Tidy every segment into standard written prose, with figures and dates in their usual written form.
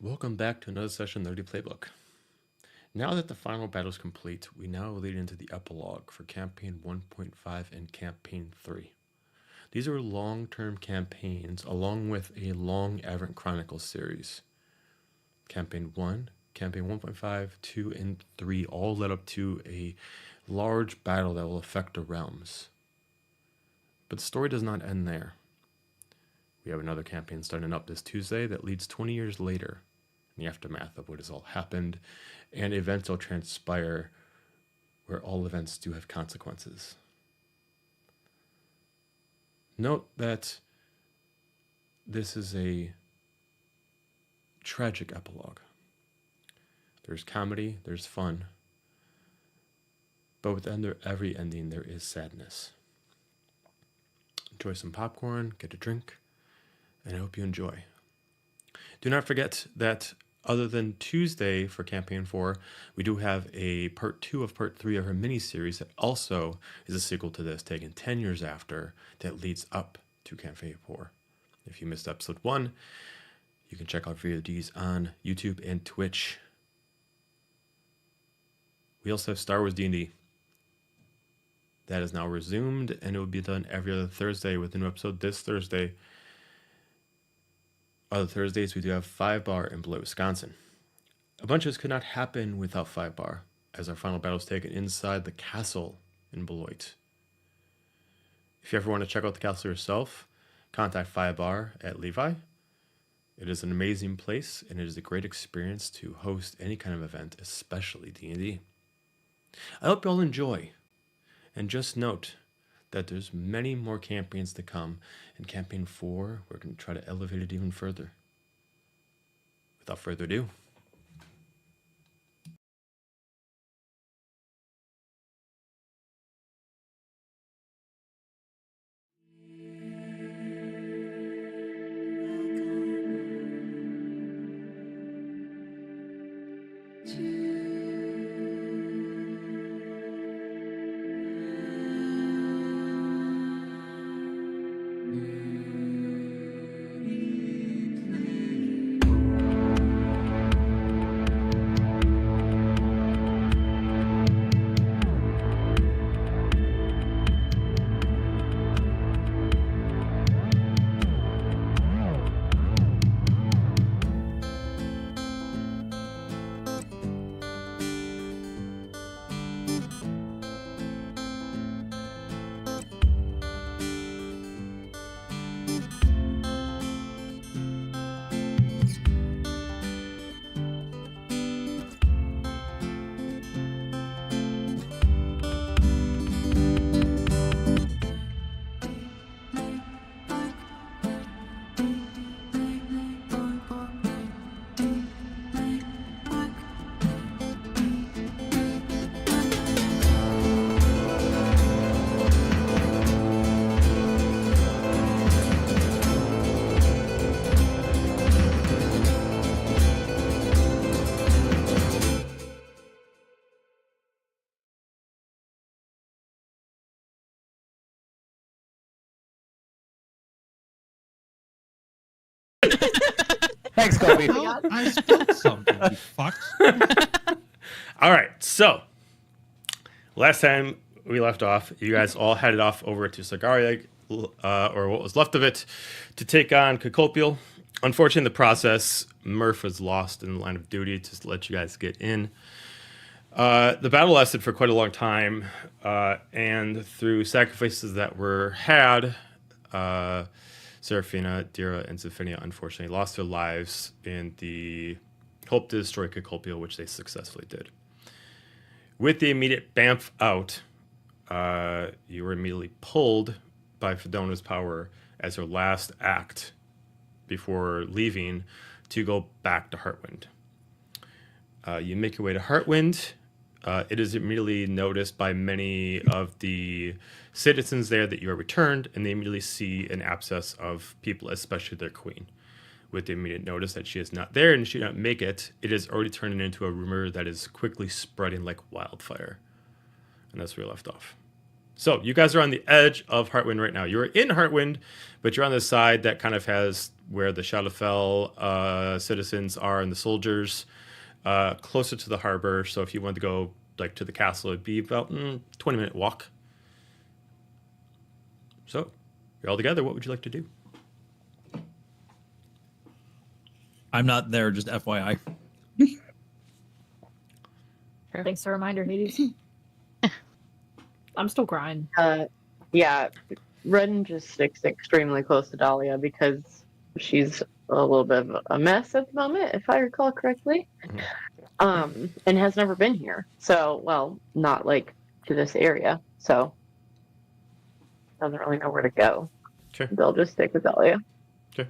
Welcome back to another session of the Playbook. Now that the final battle is complete, we now lead into the epilogue for Campaign 1.5 and Campaign 3. These are long-term campaigns along with a long Advent Chronicles series. Campaign 1, Campaign 1.5, 2, and 3 all led up to a large battle that will affect the realms. But the story does not end there. We have another campaign starting up this Tuesday that leads 20 years later, in the aftermath of what has all happened, and events will transpire where all events do have consequences. Note that this is a tragic epilogue. There's comedy, there's fun, but with every ending there is sadness. Enjoy some popcorn, get a drink, and I hope you enjoy. Do not forget that other than Tuesday for Campaign 4, we do have a Part 2 of Part 3 of our mini-series that also is a sequel to this, taken 10 years after, that leads up to Campaign 4. If you missed Episode 1, you can check out VODs on YouTube and Twitch. We also have Star Wars D&D. That is now resumed, and it will be done every other Thursday with a new episode this Thursday. Other Thursdays, we do have 5 Bar in Beloit, Wisconsin. A bunch of this could not happen without 5 Bar, as our final battle is taken inside the castle in Beloit. If you ever want to check out the castle yourself, contact 5 Bar at Levi. It is an amazing place, and it is a great experience to host any kind of event, especially D&D. I hope you all enjoy, and just note that there's many more campaigns to come. In Campaign 4, we're going to try to elevate it even further. Without further ado, Thanks, Kobe. I spilled something, you fucks. all right, so last time we left off, you guys all headed off over to Sagaria, or what was left of it, to take on Kokobiel. Unfortunately, in the process, Murph was lost in the line of duty just to let you guys get in. The battle lasted for quite a long time, and through sacrifices that were had, Seraphina, Dira, and Zephinia unfortunately lost their lives in the hope to destroy Kokobiel, which they successfully did. With the immediate bamf out, you were immediately pulled by Fedona's power as her last act before leaving to go back to Heartwind. You make your way to Heartwind. It is immediately noticed by many of the citizens there that you are returned, and they immediately see an abscess of people, especially their queen. With the immediate notice that she is not there and she did not make it, it is already turning into a rumor that is quickly spreading like wildfire. And that's where we left off. So you guys are on the edge of Heartwind right now. You're in Heartwind, but you're on the side that kind of has where the Shadowfell citizens are and the soldiers, closer to the harbor. So if you wanted to go like to the castle, it'd be about 20-minute walk. So you're all together. What would you like to do? I'm not there, just FYI. Thanks for the reminder, Hades. I'm still crying. Yeah, Ren just sticks extremely close to Dahlia because she's a little bit of a mess at the moment, if I recall correctly. And has never been here. So, well, not like to this area. So, doesn't really know where to go. Okay. They'll just stick with Dahlia. Okay.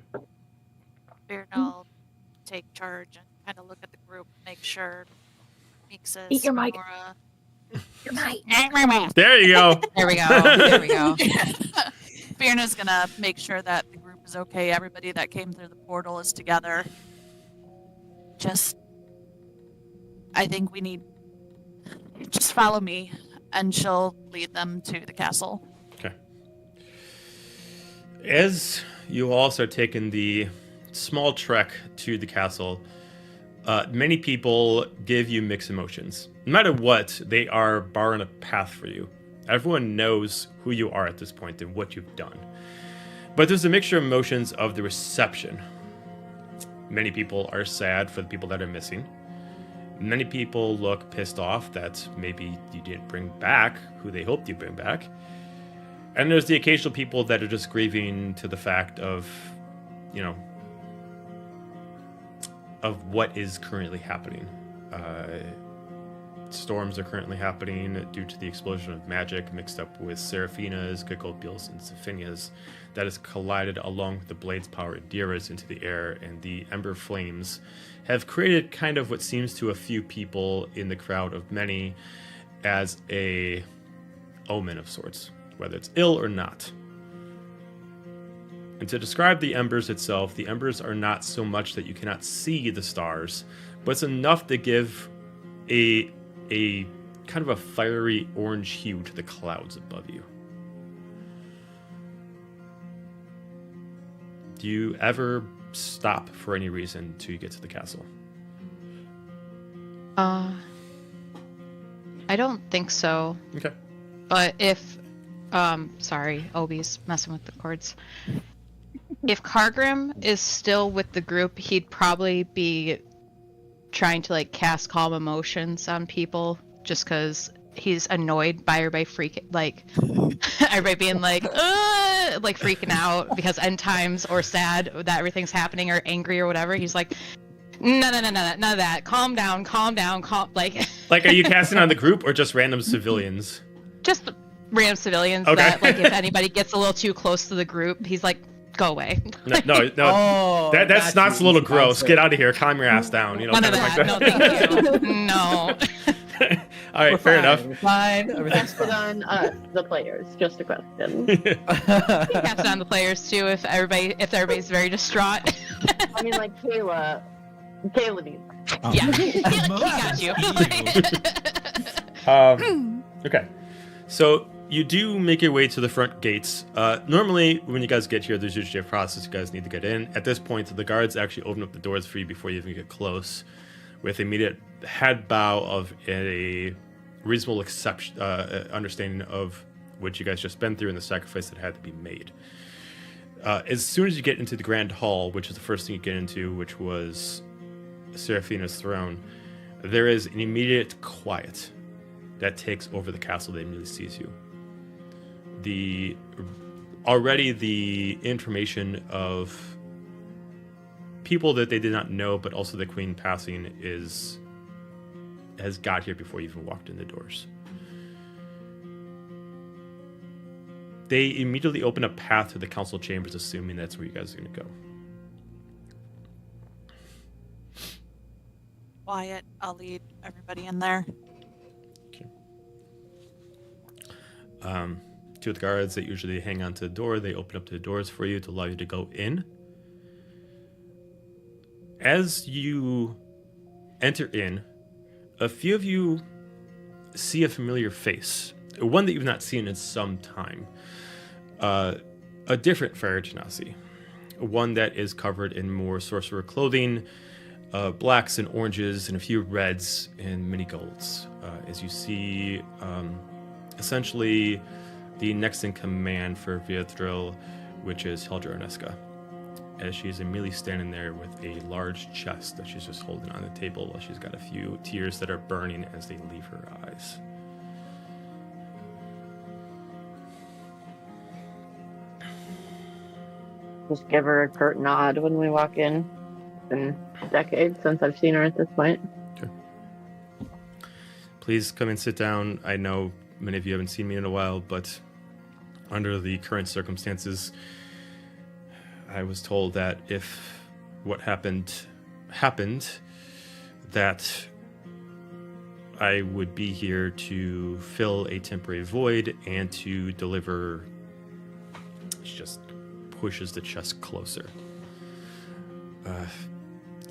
Beard will take charge and kind of look at the group, make sure Mixes, Eat your mic. Nora, There you go. There we go. There we go. Fiona's gonna make sure that the group is okay. Everybody that came through the portal is together. I think we need. Just follow me, and she'll lead them to the castle. Okay. As you all start taking the small trek to the castle, many people give you mixed emotions. No matter what, they are barring a path for you. Everyone knows who you are at this point and what you've done. But there's a mixture of emotions of the reception. Many people are sad for the people that are missing. Many people look pissed off that maybe you didn't bring back who they hoped you'd bring back. And there's the occasional people that are just grieving to the fact of, of what is currently happening. Storms are currently happening due to the explosion of magic mixed up with Seraphina's, Kokobiel's, and Sophinia's that has collided along with the blade's power Adira's into the air, and the ember flames have created kind of what seems to a few people in the crowd of many as a omen of sorts, whether it's ill or not. And to describe the embers itself, the embers are not so much that you cannot see the stars, but it's enough to give a kind of a fiery orange hue to the clouds above you. Do you ever stop for any reason to get to the castle? I don't think so. Okay. But if, sorry, Obi's messing with the cords. If Cargrim is still with the group, he'd probably be trying to cast calm emotions on people, just because he's annoyed by everybody everybody being freaking out because end times or sad that everything's happening or angry or whatever. He's like, no, none of that. Calm down. Like, are you casting on the group or just random civilians? Just random civilians. Okay. That if anybody gets a little too close to the group, he's like, go away. No. Oh, That's not a little gross. Get out of here. Calm your ass down. None of that. No, thank you. No. All right, fair enough. We're fine. Everything's Cast it fine. on the players. Just a question. Cast it on the players too if everybody's very distraught. I mean, like Kayla needs. Yeah. He got you. Okay. So you do make your way to the front gates. Normally, when you guys get here, there's usually a process you guys need to get in. At this point, the guards actually open up the doors for you before you even get close, with immediate head bow of a reasonable understanding of what you guys just been through and the sacrifice that had to be made. As soon as you get into the Grand Hall, which is the first thing you get into, which was Seraphina's throne, there is an immediate quiet that takes over the castle that immediately sees you. Already the information of people that they did not know, but also the queen passing has got here before you even walked in the doors. They immediately open a path to the council chambers, assuming that's where you guys are going to go. Quiet. I'll lead everybody in there. Two of the guards that usually hang onto the door, they open up the doors for you to allow you to go in. As you enter in, a few of you see a familiar face one that you've not seen in some time. A different fire genasi, one that is covered in more sorcerer clothing, blacks and oranges and a few reds and many golds. As you see, essentially the next in command for Viethril, which is Heldra Oneska, as she's immediately standing there with a large chest that she's just holding on the table while she's got a few tears that are burning as they leave her eyes. Just give her a curt nod when we walk in. It's been decades since I've seen her at this point. Okay. Please come and sit down. I know many of you haven't seen me in a while, but under the current circumstances, I was told that if what happened, that I would be here to fill a temporary void and to deliver. She just pushes the chest closer.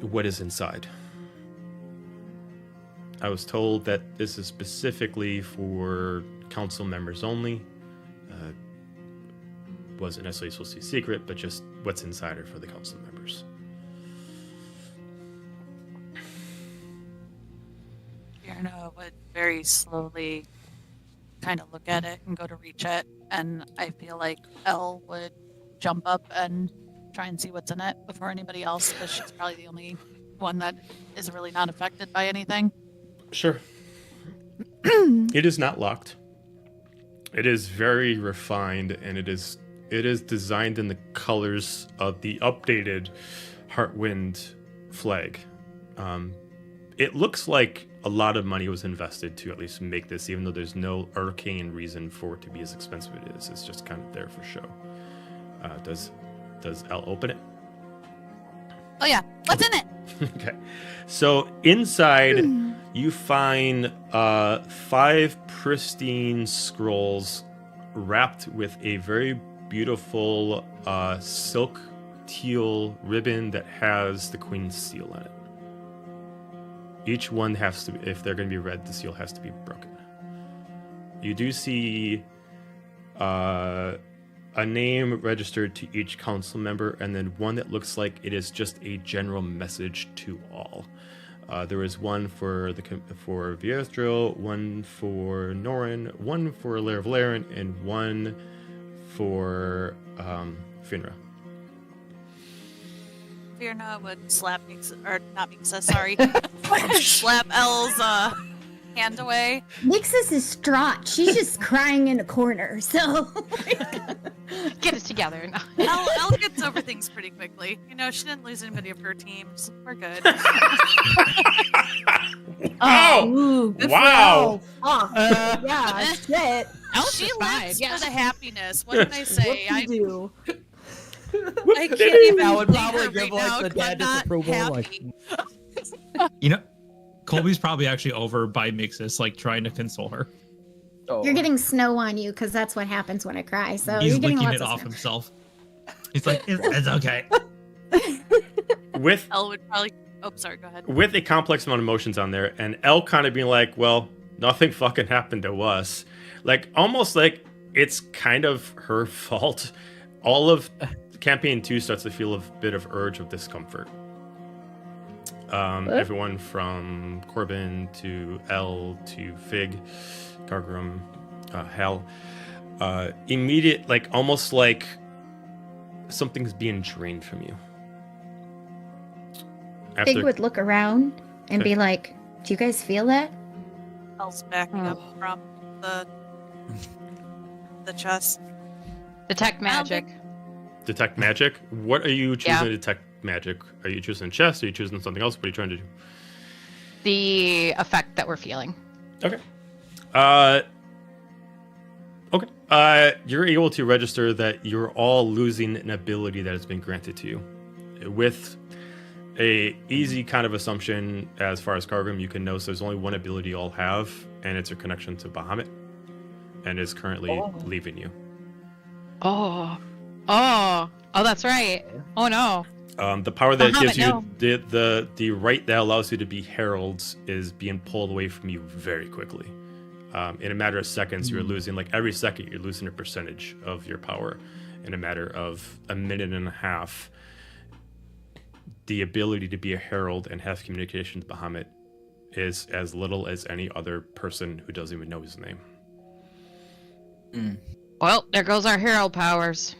What is inside? I was told that this is specifically for council members only. Wasn't necessarily supposed to be secret, but just what's inside her for the council members. Fierna would very slowly kind of look at it and go to reach it, and I feel like Elle would jump up and try and see what's in it before anybody else, because she's probably the only one that is really not affected by anything. Sure. It is not locked. It is very refined, and it is designed in the colors of the updated Heartwind flag. It looks like a lot of money was invested to at least make this, even though there's no arcane reason for it to be as expensive as it is. It's just kind of there for show. Does Elle open it? Oh yeah, what's in it? Okay. So inside, you find 5 pristine scrolls wrapped with a very beautiful silk teal ribbon that has the Queen's seal on it. Each one has to, if they're going to be read, the seal has to be broken. You do see a name registered to each council member, and then one that looks like it is just a general message to all. There is one for Viethril, one for Norin, one for Lair of Laren, and one for Finra. Fierna would slap slap Elle's hand away. Nixus is distraught. She's just crying in a corner. So Get it together. No. Elle gets over things pretty quickly. You know, she didn't lose anybody of her team, so we're good. ooh, good Wow. for Elle. Oh, yeah, shit. She lives for the happiness. What can I say? What you do? I can't even That would leave probably her give right like now the 'cause I'm dad not disapproval. Like, happy. You know, Colby's probably actually over by Mixus, like trying to console her. oh. You're getting snow on you because that's what happens when I cry. So He's you're getting licking lots it of off snow. himself. He's like, it's okay. With Elle would probably. Oh, sorry. Go ahead. with a complex amount of emotions on there, and Elle kind of being like, well, nothing fucking happened to us. Like, almost like it's kind of her fault. All of campaign 2 starts to feel a bit of urge of discomfort. Everyone from Corbin to Elle to Fig, Gargrim, Hal, immediate, like, almost like something's being drained from you. Fig would look around and Okay. be like, "Do you guys feel that?" Elle's backing up from the chest. Detect magic. Detect magic. What are you choosing Yeah. to detect magic? Are you choosing chest? Are you choosing something else? What are you trying to do? The effect that we're feeling. Okay. You're able to register that you're all losing an ability that has been granted to you. With a easy kind of assumption as far as Kargrim, you can know so there's only one ability you all have, and it's your connection to Bahamut, and is currently leaving you. Oh, that's right. Oh no. The power that it Bahamut, gives you, no. the right that allows you to be heralds is being pulled away from you very quickly. in a matter of seconds, you're losing, like every second, you're losing a percentage of your power. In a matter of a minute and a half, the ability to be a herald and have communication with Bahamut is as little as any other person who doesn't even know his name. Well, there goes our herald powers.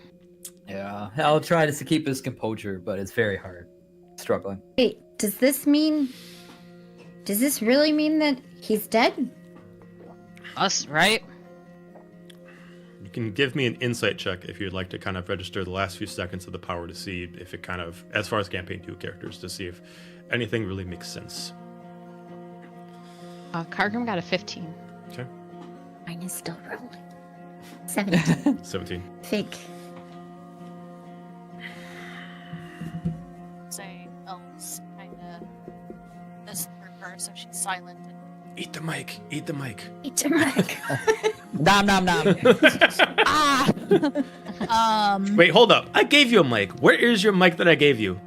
Yeah, I'll try to keep his composure, but it's very hard. Struggling. Wait, does this really mean that he's dead? Us, right? You can give me an insight check if you'd like to kind of register the last few seconds of the power to see if it kind of, as far as campaign 2 characters, to see if anything really makes sense. Cargrim got a 15. Okay. Mine is still rolling. 17. 17. Fake. Say Elle's kind of this through her, so she's silent. Eat the mic. Eat the mic. Eat your mic. Nom nom nom. Wait, hold up. I gave you a mic. Where is your mic that I gave you?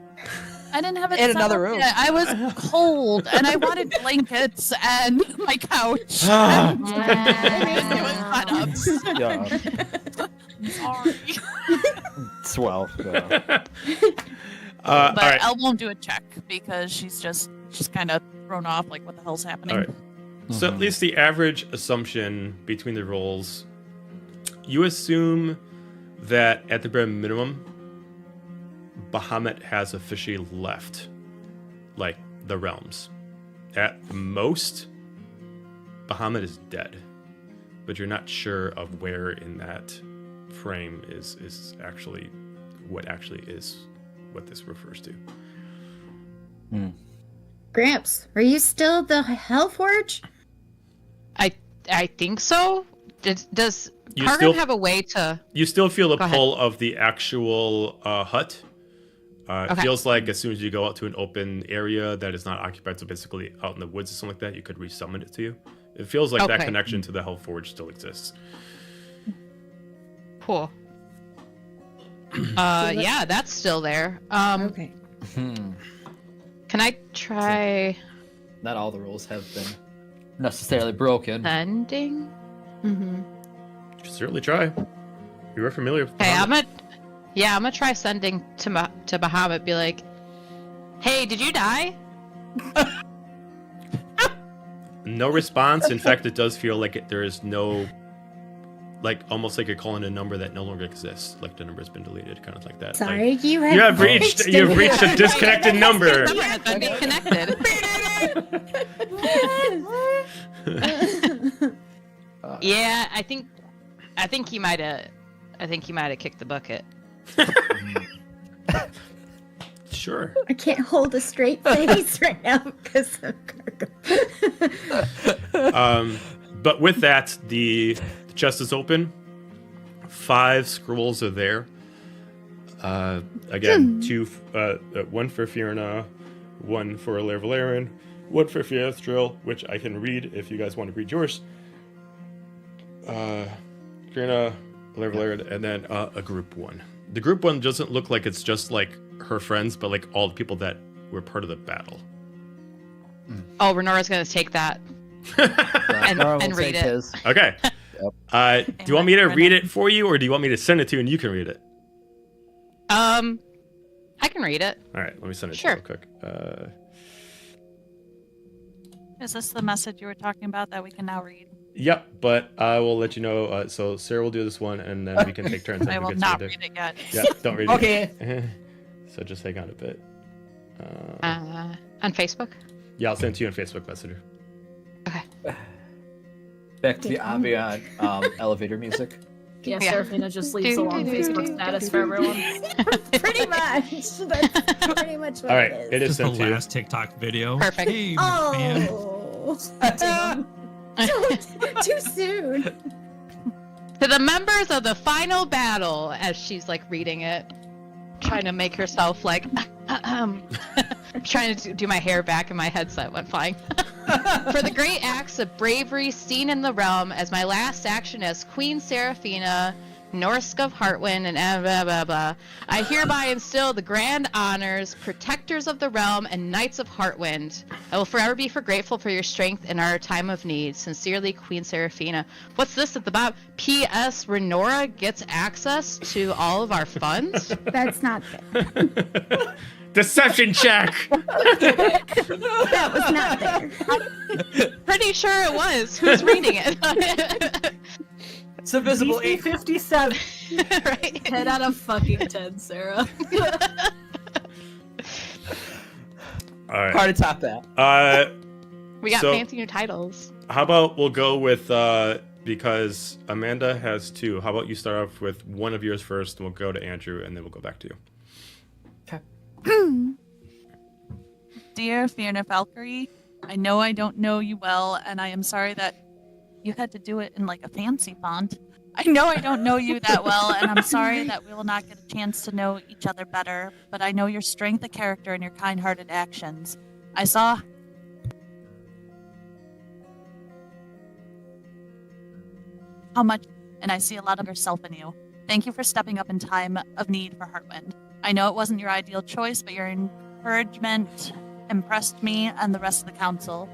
I didn't have it In set another up room. yet. I was cold, and I wanted blankets and my couch. Ah. It was set up. Yeah. Sorry. Swell. All But right. Elle won't do a check because she's kind of thrown off, like, what the hell's happening? All right. So at least the average assumption between the rolls, you assume that at the bare minimum, Bahamut has officially left, like, the realms. At the most, Bahamut is dead, but you're not sure of where in that frame is actually what this refers to. Gramps, are you still the Hellforge? I think so. Does You Cargrim still- have a way to... You still feel the Go ahead. pull of the actual hut. It Okay. feels like as soon as you go out to an open area that is not occupied, so basically out in the woods or something like that, you could resummon it to you. It feels like that Okay. connection to the Hellforge still exists. Cool. Yeah, that's still there. Okay. Hmm. Can I try Not all the rules have been necessarily broken. sending? Mm-hmm. You should certainly try. You are familiar with Hey, Bahamut. I'm gonna try sending to Bahamut. Be like, hey, did you die? No response. In fact, it does feel like there is no, like, almost like you're calling a number that no longer exists. Like the number has been deleted, kind of like that. Sorry, Like, you have you have reached a disconnected number. Number has been disconnected. Yeah, I think he might have kicked the bucket. Sure. I can't hold a straight face right now because of cargo. But with that, the chest is open. 5 scrolls are there. Again, 2, one for Fiona, 1 for Valerian, 1 for Fiastril, which I can read if you guys want to read yours. Fiona, Valerian, and then a group 1. The group 1 doesn't look like it's just like her friends, but like all the people that were part of the battle. Oh, Renora's gonna take that and read it. Okay. Do you want me to read it for you, or do you want me to send it to you and you can read it? I can read it. All right, let me send it Sure. to you real quick. Is this the message you were talking about that we can now read? Yep, but I will let you know. So Sarah will do this one, and then we can take turns. I and will we can not see read it yet. Yeah, don't read it. Okay. So just hang on a bit. On Facebook. Yeah, I'll send it to you on Facebook Messenger. Okay. Back to the ambient elevator music. Yeah, Yeah. Seraphina just leaves a long Facebook status for everyone. Pretty much. That's pretty much what All right, it it is. is The sent to you. last TikTok video. Perfect. Hey, man. Oh, Damn. too soon. To the members of the final battle, as she's like reading it, trying to make herself like, trying to do my hair back and my headset went flying. For the great acts of bravery seen in the realm, as my last action as Queen Seraphina, Norsk of Heartwind, and blah blah blah. I hereby instill the grand honors, protectors of the realm, and knights of Heartwind. I will forever be grateful for your strength in our time of need. Sincerely, Queen Seraphina. What's this at the bottom? P.S. Renora gets access to all of our funds. That's not there. Deception check. That was not there. Pretty sure it was. Who's reading it? It's a visible DC 57. Right? 10 out of fucking 10, Sarah. All right. Hard to top that. We got So- fancy new titles. How about we'll go with because Amanda has 2. How about you start off with one of yours first, and we'll go to Andrew, and then we'll go back to you. Dear Fiona Valkyrie, I know I don't know you well, and I am sorry that you had to do it in like a fancy font. I know I don't know you that well, and I'm sorry that we will not get a chance to know each other better, but I know your strength of character and your kind-hearted actions. I saw how much, and I see a lot of yourself in you. Thank you for stepping up in time of need for Heartwind. I know it wasn't your ideal choice, but your encouragement impressed me and the rest of the council.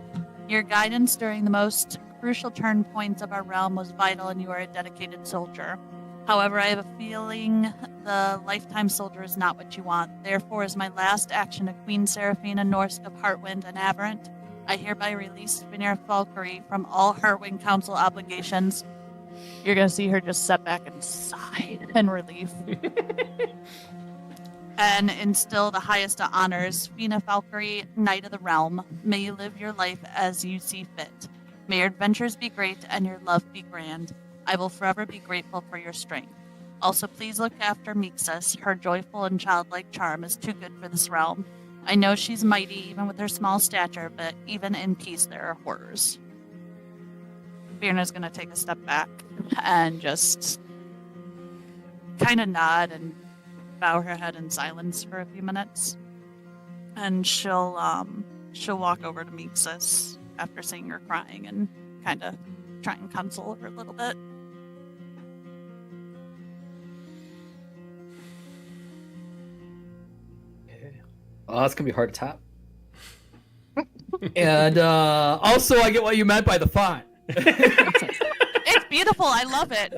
Your guidance during the most crucial turn points of our realm was vital, and you are a dedicated soldier. However, I have a feeling the lifetime soldier is not what you want. Therefore, as my last action to Queen Seraphina, Norsk of Heartwind, and Aberrant, I hereby release Fiona Valkyrie from all Heartwind Council obligations. You're gonna see her just sit back and sigh in relief. And instill the highest of honors. Fiona Valkyrie, Knight of the Realm, may you live your life as you see fit. May your adventures be great and your love be grand. I will forever be grateful for your strength. Also, please look after Mixus. Her joyful and childlike charm is too good for this realm. I know she's mighty even with her small stature, but even in peace there are horrors. Fiona's gonna take a step back and just kind of nod and bow her head in silence for a few minutes, and she'll walk over to Mixus after seeing her crying and kind of try and console her a little bit. Oh, that's gonna be hard to top. And also, I get what you meant by the font. It's beautiful. I love it.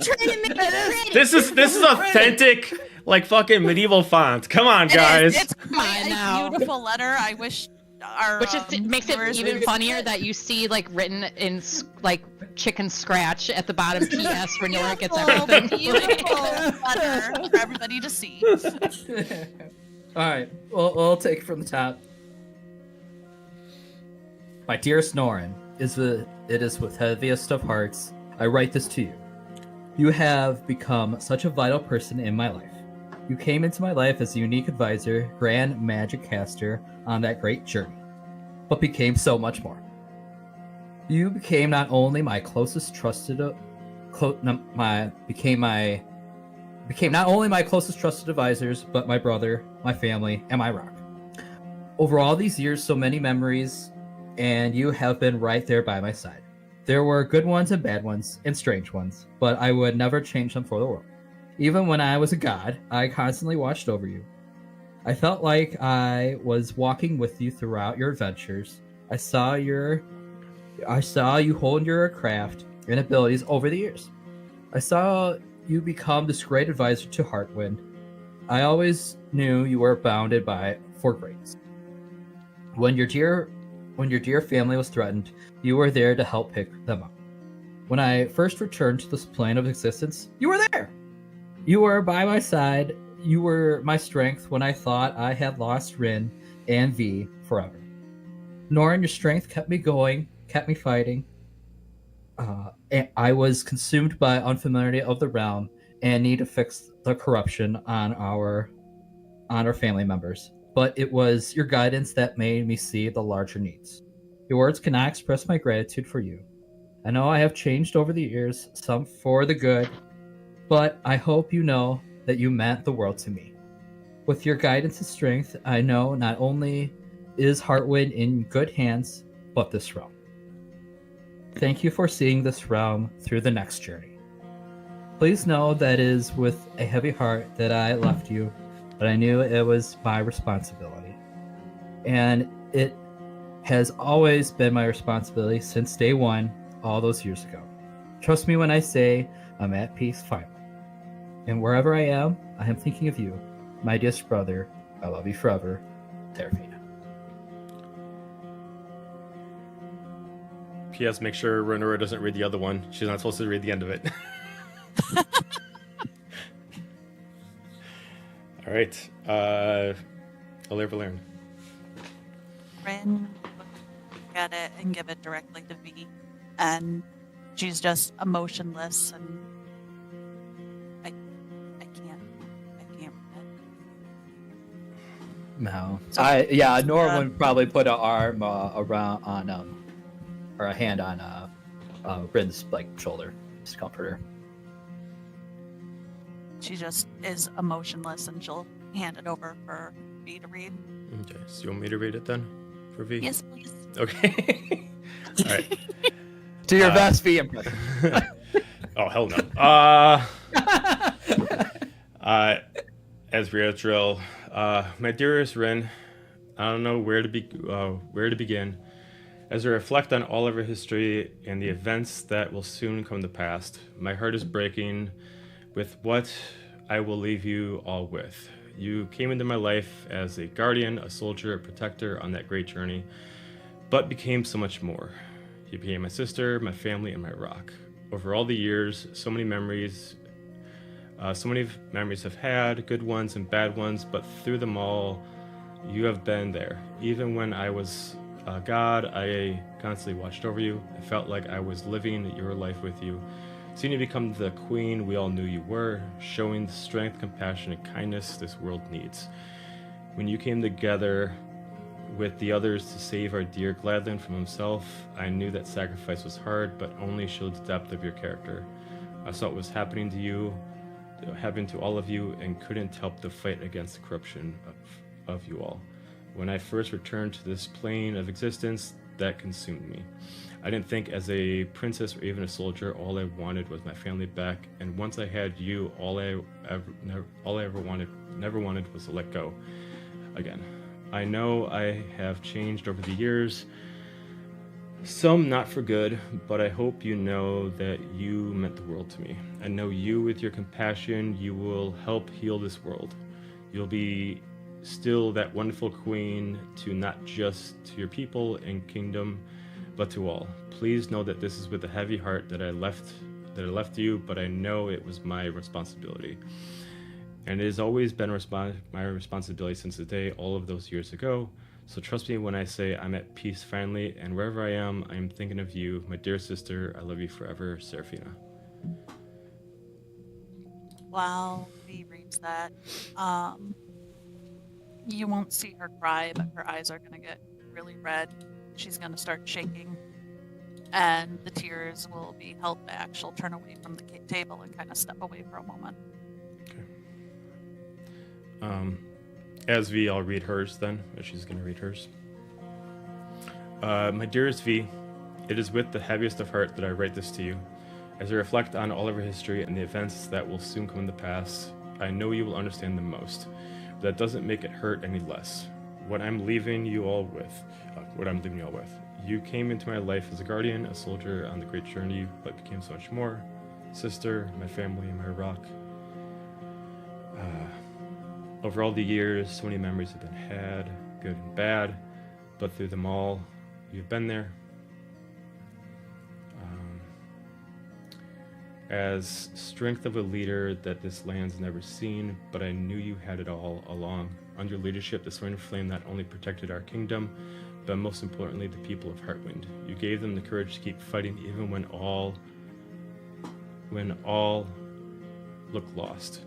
This is authentic, like fucking medieval font. Come on, guys. It's quite a beautiful letter. I wish our Which is makes it viewers even would- funnier that you see like written in like chicken scratch at the bottom. P.S. Renora gets everything. Beautiful letter for everybody to see. All right, we'll take it from the top. My dear Snorin, it is with heaviest of hearts I write this to you. You have become such a vital person in my life. You came into my life as a unique advisor, grand magic caster on that great journey, but became so much more. You became not only my closest trusted, became not only my closest trusted advisors, but my brother, my family, and my rock. Over all these years, so many memories, and you have been right there by my side. There were good ones and bad ones, and strange ones, but I would never change them for the world. Even when I was a god, I constantly watched over you. I felt like I was walking with you throughout your adventures. I saw you hone your craft and abilities over the years. I saw you become this great advisor to Heartwind. I always knew you were bounded for greatness. When your dear family was threatened, you were there to help pick them up. When I first returned to this plane of existence, you were there. You were by my side. You were my strength when I thought I had lost Rin and V forever. Norin, your strength kept me going, kept me fighting. And I was consumed by unfamiliarity of the realm and need to fix the corruption on our family members. But it was your guidance that made me see the larger needs. Your words cannot express my gratitude for you. I know I have changed over the years, some for the good, but I hope you know that you meant the world to me. With your guidance and strength, I know not only is Heartwind in good hands, but this realm. Thank you for seeing this realm through the next journey. Please know that it is with a heavy heart that I left you, but I knew it was my responsibility. And it has always been my responsibility since day one, all those years ago. Trust me when I say I'm at peace finally. And wherever I am thinking of you, my dearest brother. I love you forever, Serafina. P.S. Make sure Renora doesn't read the other one. She's not supposed to read the end of it. All right. Alair Valerian. Rin would look at it and give it directly to V, and she's just emotionless, and I can't read it. No. So- Nora Yeah. would probably put an arm around on or a hand on Rin's shoulder, just comfort her. She just is emotionless, and she'll hand it over for V to read. Okay. So you want me to read it then for V? Yes, please. Okay. All right. To your best V impression. Oh, hell no. As Riatril, my dearest Rin, I don't know where to begin. As I reflect on all of our history and the events that will soon come to pass, my heart is breaking with what I will leave you all with. You came into my life as a guardian, a soldier, a protector on that great journey, but became so much more. You became my sister, my family, and my rock. Over all the years, so many memories have had, good ones and bad ones, but through them all, you have been there. Even when I was God, I constantly watched over you. I felt like I was living your life with you. Seeing you become the queen we all knew you were, showing the strength, compassion, and kindness this world needs. When you came together with the others to save our dear Gladland from himself, I knew that sacrifice was hard, but only showed the depth of your character. I saw what was happening to you, happening to all of you, and couldn't help the fight against the corruption of you all. When I first returned to this plane of existence, that consumed me. I didn't think as a princess or even a soldier, all I wanted was my family back, and once I had you, all I ever wanted was to let go again. I know I have changed over the years, some not for good, but I hope you know that you meant the world to me. I know you, with your compassion, you will help heal this world. You'll be still that wonderful queen to not just to your people and kingdom, but to all. Please know that this is with a heavy heart that I left you, but I know it was my responsibility. And it has always been my responsibility since the day all of those years ago. So trust me when I say I'm at peace finally, and wherever I am thinking of you, my dear sister. I love you forever, Serafina. While V reads that, you won't see her cry, but her eyes are going to get really red. She's going to start shaking, and the tears will be held back. She'll turn away from the table and kind of step away for a moment. As V, I'll read hers then, as she's going to read hers. My dearest V, it is with the heaviest of heart that I write this to you. As I reflect on all of our history and the events that will soon come to pass, I know you will understand them most. But that doesn't make it hurt any less. What I'm leaving you all with. You came into my life as a guardian, a soldier on the great journey, but became so much more. Sister, my family, and my rock. Over all the years, so many memories have been had, good and bad, but through them all, you've been there. As strength of a leader that this land's never seen, but I knew you had it all along. Under leadership, the Sword Flame not only protected our kingdom, but most importantly, the people of Heartwind. You gave them the courage to keep fighting even when all looked lost.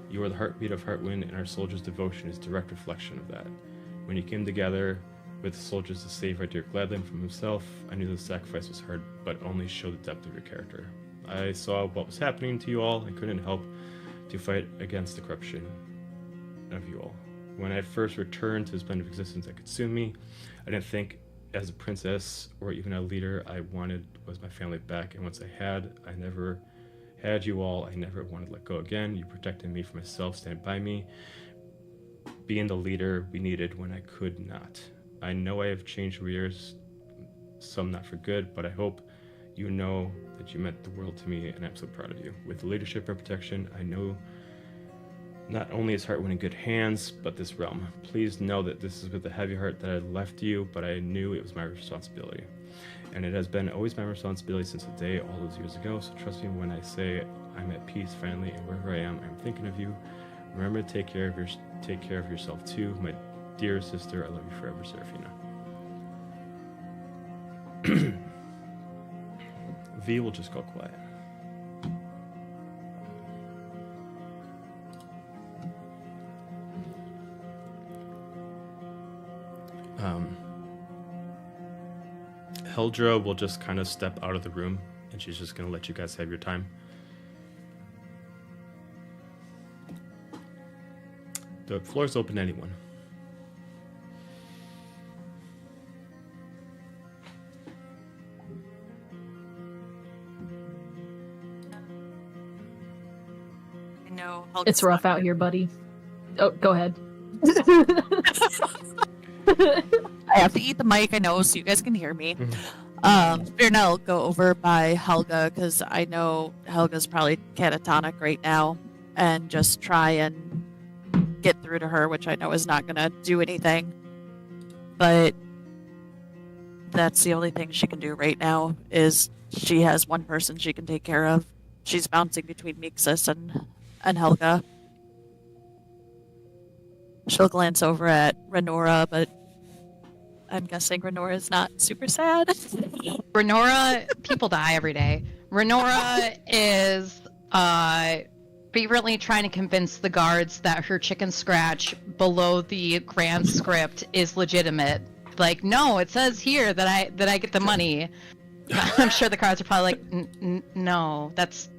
You are the heartbeat of Heartwind, and our soldiers' devotion is a direct reflection of that. When you came together with the soldiers to save our dear Gladland from himself, I knew the sacrifice was hard, but only showed the depth of your character. I saw what was happening to you all and couldn't help to fight against the corruption of you all. When I first returned to this plane of existence that consumed me, I didn't think as a princess or even a leader I wanted was my family back, and once I had, I never had you all, I never wanted to let go again. You protected me from myself, stand by me, being the leader we needed when I could not. I know I have changed over years, some not for good, but I hope you know that you meant the world to me, and I'm so proud of you. With leadership and protection, I know not only is Heartwind in good hands, but this realm. Please know that this is with a heavy heart that I left you, but I knew it was my responsibility. And it has been always my responsibility since the day all those years ago, so trust me when I say I'm at peace finally, and wherever I am, I'm thinking of you. Remember to take care of yourself too. My dear sister, I love you forever, Seraphina. V will just go quiet. Heldra will just kind of step out of the room, and she's just going to let you guys have your time. The floor's open to anyone. I know Helga's It's rough not out here, buddy. Oh, go ahead. I have to eat the mic, I know, so you guys can hear me. Fear now, I'll go over by Helga, because I know Helga's probably catatonic right now, and just try and get through to her, which I know is not going to do anything. But that's the only thing she can do right now, is she has one person she can take care of. She's bouncing between Mixus and Helga. She'll glance over at Renora, but I'm guessing Renora is not super sad. Renora, people die every day. Renora is fervently trying to convince the guards that her chicken scratch below the grand script is legitimate. Like, no, it says here that I get the money. I'm sure the guards are probably like, no, that's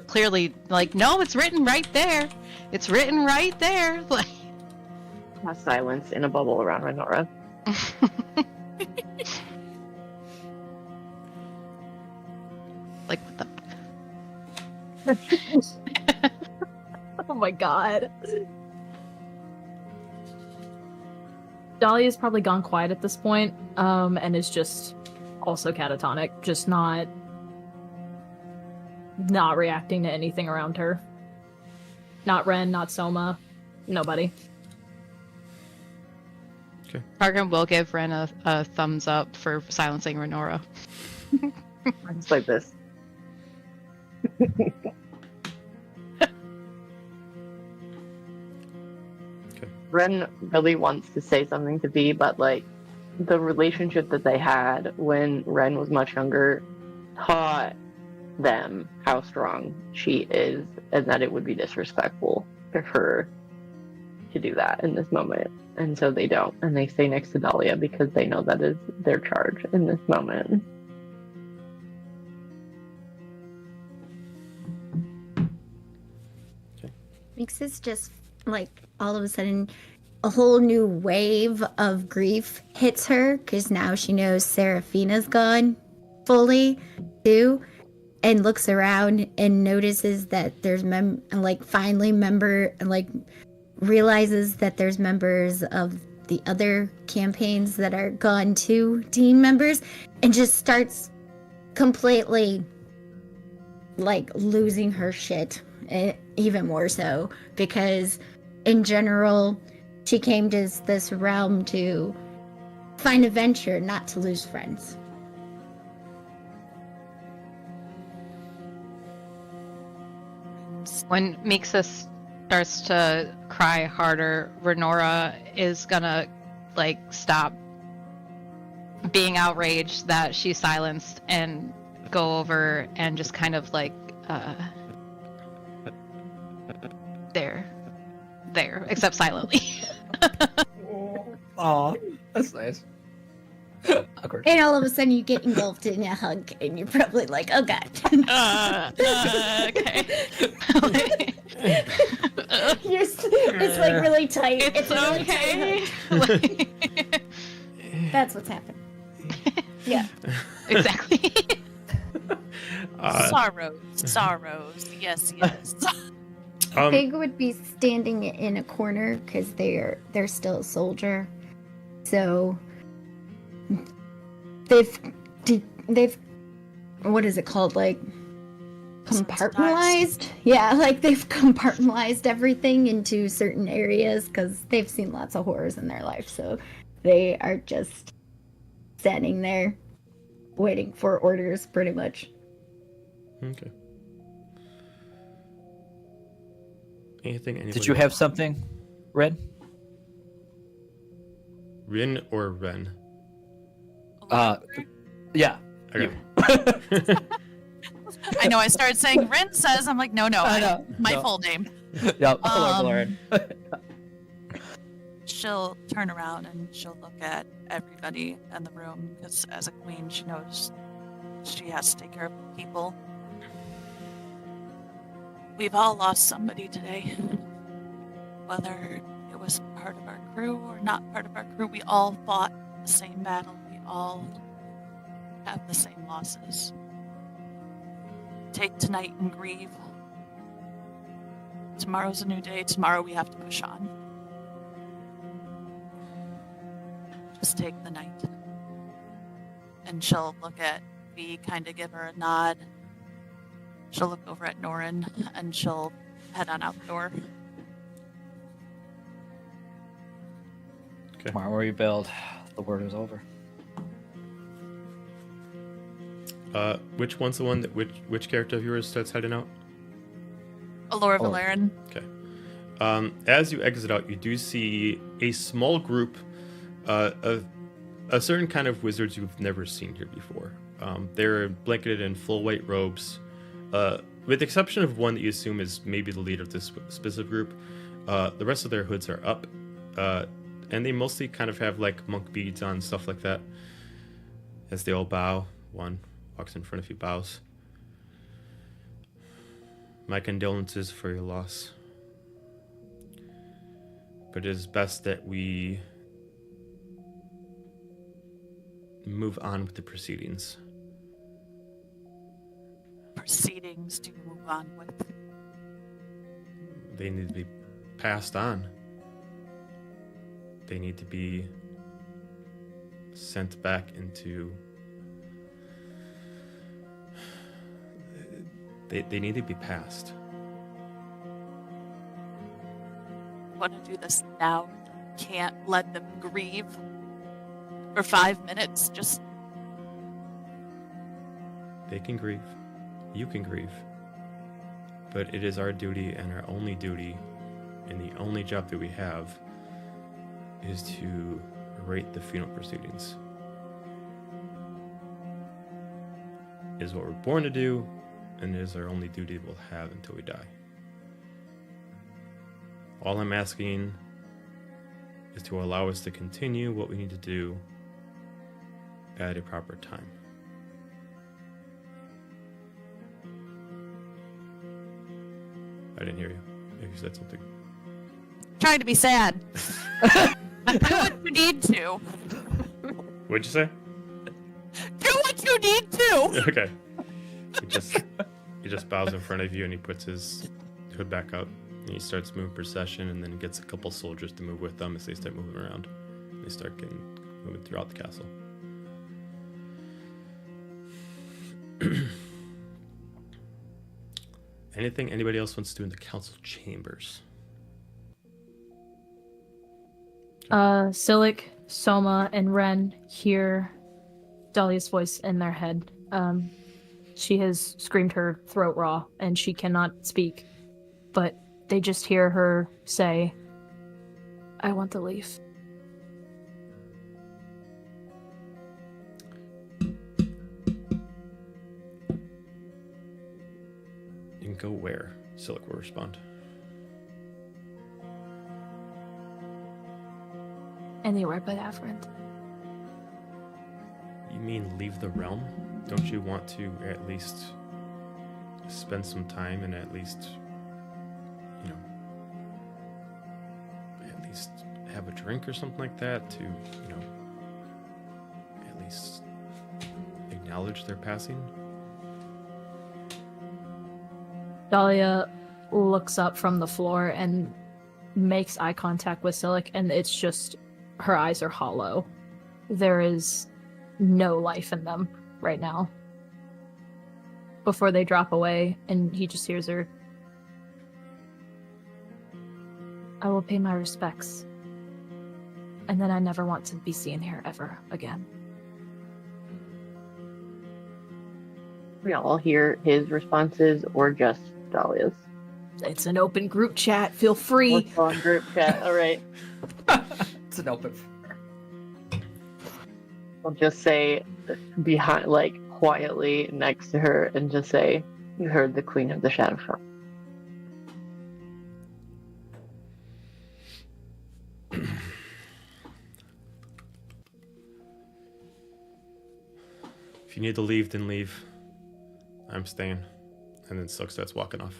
clearly like, no, it's written right there. It's written right there. Like, Silence in a bubble around Renora. like what the Oh my god. Dahlia's probably gone quiet at this point, and is just also catatonic, just not reacting to anything around her. Not Ren, not Soma, nobody. Parkin will give Ren a thumbs up for silencing Renora. Just like this. Ren really wants to say something to V, but like the relationship that they had when Ren was much younger taught them how strong she is, and that it would be disrespectful for her to do that in this moment. And so they don't, and they stay next to Dahlia because they know that is their charge in this moment. Mixus just like all of a sudden a whole new wave of grief hits her because now she knows Seraphina's gone fully too, and looks around and notices that there's realizes that there's members of the other campaigns that are gone too, team members, and just starts completely like losing her shit, even more so, because in general she came to this realm to find adventure, not to lose friends. When Mixus starts to cry harder, Renora is gonna like stop being outraged that she's silenced and go over and just kind of like there, except silently. Aw, that's nice. Awkward. And all of a sudden you get engulfed in a hug and you're probably like, oh god. Okay. It's like really tight. It's a really okay. tight hug. That's what's happening. Yeah. Exactly. Sorrows. Yes. Pig would be standing in a corner because they're still a soldier. So they've what is it called, like compartmentalized? Yeah, like they've compartmentalized everything into certain areas because they've seen lots of horrors in their life. So they are just standing there waiting for orders, pretty much. Okay. Anything? Anybody Did you have something, Red? Rin or Ren? Yeah. Okay. I know. I started saying Rin says. I'm like, no, my full name. Yeah. Lauren. She'll turn around and she'll look at everybody in the room because as a queen, she knows she has to take care of people. We've all lost somebody today. Whether it was part of our crew or not part of our crew, we all fought the same battle. We all have the same losses. Take tonight and grieve. Tomorrow's a new day. Tomorrow we have to push on. Just take the night. And she'll look at V, kind of give her a nod. She'll look over at Norin, and she'll head on out the door. Okay. Tomorrow we build. The word is over. Which one's the one that which character of yours starts heading out? Allura Valerian. Okay. As you exit out, you do see a small group of a certain kind of wizards you've never seen here before. They're blanketed in full white robes, with the exception of one that you assume is maybe the leader of this specific group. The rest of their hoods are up, and they mostly kind of have like monk beads on, stuff like that. As they all bow, one walks in front of you, bows. My condolences for your loss. But it is best that we move on with the proceedings. Proceedings to move on with. They need to be passed on. They need to be sent back into... They need to be passed. Want to do this now? Can't let them grieve for 5 minutes. Just They can grieve. You can grieve. But it is our duty and our only duty, and the only job that we have, is to rate the funeral proceedings. It is what we're born to do, and it is our only duty we'll have until we die. All I'm asking is to allow us to continue what we need to do at a proper time. I didn't hear you. Maybe you said something. trying to be sad. Do what you need to. What'd you say? Do what you need to. Okay. He just bows in front of you and he puts his hood back up. And he starts moving procession and then gets a couple soldiers to move with them as they start moving around. And they start moving throughout the castle. Anything anybody else wants to do in the council chambers? Silic, Soma, and Ren hear Dahlia's voice in their head. She has screamed her throat raw, and she cannot speak. But they just hear her say, "I want to leave." You can go where? Silic will respond. Anywhere but Averant. You mean leave the realm? Don't you want to at least spend some time and at least, at least have a drink or something like that to, at least acknowledge their passing? Dahlia looks up from the floor and makes eye contact with Silic, and it's just her eyes are hollow. There is no life in them right now. Before they drop away, and he just hears her. I will pay my respects. And then I never want to be seen here ever again. We all hear his responses or just Dahlia's. It's an open group chat. Feel free. What's on group chat? All right. It's an open. I'll just say behind, like quietly next to her, and just say, "You heard the Queen of the Shadowfell." If you need to leave, then leave. I'm staying. And then Silk starts walking off.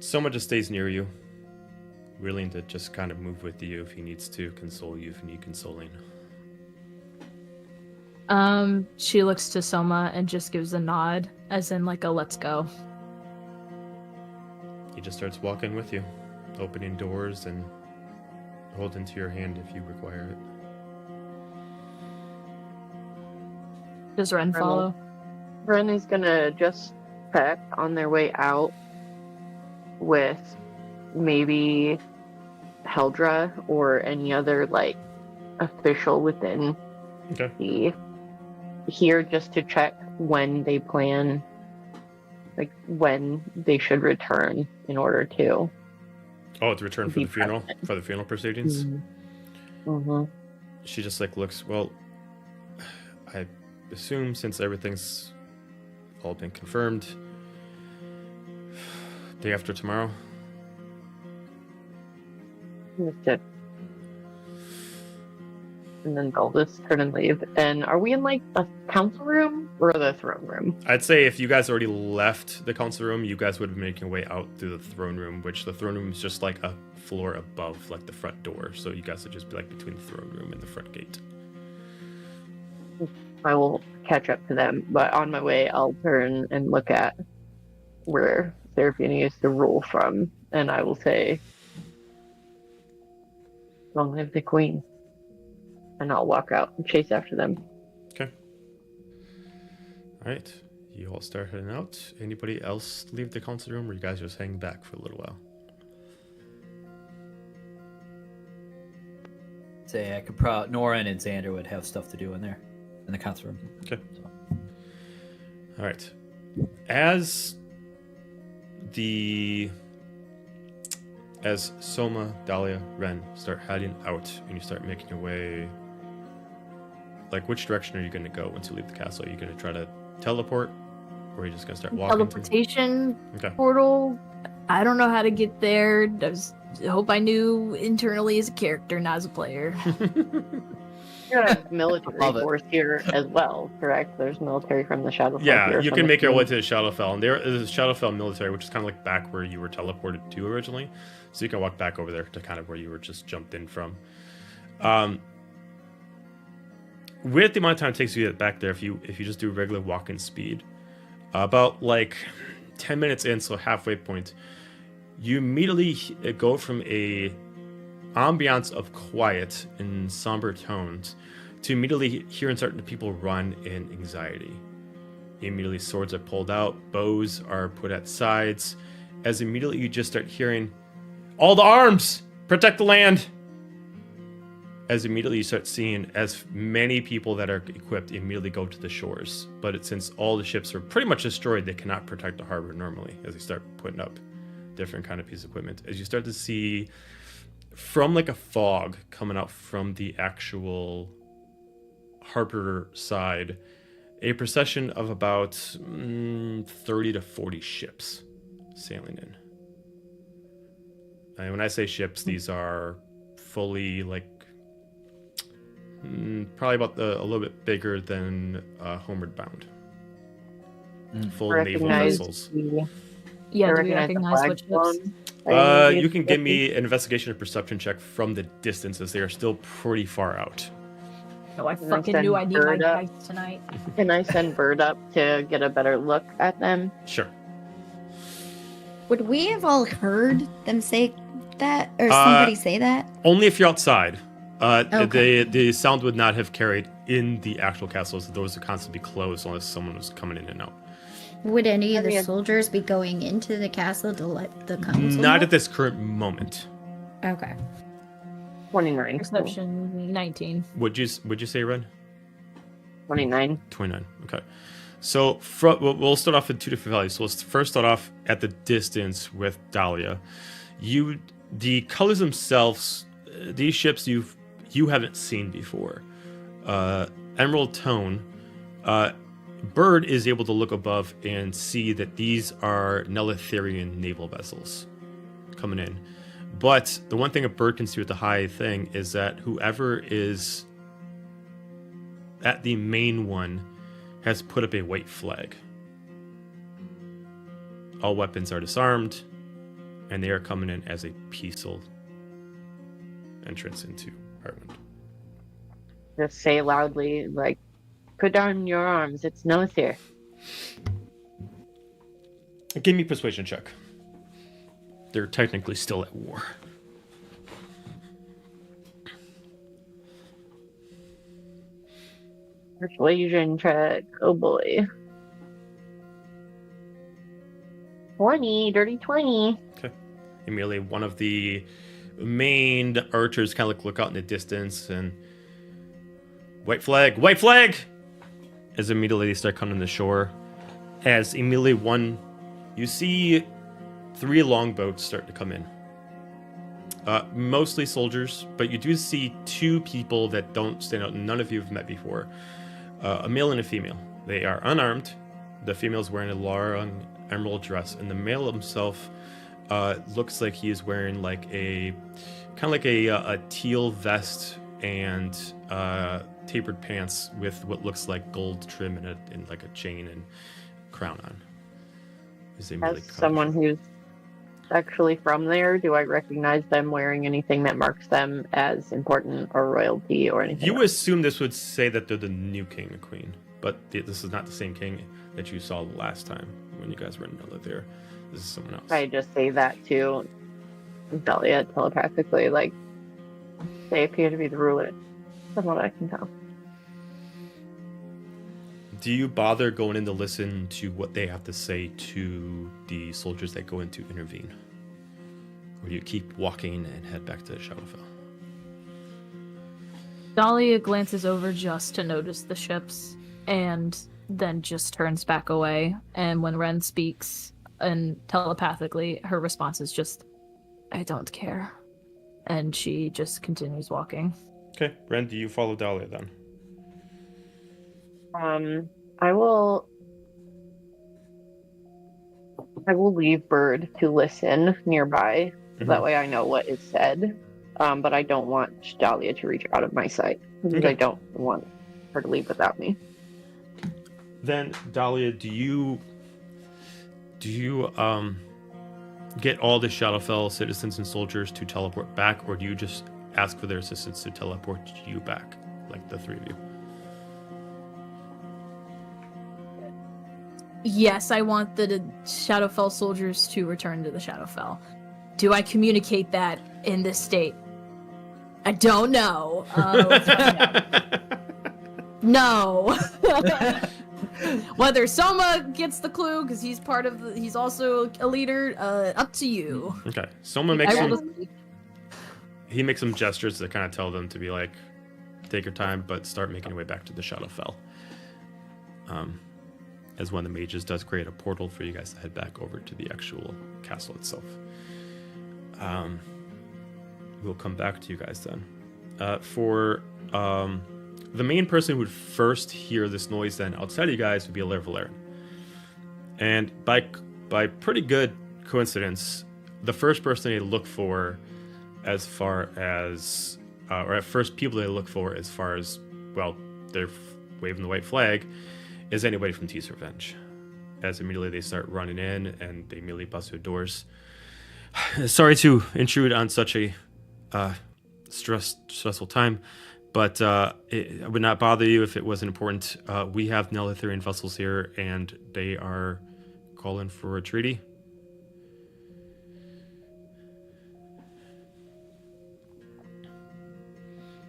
Soma just stays near you, willing to just kind of move with you if he needs to, console you if you need consoling. She looks to Soma and just gives a nod, as in like a let's go. He just starts walking with you, opening doors and holding to your hand if you require it. Does Ren follow? Ren is gonna just check on their way out with maybe Heldra or any other like official within the here, just to check when they plan, like when they should return in order to. Oh, to return for the funeral? For the funeral proceedings? Mm-hmm. She just like looks, well, I assume since everything's all been confirmed, day after tomorrow. Understood. And then they'll just turn and leave. And are we in like a council room or the throne room? I'd say if you guys already left the council room, you guys would have been making your way out through the throne room, which the throne room is just like a floor above like the front door. So you guys would just be like between the throne room and the front gate. I will catch up to them, but on my way I'll turn and look at where Seraphina used to rule from, and I will say, "Long live the Queen." And I'll walk out and chase after them. Okay. All right. You all start heading out. Anybody else leave the council room, or you guys just hang back for a little while? Say I could Norin and Xander would have stuff to do in there, in the council room. Okay. All right. As Soma, Dahlia, Ren start heading out, and you start making your way. Like, which direction are you going to go once you leave the castle? Are you going to try to teleport, or are you just going to start walking? Teleportation portal. I don't know how to get there. I hope I knew internally as a character, not as a player. You have military force here as well, correct? There's military from the Shadowfell. Yeah, you can make your way to the Shadowfell, and there is Shadowfell military, which is kind of like back where you were teleported to originally. So you can walk back over there to kind of where you were just jumped in from. With the amount of time it takes you to get back there, if you just do regular walking speed, about like 10 minutes in, so halfway point, you immediately go from a ambiance of quiet and somber tones to immediately hearing certain people run in anxiety. Immediately swords are pulled out, bows are put at sides, as immediately you just start hearing, "All the arms! Protect the land!" As immediately you start seeing as many people that are equipped immediately go to the shores. But since all the ships are pretty much destroyed, they cannot protect the harbor normally as they start putting up different kind of pieces of equipment. As you start to see from like a fog coming out from the actual harbor side, a procession of about 30 to 40 ships sailing in. And when I say ships, these are fully like probably about a little bit bigger than Homeward Bound. Full naval vessels. Yeah, do we recognize what ships? You can give me an investigation or perception check from the distance, as they are still pretty far out. No, I Can I fucking send knew I need my Bird up? dice tonight. Can I send Bird up to get a better look at them? Sure. Would we have all heard them say that, or somebody say that? Only if you're outside. Okay. The sound would not have carried in the actual castle, so those would constantly be closed unless someone was coming in and out. Would any of the mean- soldiers be going into the castle to let the council Not know? at this current moment. Okay. 29. Perception 19. Would you say, Ren? 29. 29. Okay. So we'll start off in two different values. So let's first start off at the distance with Dahlia. The colors themselves, these ships you haven't seen before. Emerald Tone. Bird is able to look above and see that these are Nelitherian naval vessels coming in. But the one thing a bird can see with the high thing is that whoever is at the main one has put up a white flag. All weapons are disarmed, and they are coming in as a peaceful entrance into Heartland. Just say loudly, like, put down your arms. It's Nothir. Give me a persuasion check. They're technically still at war. Persuasion check. Oh boy. 20. Dirty 20. Immediately, one of the main archers kind of look out in the distance and white flag, as immediately they start coming to the shore. As immediately you see 3 longboats start to come in. Mostly soldiers, but you do see 2 people that don't stand out. None of you have met before. A male and a female. They are unarmed. The female's wearing a long emerald dress, and the male himself looks like he is wearing like a teal vest and tapered pants with what looks like gold trim and like a chain and crown on. As someone who's actually from there, do I recognize them wearing anything that marks them as important or royalty or anything? You assume this would say that they're the new king and queen, but this is not the same king that you saw the last time when you guys were in there. This is someone else. I just say that to Dahlia telepathically, like, they appear to be the ruler, from what I can tell. Do you bother going in to listen to what they have to say to the soldiers that go in to intervene? Or do you keep walking and head back to Shadowfell? Dahlia glances over just to notice the ships and then just turns back away. And when Ren speaks and telepathically, her response is just, I don't care. And she just continues walking. Okay, Ren, do you follow Dahlia then? I will leave Bird to listen nearby. So that way I know what is said. But I don't want Dahlia to reach out of my sight. Because Okay. I don't want her to leave without me. Then, Dahlia, do you get all the Shadowfell citizens and soldiers to teleport back, or do you just ask for their assistance to teleport you back, like the 3 of you? Yes, I want the Shadowfell soldiers to return to the Shadowfell. Do I communicate that in this state? I don't know. Let's find out. No. Whether Soma gets the clue because he's he's also a leader. Up to you. Okay, someone makes I will some. just- He makes some gestures that kind of tell them to be like, take your time, but start making your way back to the Shadowfell. As one of the mages does create a portal for you guys to head back over to the actual castle itself. We'll come back to you guys then. For the main person who would first hear this noise then outside of you guys would be Alaire Valerian. And by pretty good coincidence, the first person they look for as far as, or at first people they look for as far as, well, they're waving the white flag, is anybody from T's Revenge. As immediately they start running in and they immediately bust through doors. Sorry to intrude on such a stressful time, but it would not bother you if it wasn't important. We have Nelitharian vessels here, and they are calling for a treaty.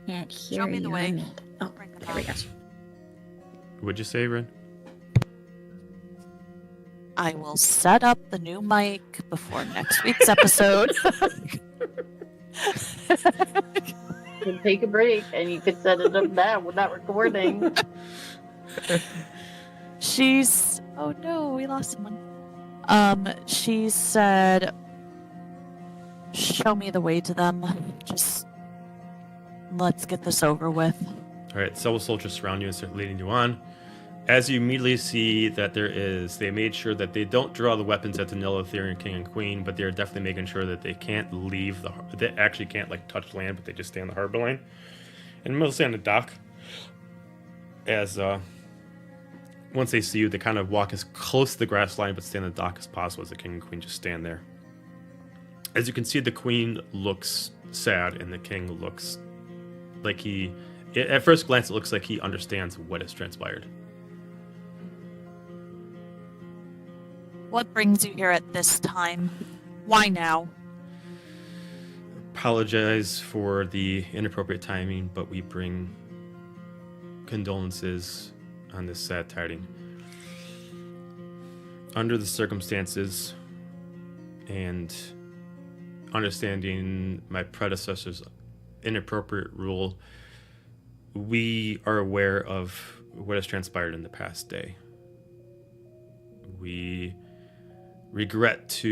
Can't hear Show me you. the way. I'm in. Oh, Bring them there we go. out. What'd you say, Ren? I will set up the new mic before next week's episode. You can take a break and you could set it up now. We're not recording. She's oh no, we lost someone. She said, "Show me the way to them. Just let's get this over with." All right, several soldiers surround you and start leading you on. As you immediately see that they made sure that they don't draw the weapons at the Nelitharian king and queen, but they're definitely making sure that they can't leave they actually can't like touch land, but they just stay on the harbor line. And mostly on the dock. As once they see you, they kind of walk as close to the grass line, but stay on the dock as possible as the king and queen just stand there. As you can see, the queen looks sad and the king looks like at first glance, it looks like he understands what has transpired. What brings you here at this time? Why now? Apologize for the inappropriate timing, but we bring condolences on this sad tiding. Under the circumstances and understanding my predecessor's inappropriate rule, we are aware of what has transpired in the past day. We regret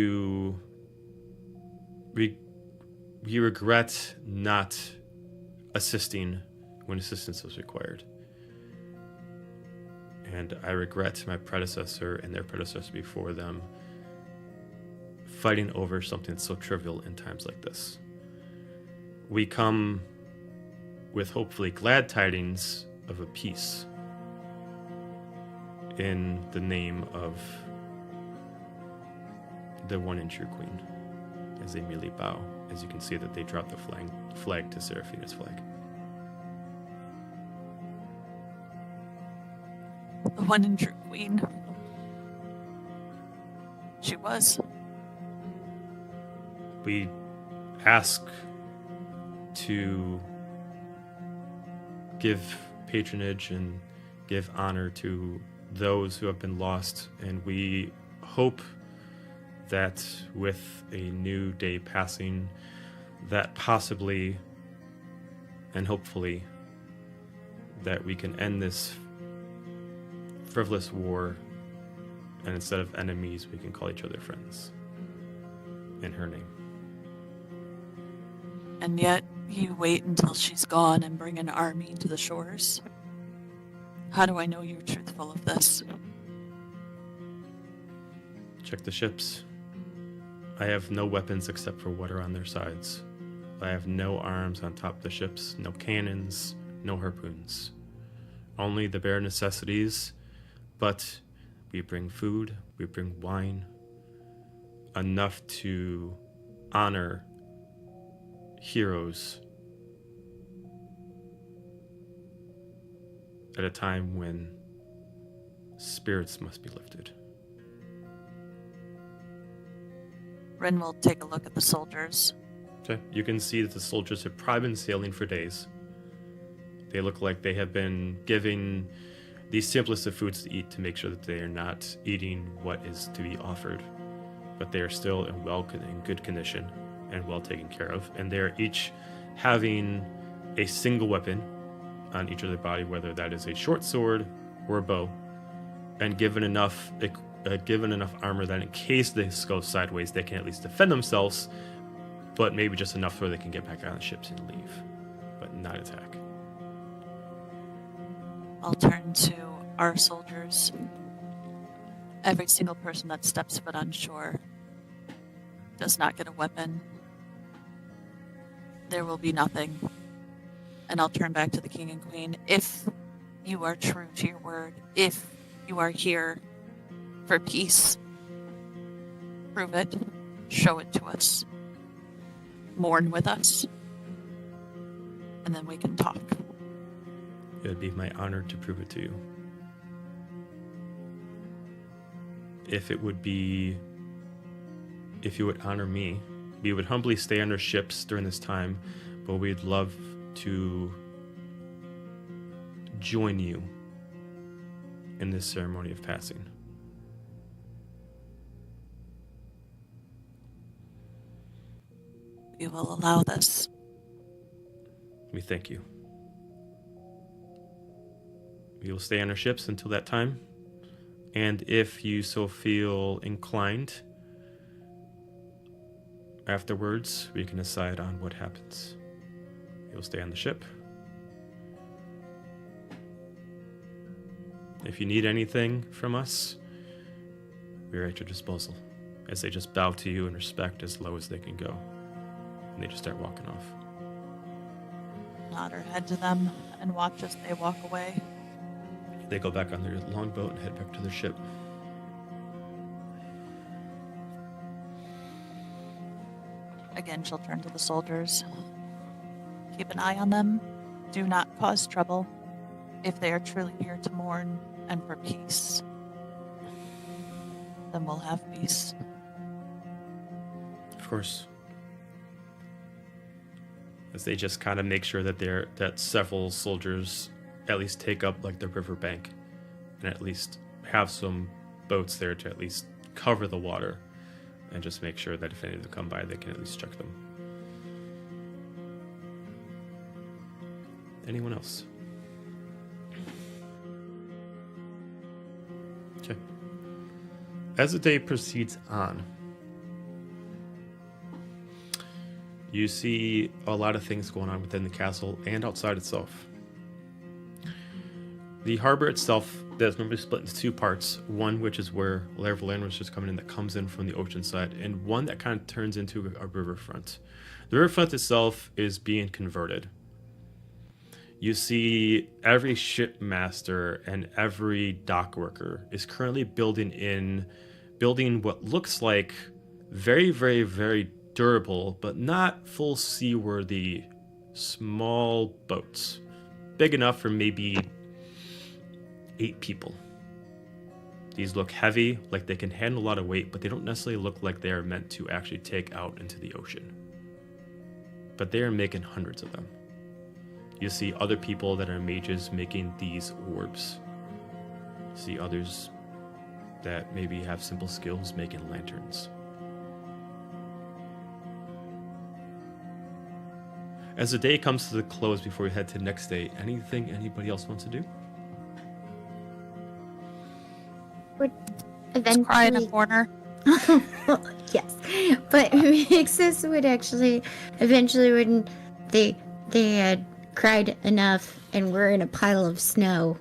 not assisting when assistance was required. And I regret my predecessor and their predecessor before them fighting over something so trivial in times like this. We come with hopefully glad tidings of a peace in the name of the one and true queen. As they immediately bow, as you can see that they drop the flag to Seraphina's flag. The one and true queen. She was. We ask to give patronage and give honor to those who have been lost, and we hope that with a new day passing, that possibly and hopefully that we can end this frivolous war, and instead of enemies, we can call each other friends. In her name. And yet, you wait until she's gone and bring an army to the shores. How do I know you're truthful of this? Check the ships. I have no weapons except for what are on their sides. I have no arms on top of the ships, no cannons, no harpoons. Only the bare necessities, but we bring food, we bring wine, enough to honor heroes at a time when spirits must be lifted. Ren will take a look at the soldiers. Okay. You can see that the soldiers have probably been sailing for days. They look like they have been giving the simplest of foods to eat to make sure that they are not eating what is to be offered. But they are still in good condition and well taken care of. And they are each having a single weapon on each of their body, whether that is a short sword or a bow, and given enough armor that in case this goes sideways, they can at least defend themselves, but maybe just enough where they can get back on the ships and leave, but not attack. I'll turn to our soldiers. Every single person that steps foot on shore does not get a weapon. There will be nothing. And I'll turn back to the king and queen. If you are true to your word, if you are here for peace, prove it. show it to us. Mourn with us. And then we can talk. It would be my honor to prove it to you. If you would honor me, we would humbly stay on our ships during this time, but we'd love to join you in this ceremony of passing. We will allow this. We thank you. We will stay on our ships until that time, and if you so feel inclined, afterwards, we can decide on what happens. You'll stay on the ship. If you need anything from us, we're at your disposal. As they just bow to you in respect as low as they can go. And they just start walking off. Nod our head to them and watch as they walk away. They go back on their longboat and head back to their ship. Again, she'll turn to the soldiers. Keep an eye on them. Do not cause trouble. If they are truly here to mourn and for peace, then we'll have peace. Of course. As they just kind of make sure that several soldiers at least take up like the riverbank and at least have some boats there to at least cover the water and just make sure that if any of them come by, they can at least check them. Anyone else? Okay. As the day proceeds on, you see a lot of things going on within the castle and outside itself. The harbor itself is normally split into two parts. One, which is where land was just coming in, that comes in from the ocean side, and one that kind of turns into a riverfront. The riverfront itself is being converted. You see every shipmaster and every dock worker is currently building what looks like very, very, very durable, but not full seaworthy, small boats. Big enough for maybe 8 people. These look heavy, like they can handle a lot of weight, but they don't necessarily look like they are meant to actually take out into the ocean. But they are making hundreds of them. You see other people that are mages making these orbs. You see others that maybe have simple skills making lanterns. As the day comes to the close before we head to the next day, anything anybody else wants to do? Would Just cry in a eventually, corner. yes, but Mixus would actually eventually, when they had cried enough and were in a pile of snow,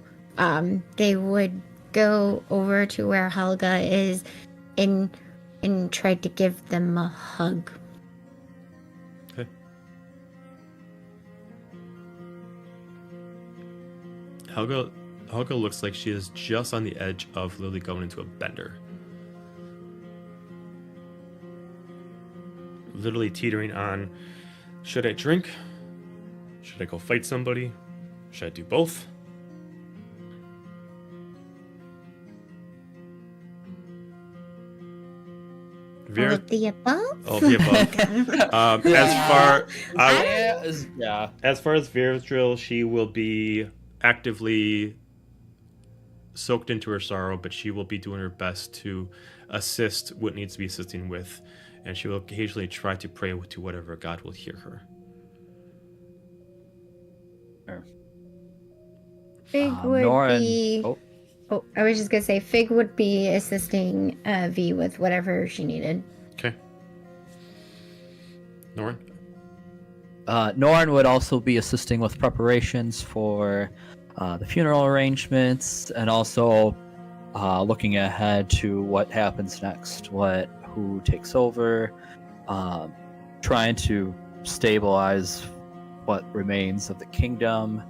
they would go over to where Helga is and try to give them a hug. Okay. Helga looks like she is just on the edge of literally going into a bender. Literally teetering on, should I drink? Should I go fight somebody? Should I do both? All of the above? All of the above. As far as Vera's drill, she will be actively soaked into her sorrow, but she will be doing her best to assist what needs to be assisting with, and she will occasionally try to pray to whatever God will hear her. Fig would Norin. be. Oh, I was just gonna say Fig would be assisting V with whatever she needed. Okay. Norin? Norin would also be assisting with preparations for the funeral arrangements, and also looking ahead to what happens next, who takes over, trying to stabilize what remains of the kingdom,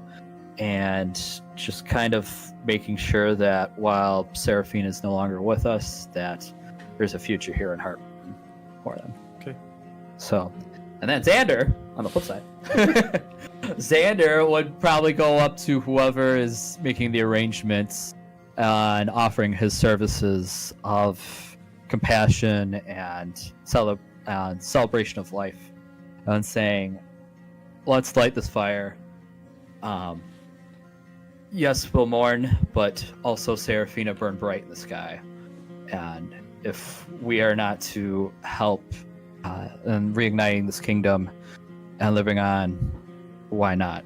and just kind of making sure that while Seraphine is no longer with us, that there's a future here in Heartland. for them. Okay. So, and then Xander, on the flip side, Xander would probably go up to whoever is making the arrangements and offering his services of compassion and celebration of life, and saying, let's light this fire. Yes, we'll mourn, but also Seraphina burn bright in the sky. And if we are not to help in reigniting this kingdom and living on, why not?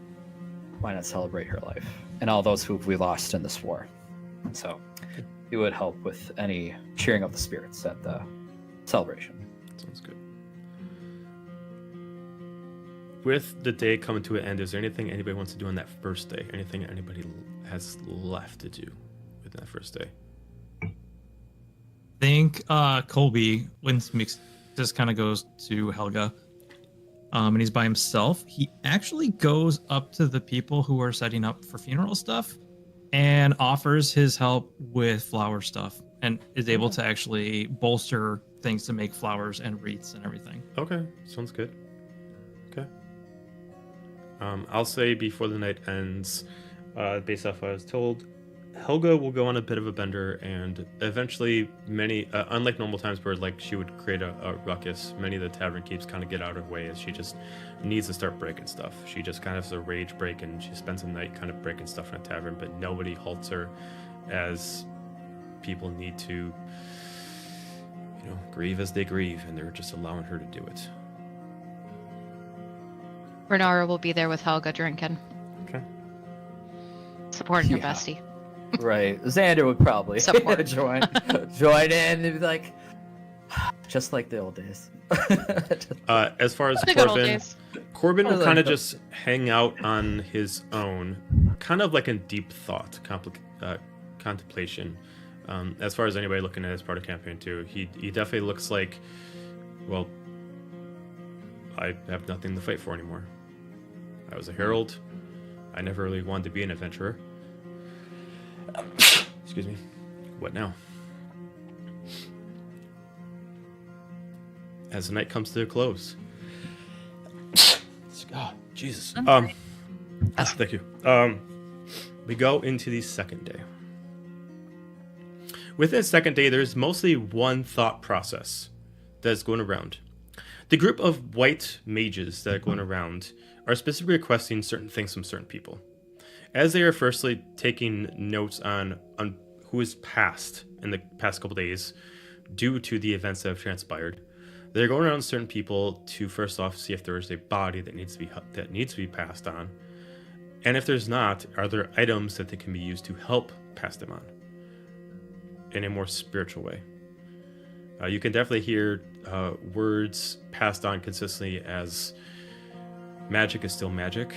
Why not celebrate her life and all those who we lost in this war? So it would help with any cheering of the spirits at the celebration. Sounds good. With the day coming to an end, is there anything anybody wants to do on that first day? Anything anybody has left to do with that first day? I think Colby, when Mix just kind of goes to Helga, and he's by himself, he actually goes up to the people who are setting up for funeral stuff and offers his help with flower stuff, and is able to actually bolster things to make flowers and wreaths and everything. Okay, sounds good. Okay. I'll say before the night ends, based off what I was told, Helga will go on a bit of a bender, and eventually many, unlike normal times where like she would create a ruckus, many of the tavern keeps kind of get out of her way as she just needs to start breaking stuff. She just kind of has a rage break, and she spends the night kind of breaking stuff in a tavern, but nobody halts her as people need to, grieve as they grieve, and they're just allowing her to do it. Renara will be there with Helga drinking. Okay. Supporting her Yeah. bestie. Right. Xander would probably Support. join in and be like, just like the old days. As far as The good old Corbin, days. Corbin will I like kind of that. just hang out on his own, kind of like in deep thought, contemplation. As far as anybody looking at his part of campaign 2, he definitely looks like, well, I have nothing to fight for anymore. I was a herald. I never really wanted to be an adventurer. Excuse me. What now? As the night comes to a close. Oh, Jesus. Thank you. We go into the second day. Within the second day, there's mostly one thought process that's going around. The group of white mages that are going around are specifically requesting certain things from certain people. As they are firstly taking notes on who is passed in the past couple days due to the events that have transpired, they're going around certain people to first off see if there is a body that needs to be passed on, and if there's not, are there items that they can be used to help pass them on in a more spiritual way. You can definitely hear words passed on consistently as magic is still magic.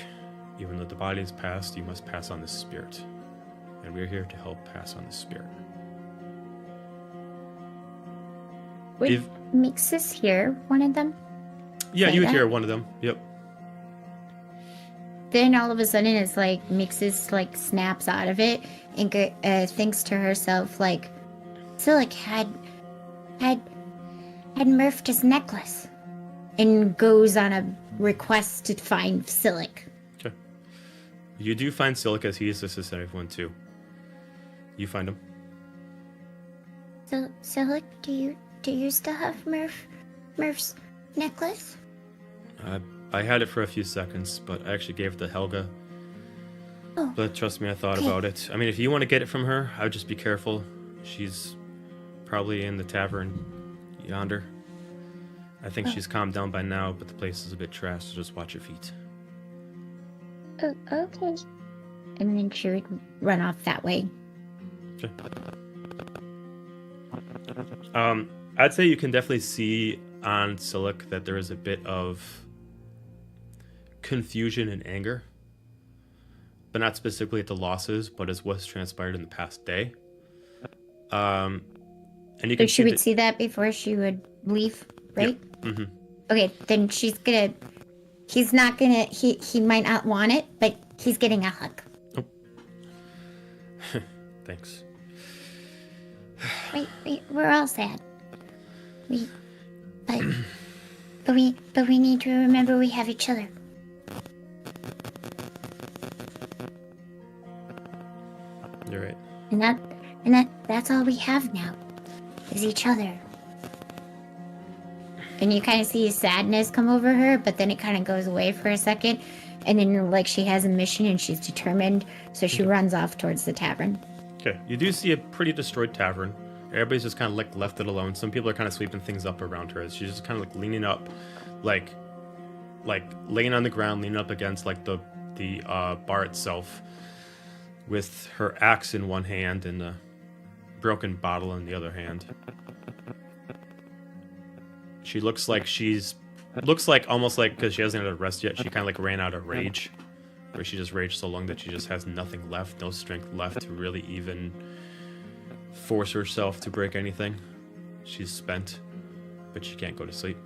Even though the body is passed, you must pass on the spirit. And we're here to help pass on the spirit. Would Mixus hear one of them? Yeah, Say you would that? hear one of them. Yep. Then all of a sudden it's like Mixus like snaps out of it and thinks to herself like, Silic had Murphed his necklace, and goes on a request to find Silic. Okay. You do find Silic as he is assisting everyone too. You find him. So Silic, do you still have Murph's necklace? I had it for a few seconds, but I actually gave it to Helga. Oh. But trust me, I thought Okay. about it. I mean, if you want to get it from her, I would just be careful. She's probably in the tavern yonder. I think she's calmed down by now, but the place is a bit trashed, so just watch your feet. Oh, okay. And then she would run off that way. Okay. I'd say you can definitely see on Silic that there is a bit of confusion and anger, but not specifically at the losses, but as what's transpired in the past day. And you So can she see would see that before she would leave, right? Mm-hmm. Okay, then he might not want it, but he's getting a hug. Thanks. Wait, we're all sad. But But we need to remember we have each other. You're right. And that's all we have now, is each other. And you kind of see sadness come over her, but then it kind of goes away for a second, and then like she has a mission and she's determined, so she runs off towards the tavern. Okay, you do see a pretty destroyed tavern. Everybody's just kind of like left it alone. Some people are kind of sweeping things up around her. She's just kind of like leaning up, like laying on the ground, leaning up against like the bar itself, with her axe in one hand and a broken bottle in the other hand. She looks like almost like, because she hasn't had a rest yet, she kind of like ran out of rage, where she just raged so long that she just has nothing left, no strength left to really even force herself to break anything. She's spent, but she can't go to sleep.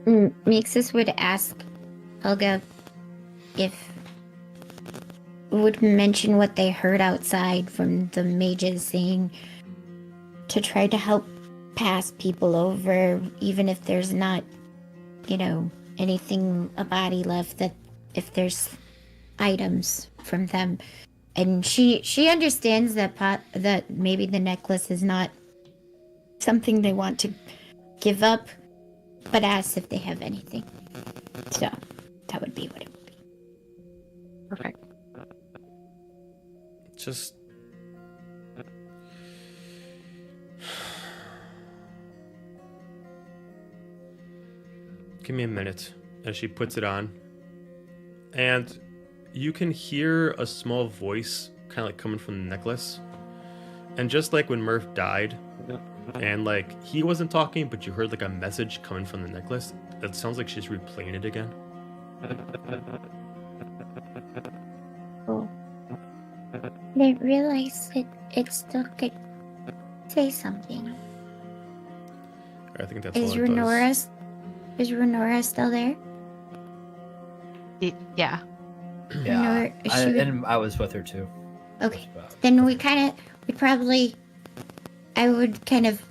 Mixus would ask Helga would mention what they heard outside from the mages saying to try to help pass people over, even if there's not, anything, a body left, that if there's items from them. And she understands that maybe the necklace is not something they want to give up, but asks if they have anything. So that would be what it would be. Perfect. Just give me a minute as she puts it on, and you can hear a small voice kind of like coming from the necklace. And just like when Murph died, and like he wasn't talking, but you heard like a message coming from the necklace, it sounds like she's replaying it again. Oh. I didn't realize it still could say something. I think that's Is all it does. Renora still there? Yeah. Yeah, Renora, and I was with her too. Okay. Then I would kind of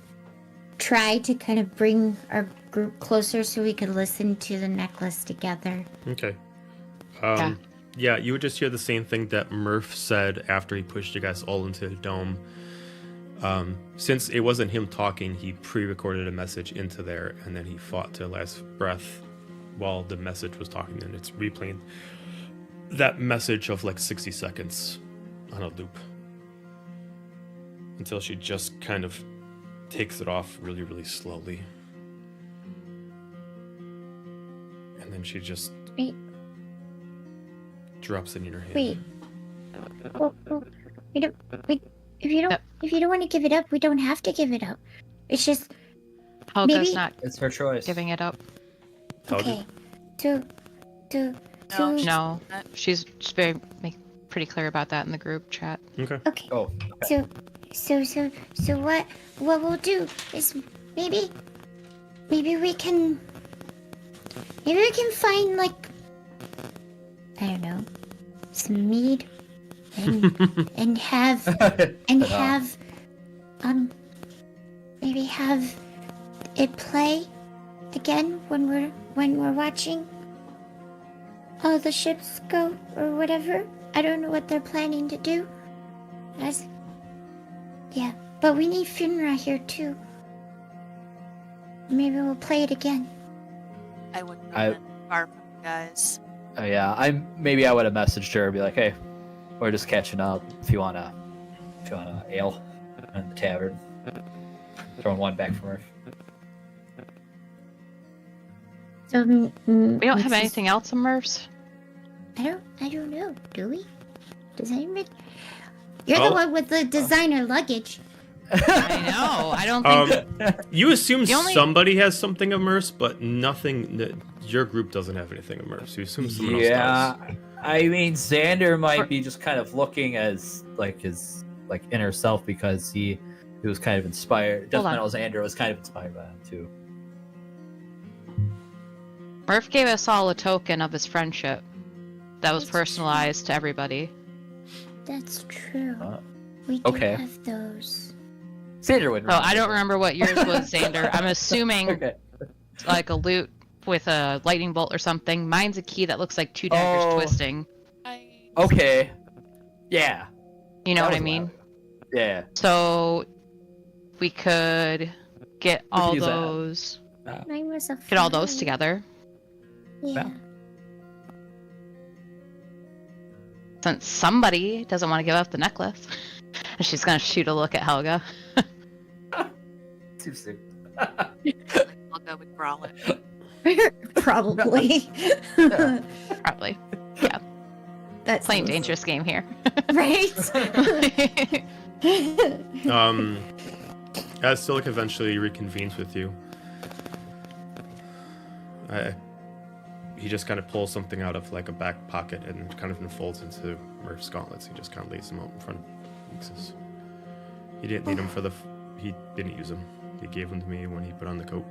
try to kind of bring our group closer so we could listen to the necklace together. Okay. Yeah. Yeah, you would just hear the same thing that Murph said after he pushed you guys all into the dome. Since it wasn't him talking, he pre-recorded a message into there, and then he fought to the last breath while the message was talking, and it's replaying that message of like 60 seconds on a loop until she just kind of takes it off really, really slowly. And then she just Wait. drops it in your hand. Wait. Well, if you don't want to give it up, we don't have to give it up. It's just Helga's maybe- not It's her choice. giving it up. okay. So No, she's No, not. she's just pretty clear about that in the group chat. Okay. okay. Oh, So what we'll do is maybe we can find like, I don't know, some mead and have maybe have it play again when we're watching all the ships go or whatever. I don't know what they're planning to do. Yeah, but we need Finra here too. Maybe we'll play it again. I wouldn't have been far from you guys. yeah. I would have messaged her and be like, "Hey, we're just catching up. If you wanna ale in the tavern, throwing one back for her." So We don't have anything else in Murph's. I don't know. Do we? Does anybody? You're the Oh. one with the designer luggage. I know. I don't think. You assume The only- somebody has something of Merce, but nothing. Your group doesn't have anything of Merce. You assume someone else Yeah, does. I mean, Xander might be just kind of looking as like his inner self because he was kind of inspired. Death Hold on. Metal Xander was kind of inspired by him too. Murph gave us all a token of his friendship that was That's personalized to everybody. That's true. Uh, We do okay. have those. Sandra would. So I don't remember what yours was, Xander. I'm assuming Okay. like a loot with a lightning bolt or something. Mine's a key that looks like two daggers Oh. twisting. Okay. Yeah. You know That what I was mean? loud. Yeah. So we could get We could all use that. those Mine was a get all those fire. together. Yeah. Since somebody doesn't want to give up the necklace. And she's gonna shoot a look at Helga. Too soon. I'll go with growl it. Probably. Probably. That's Playing dangerous game here. right? As Silic eventually reconvenes with you, he just kind of pulls something out of like a back pocket and kind of unfolds into Murph's gauntlets. He just kind of lays them out in front of Mixus. He didn't need them for the. He didn't use them. He gave them to me when he put on the coat.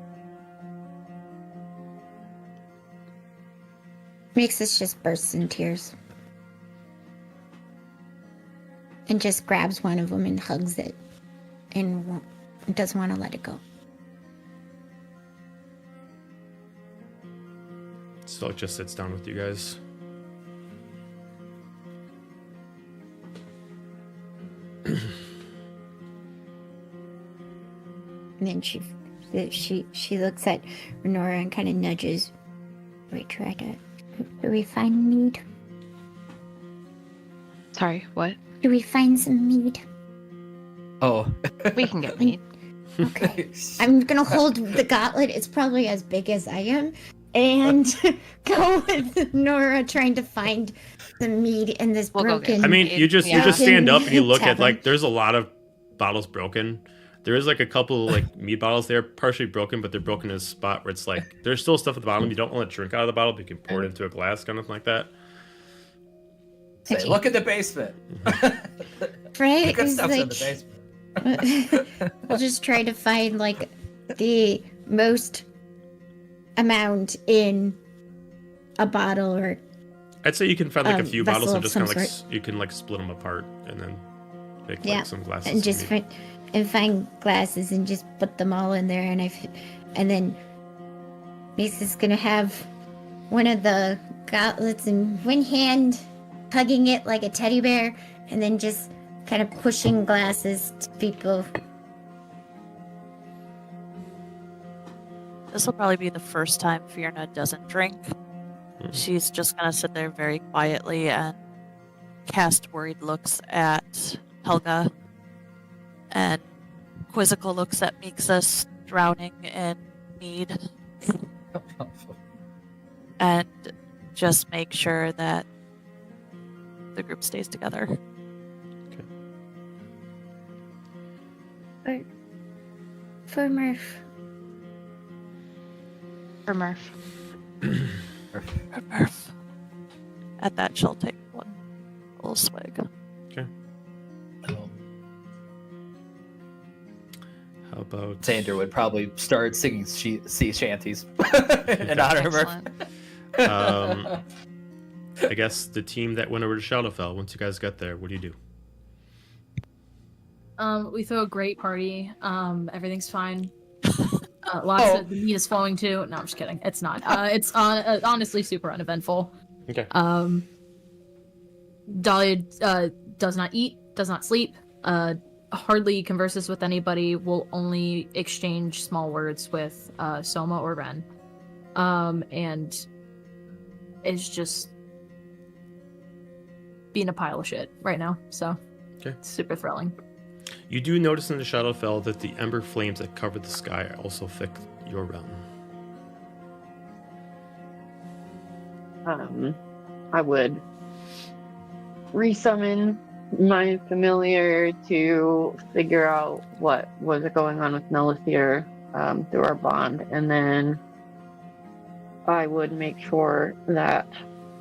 Mixus just bursts in tears. And just grabs one of them and hugs it. And doesn't want to let it go. Silic just sits down with you guys. And then she looks at Renora and kind of nudges. We try to. Do we find mead? Sorry, what? Do we find some mead? Oh. We can get meat. Okay. I'm gonna hold the gauntlet. It's probably as big as I am, and go with Nora trying to find the mead in this We'll go get broken. I mean, you just Yeah. stand up and you look at Tavern. like there's a lot of bottles broken. There is like a couple like mead bottles there, partially broken, but they're broken in a spot where it's like there's still stuff at the bottom. You don't want to drink out of the bottle, but you can pour it into a glass, kind of like that. Say, Okay. look at the basement. Right? Good It's stuff's in the like- basement. We'll just try to find like the most amount in a bottle or I'd say you can find like a few bottles vessel and of just kind some of like sort. you can like split them apart and then make Yeah, like some glasses. and just maybe. find glasses and just put them all in there and then Lisa's gonna have one of the gauntlets in one hand, hugging it like a teddy bear, and then just kind of pushing glasses to people. This will probably be the first time Fiona doesn't drink. She's just gonna sit there very quietly and cast worried looks at Helga and quizzical looks at Mixus drowning in mead and just make sure that the group stays together. For Murph. For Murph. Murph. At that, she'll take one little swig. How about Sander would probably start singing sea shanties in honor of Murph. Excellent. I guess the team that went over to Shadowfell, once you guys got there, what do you do? We throw a great party. Everything's fine. Lots of the meat is flowing too. No, I'm just kidding. It's not. It's honestly super uneventful. Okay. Dahlia does not eat, does not sleep, hardly converses with anybody, will only exchange small words with Soma or Ren. And is just being a pile of shit right now. So, Okay. it's super thrilling. You do notice in the Shadowfell that the ember flames that cover the sky also affect your realm. I would resummon my familiar to figure out what was going on with Nelithir through our bond, and then I would make sure that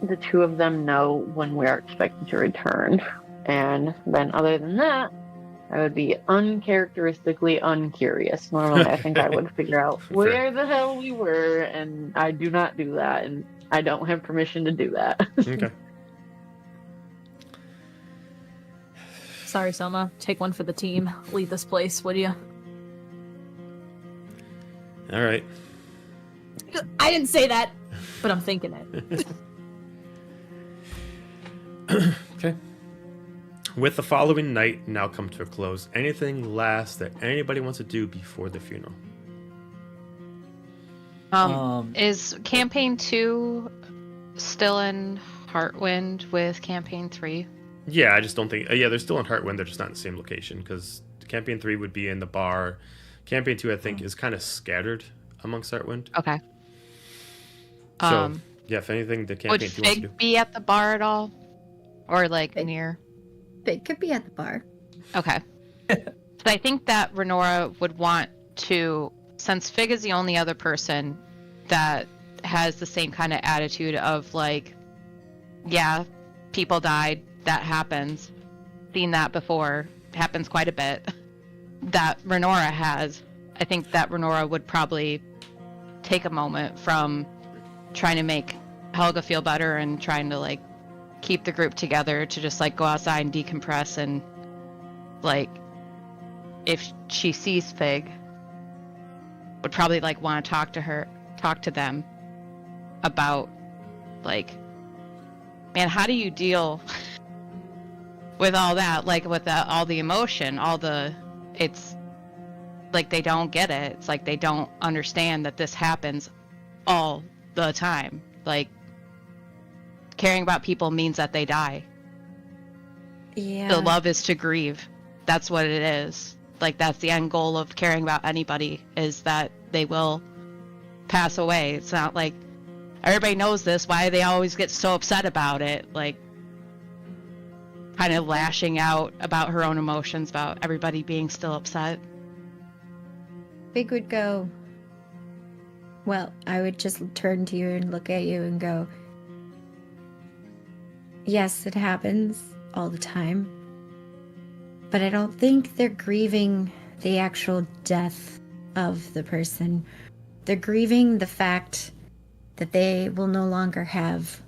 the two of them know when we are expected to return. And then other than that, I would be uncharacteristically uncurious. Normally, I think I would figure out where the hell we were, and I do not do that, and I don't have permission to do that. Okay. Sorry, Selma. Take one for the team. Lead this place, would you? All right. I didn't say that, but I'm thinking it. Okay. With the following night now come to a close, anything last that anybody wants to do before the funeral? Is campaign 2 still in Heartwind with campaign 3? Yeah, I just don't think. Yeah, they're still in Heartwind. They're just not in the same location because campaign 3 would be in the bar. Campaign 2, I think, is kind of scattered amongst Heartwind. Okay. So, yeah, if anything, the Would campaign 2 wants to do. Fig be at the bar at all? Or like Fig. near? It could be at the bar. Okay. So I think that Renora would want to, since Fig is the only other person that has the same kind of attitude of like, yeah, people died, that happens, seen that before, happens quite a bit, that Renora has. I think that Renora would probably take a moment from trying to make Helga feel better and trying to like keep the group together to just like go outside and decompress, and like if she sees Fig, would probably like want to talk to them about like, man, how do you deal with all that, like with all the emotion, it's like they don't get it. It's like they don't understand that this happens all the time. Like caring about people means that they die. Yeah. The love is to grieve. That's what it is. Like that's the end goal of caring about anybody, is that they will pass away. It's not like everybody knows this. Why do they always get so upset about it? Like kind of lashing out about her own emotions, about everybody being still upset. Fig would go, well, I would just turn to you and look at you and go, yes, it happens all the time. But I don't think they're grieving the actual death of the person. They're grieving the fact that they will no longer have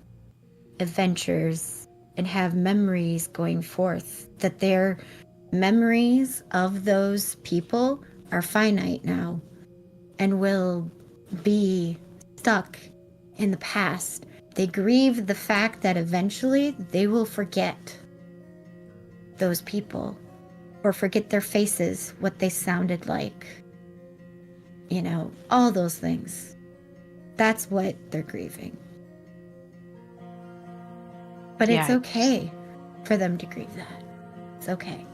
adventures and have memories going forth. That their memories of those people are finite now and will be stuck in the past. They grieve the fact that eventually they will forget those people, or forget their faces, what they sounded like. You know, all those things. That's what they're grieving. But it's Yeah. okay for them to grieve that. It's okay.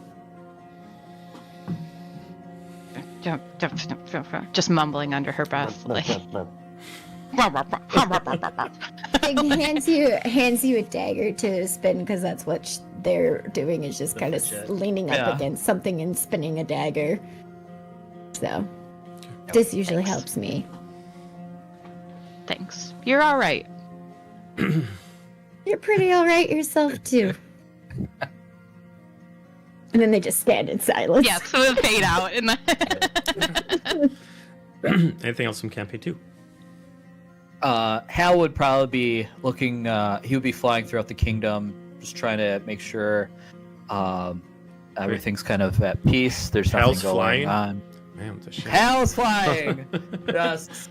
Just mumbling under her breath. Like, It hands you a dagger to spin, because that's what they're doing, is just kind of fidget. leaning up Yeah. against something and spinning a dagger. So this usually Thanks. helps me. thanks. You're all right. You're pretty all right yourself too. And then they just stand in silence. Yeah, so it'll fade out. In the Anything else from campaign 2? Hal would probably be looking. He would be flying throughout the kingdom, just trying to make sure everything's kind of at peace. There's nothing Hal's going flying? on. Man, what the shit? Hal's flying. Just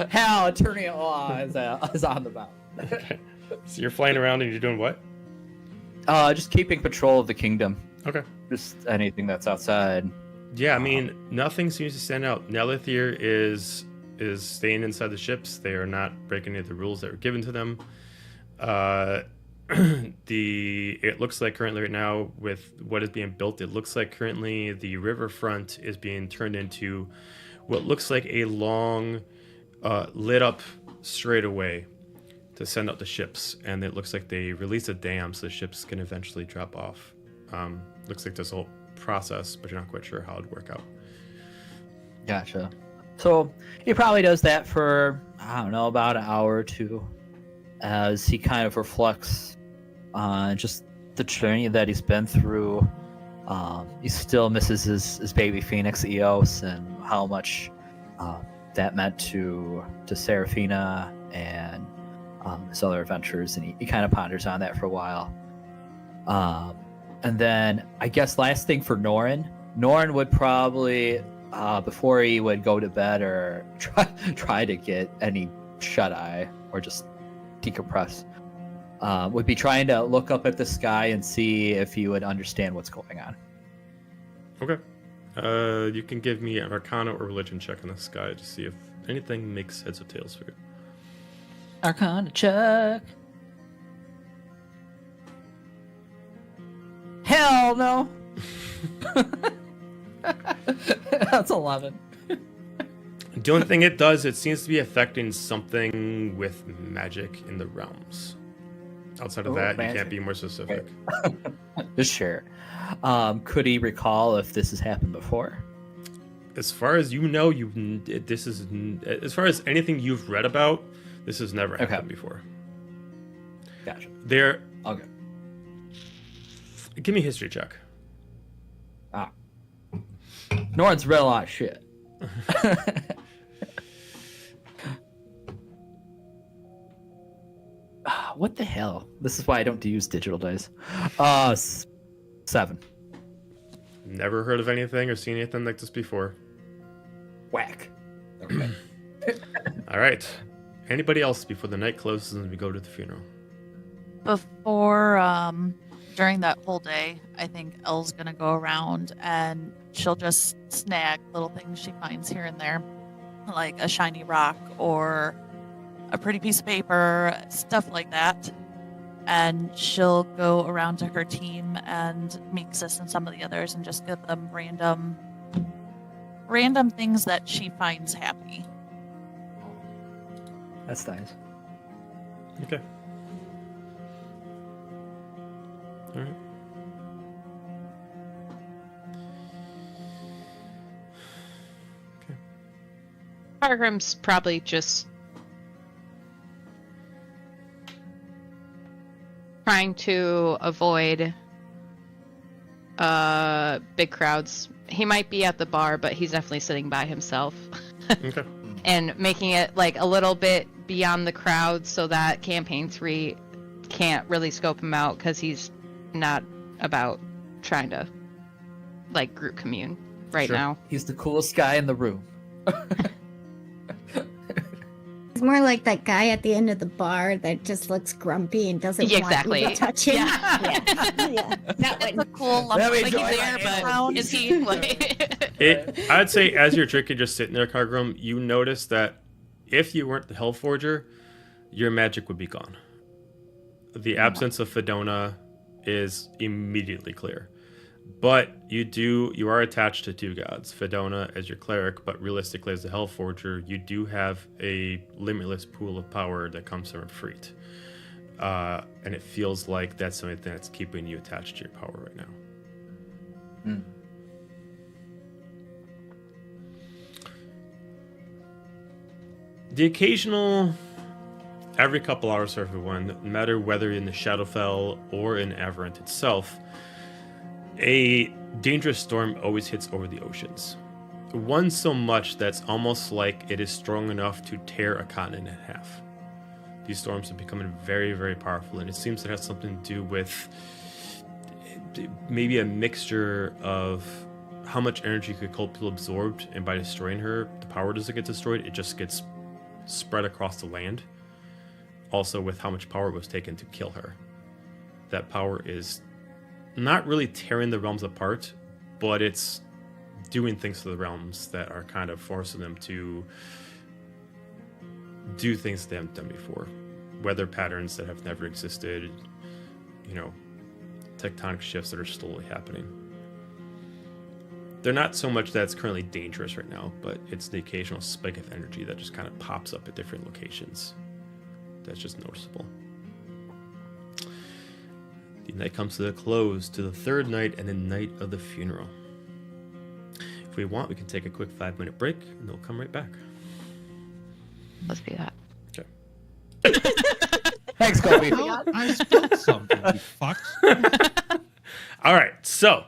Hal, attorney at law, is on the mountain. Okay. So you're flying around and you're doing what? Just keeping patrol of the kingdom. Okay. Just anything that's outside. Yeah, I mean, nothing seems to stand out. Nelithir is staying inside the ships. They are not breaking any of the rules that were given to them. It looks like currently right now with what is being built, it looks like currently the riverfront is being turned into what looks like a long lit up straightaway to send out the ships, and it looks like they release a dam so the ships can eventually drop off. Looks like there's a whole process, but you're not quite sure how it'd work out. Gotcha. So he probably does that for, I don't know, about an hour or two, as he kind of reflects on just the journey that he's been through. He still misses his baby Phoenix Eos, and how much that meant to Seraphina and his other adventures, and he kind of ponders on that for a while. And then I guess last thing for Norin. Norin would probably, before he would go to bed or try to get any shut eye or just decompress, would be trying to look up at the sky and see if he would understand what's going on. Okay. You can give me an Arcana or Religion check on the sky to see if anything makes heads or tails for you. Arcana check. Hell no. That's 11. The only thing it does, it seems to be affecting something with magic in the realms. Outside of that, magic. You can't be more specific. Sure. Could he recall if this has happened before? As far as you know, this is as far as anything you've read about, this has never happened before. Gotcha. There. Okay. Give me a history check. Norin's read a lot of shit. What the hell? This is why I don't use digital dice. 7. Never heard of anything or seen anything like this before. Whack. Okay. All right. Anybody else before the night closes and we go to the funeral? Before, during that whole day, I think Elle's gonna go around and she'll just snag little things she finds here and there, like a shiny rock or a pretty piece of paper, stuff like that. And she'll go around to her team and Meeksis and some of the others and just give them random things that she finds happy. That's nice. Okay. All right. Hargrim's probably just trying to avoid big crowds. He might be at the bar, but he's definitely sitting by himself. Okay. And making it like a little bit beyond the crowd so that campaign 3 can't really scope him out because he's not about trying to like group commune right now. He's the coolest guy in the room. It's more like that guy at the end of the bar that just looks grumpy and doesn't Exactly. want you to touch him. Yeah. Yeah. That It's a one. cool lump. Let me Like join he's my there, animal. but is he like? I'd say as you're drinking, just sitting there, Cargrim, you notice that if you weren't the Hellforger, your magic would be gone. The absence of Fedona is immediately clear. But you are attached to 2 gods, Fedona as your cleric, but realistically as the Hellforger, you do have a limitless pool of power that comes from Freet. And it feels like that's the only thing that's keeping you attached to your power right now. The occasional, every couple hours for everyone, no matter whether in the Shadowfell or in Averant itself, a dangerous storm always hits over the oceans. One so much that's almost like it is strong enough to tear a continent in half. These storms are becoming very, very powerful, and it seems to have something to do with maybe a mixture of how much energy could Kokobiel absorbed, and by destroying her, the power doesn't get destroyed, it just gets spread across the land. Also with how much power was taken to kill her. That power is not really tearing the realms apart, but it's doing things to the realms that are kind of forcing them to do things they haven't done before. Weather patterns that have never existed, tectonic shifts that are slowly happening. They're not so much that it's currently dangerous right now, but it's the occasional spike of energy that just kind of pops up at different locations. That's just noticeable. The night comes to a close, to the 3rd night and the night of the funeral. If we want, we can take a quick 5-minute break, and we'll come right back. Let's do that. Okay. Thanks, Kobe. I spilled something, you fucks. All right, so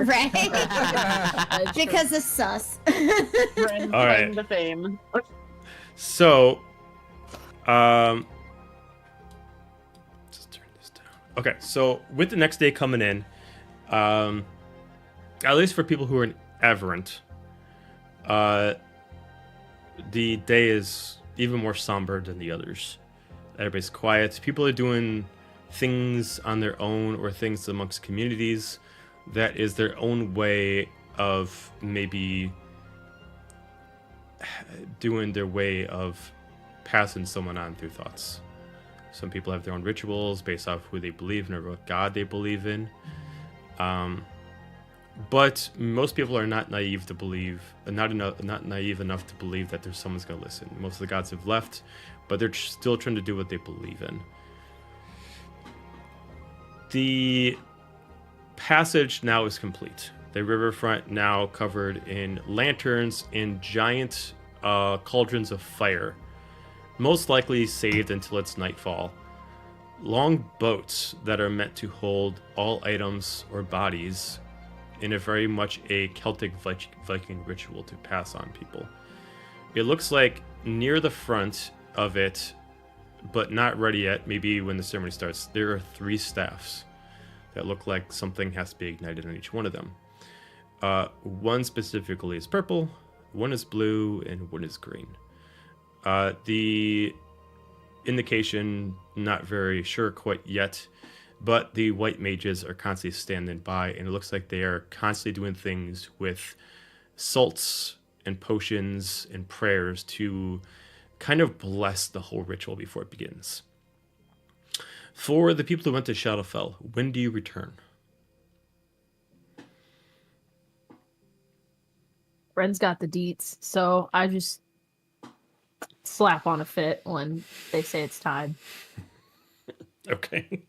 right? That's true. Because it's sus. Ren All right. claim to fame. So, just turn this down. Okay, so with the next day coming in, at least for people who are in Aberrant, the day is even more somber than the others. Everybody's quiet. People are doing things on their own or things amongst communities. That is their own way of maybe doing their way of passing someone on through thoughts. Some people have their own rituals based off who they believe in or what God they believe in. But most people are not naive to believe, not naive enough to believe that there's someone's going to listen. Most of the gods have left, but they're still trying to do what they believe in. The passage now is complete. The riverfront now covered in lanterns and giant cauldrons of fire, most likely saved until it's nightfall. Long boats that are meant to hold all items or bodies in a very much a Celtic Viking ritual to pass on people. It looks like near the front of it, but not ready yet, maybe when the ceremony starts, there are 3 staffs that look like something has to be ignited on each one of them. One specifically is purple, one is blue, and one is green. The indication, not very sure quite yet, but the white mages are constantly standing by, and it looks like they are constantly doing things with salts and potions and prayers to kind of bless the whole ritual before it begins. For the people who went to Shadowfell, when do you return? Ren's got the deets, so I just slap on a fit when they say it's time. Okay.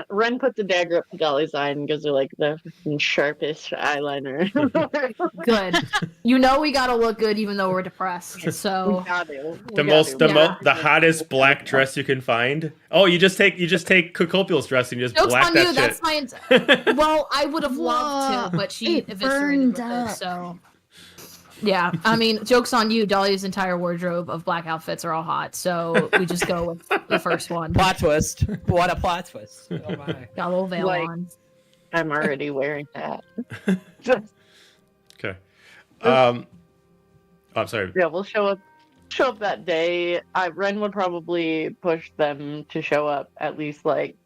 Ren puts a dagger up to Dolly's eye and gives her like the sharpest eyeliner. Good. You know we gotta look good even though we're depressed. So The hottest black dress you can find. Oh, you just take Kokobiel's dress and you just joke's black on that you. shit. That's my. Well, I would have loved to, but she It eviscerated burned with up. it. So yeah, I mean, joke's on you. Dolly's entire wardrobe of black outfits are all hot, so we just go with the first one. Plot twist. What a plot twist. Oh my. Got a little veil Like- on. I'm already wearing that. Okay. I'm sorry. Yeah, we'll show up that day. Ren would probably push them to show up at least like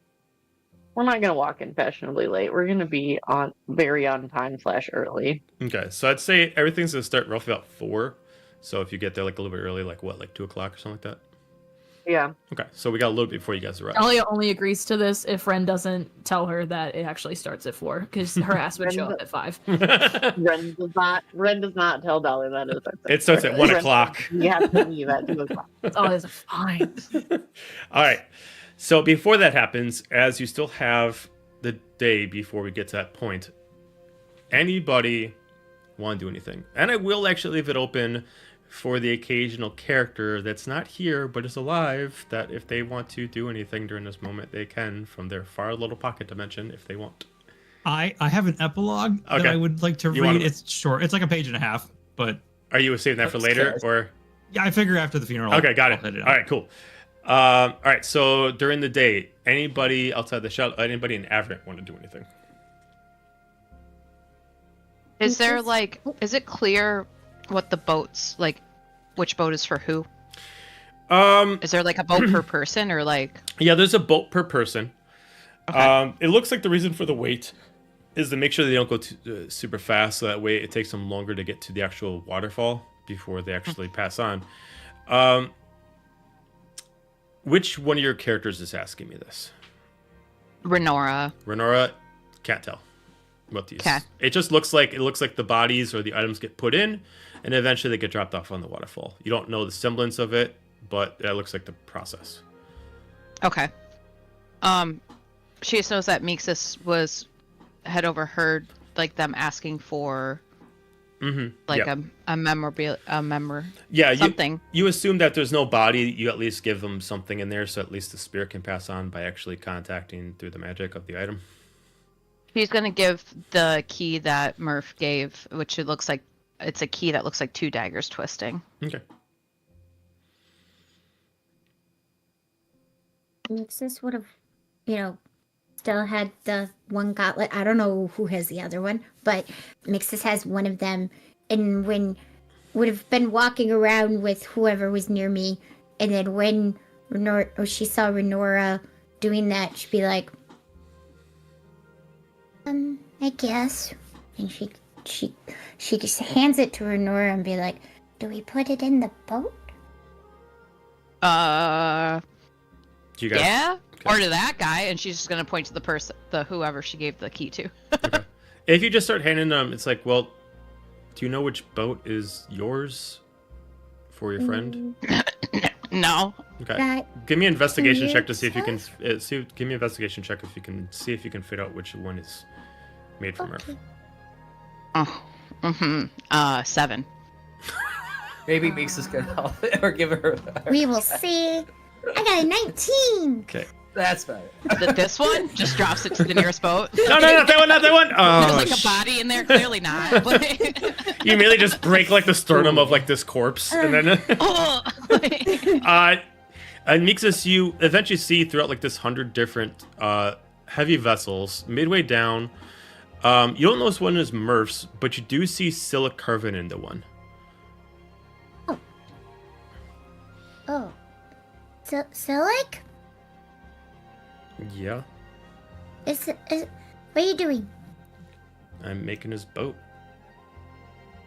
we're not gonna walk in fashionably late. We're gonna be very on time / early. Okay, so I'd say everything's gonna start roughly about 4. So if you get there like a little bit early, like 2 o'clock or something like that. Yeah. Okay, so we got a little bit before you guys arrive. Talia only agrees to this if Ren doesn't tell her that it actually starts at 4, because her ass would show up at 5. Ren does not tell Dolly that it starts. It starts at 1 o'clock. You have to leave at 2 o'clock. It's always fine. All right. So before that happens, as you still have the day before we get to that point, anybody want to do anything? And I will actually leave it open for the occasional character that's not here but is alive, that if they want to do anything during this moment, they can from their far little pocket dimension if they want. I have an epilogue that I would like to read. It's short. It's like a page and a half, but Are you saving that for later, or? yeah, I figure after the funeral. Okay, got it. I'll hit All right, cool. All right, so during the day, anybody outside the shell, anybody in Averant want to do anything? Is there like, is it clear what the boats, like, which boat is for who? Is there like a boat per person or like? Yeah, there's a boat per person. Okay. It looks like the reason for the wait is to make sure they don't go super fast, so that way it takes them longer to get to the actual waterfall before they actually pass on. Which one of your characters is asking me this? Renora. Can't tell what these. Okay. It just looks like the bodies or the items get put in, and eventually they get dropped off on the waterfall. You don't know the semblance of it, but that looks like the process. Okay. She just knows that Mixus had overheard like them asking for like a memorabilia, Yeah, something. You assume that there's no body. You at least give them something in there, so at least the spirit can pass on by actually contacting through the magic of the item. She's gonna give the key that Murph gave, which it looks like it's a key that looks like 2 daggers twisting. Okay. Mixus would have, still had the one gauntlet. I don't know who has the other one, but Mixus has one of them. And when would have been walking around with whoever was near me, and then when she saw Renora doing that, she'd be like, I guess. And she just hands it to Renora and be like, do we put it in the boat? Do you guys? Yeah. Okay. Or to that guy, and she's just gonna point to the person, whoever she gave the key to. Okay. If you just start handing them, it's like, well, do you know which boat is yours for your friend? No. Okay. Give me an investigation check to see if you can. Yes. Give me an investigation check if you can see if you can fit out which one is made from Earth. Okay. 7. Maybe Mixus can help or give her. We will see. I got a 19. Okay. That's better. This one just drops it to the nearest boat. No, not that one, not that one. Oh, There's like a body in there, clearly not. You immediately just break like the sternum of like this corpse, and then. And Mixus, you eventually see throughout like this 100 different heavy vessels. Midway down, you don't know this one is Murph's, but you do see Scylla carven into one. Oh. So like? Yeah, Is what are you doing? I'm making his boat.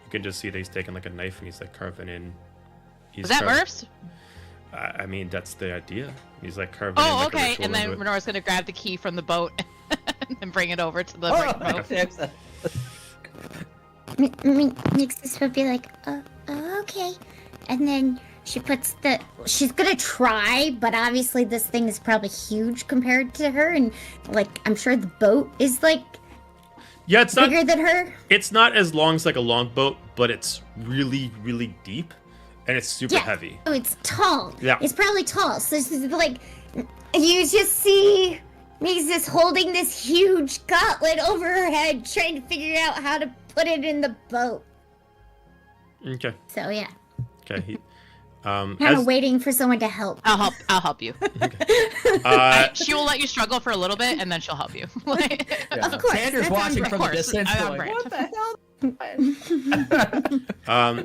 You can just see that he's taking like a knife and he's like carving in. Was that Murph's? I mean, that's the idea. He's like carving in Oh, like a okay. ritual And then into it. Renora's gonna grab the key from the boat and bring it over to the boat. Mixus would be like, okay. And then she's gonna try, but obviously this thing is probably huge compared to her, and like, I'm sure the boat is like Yeah, it's not bigger than her. It's not as long as like a longboat, but it's really, really deep, and it's super heavy. Oh, it's tall. Yeah. It's probably tall. So it's just like, you just see Mixus holding this huge gauntlet over her head, trying to figure out how to put it in the boat. Okay. So yeah, Okay. kind of waiting for someone to help. I'll help you. She will let you struggle for a little bit, and then she'll help you. Of course, Sanders that's watching on from brand. the distance. I'm Going, brand. what the hell?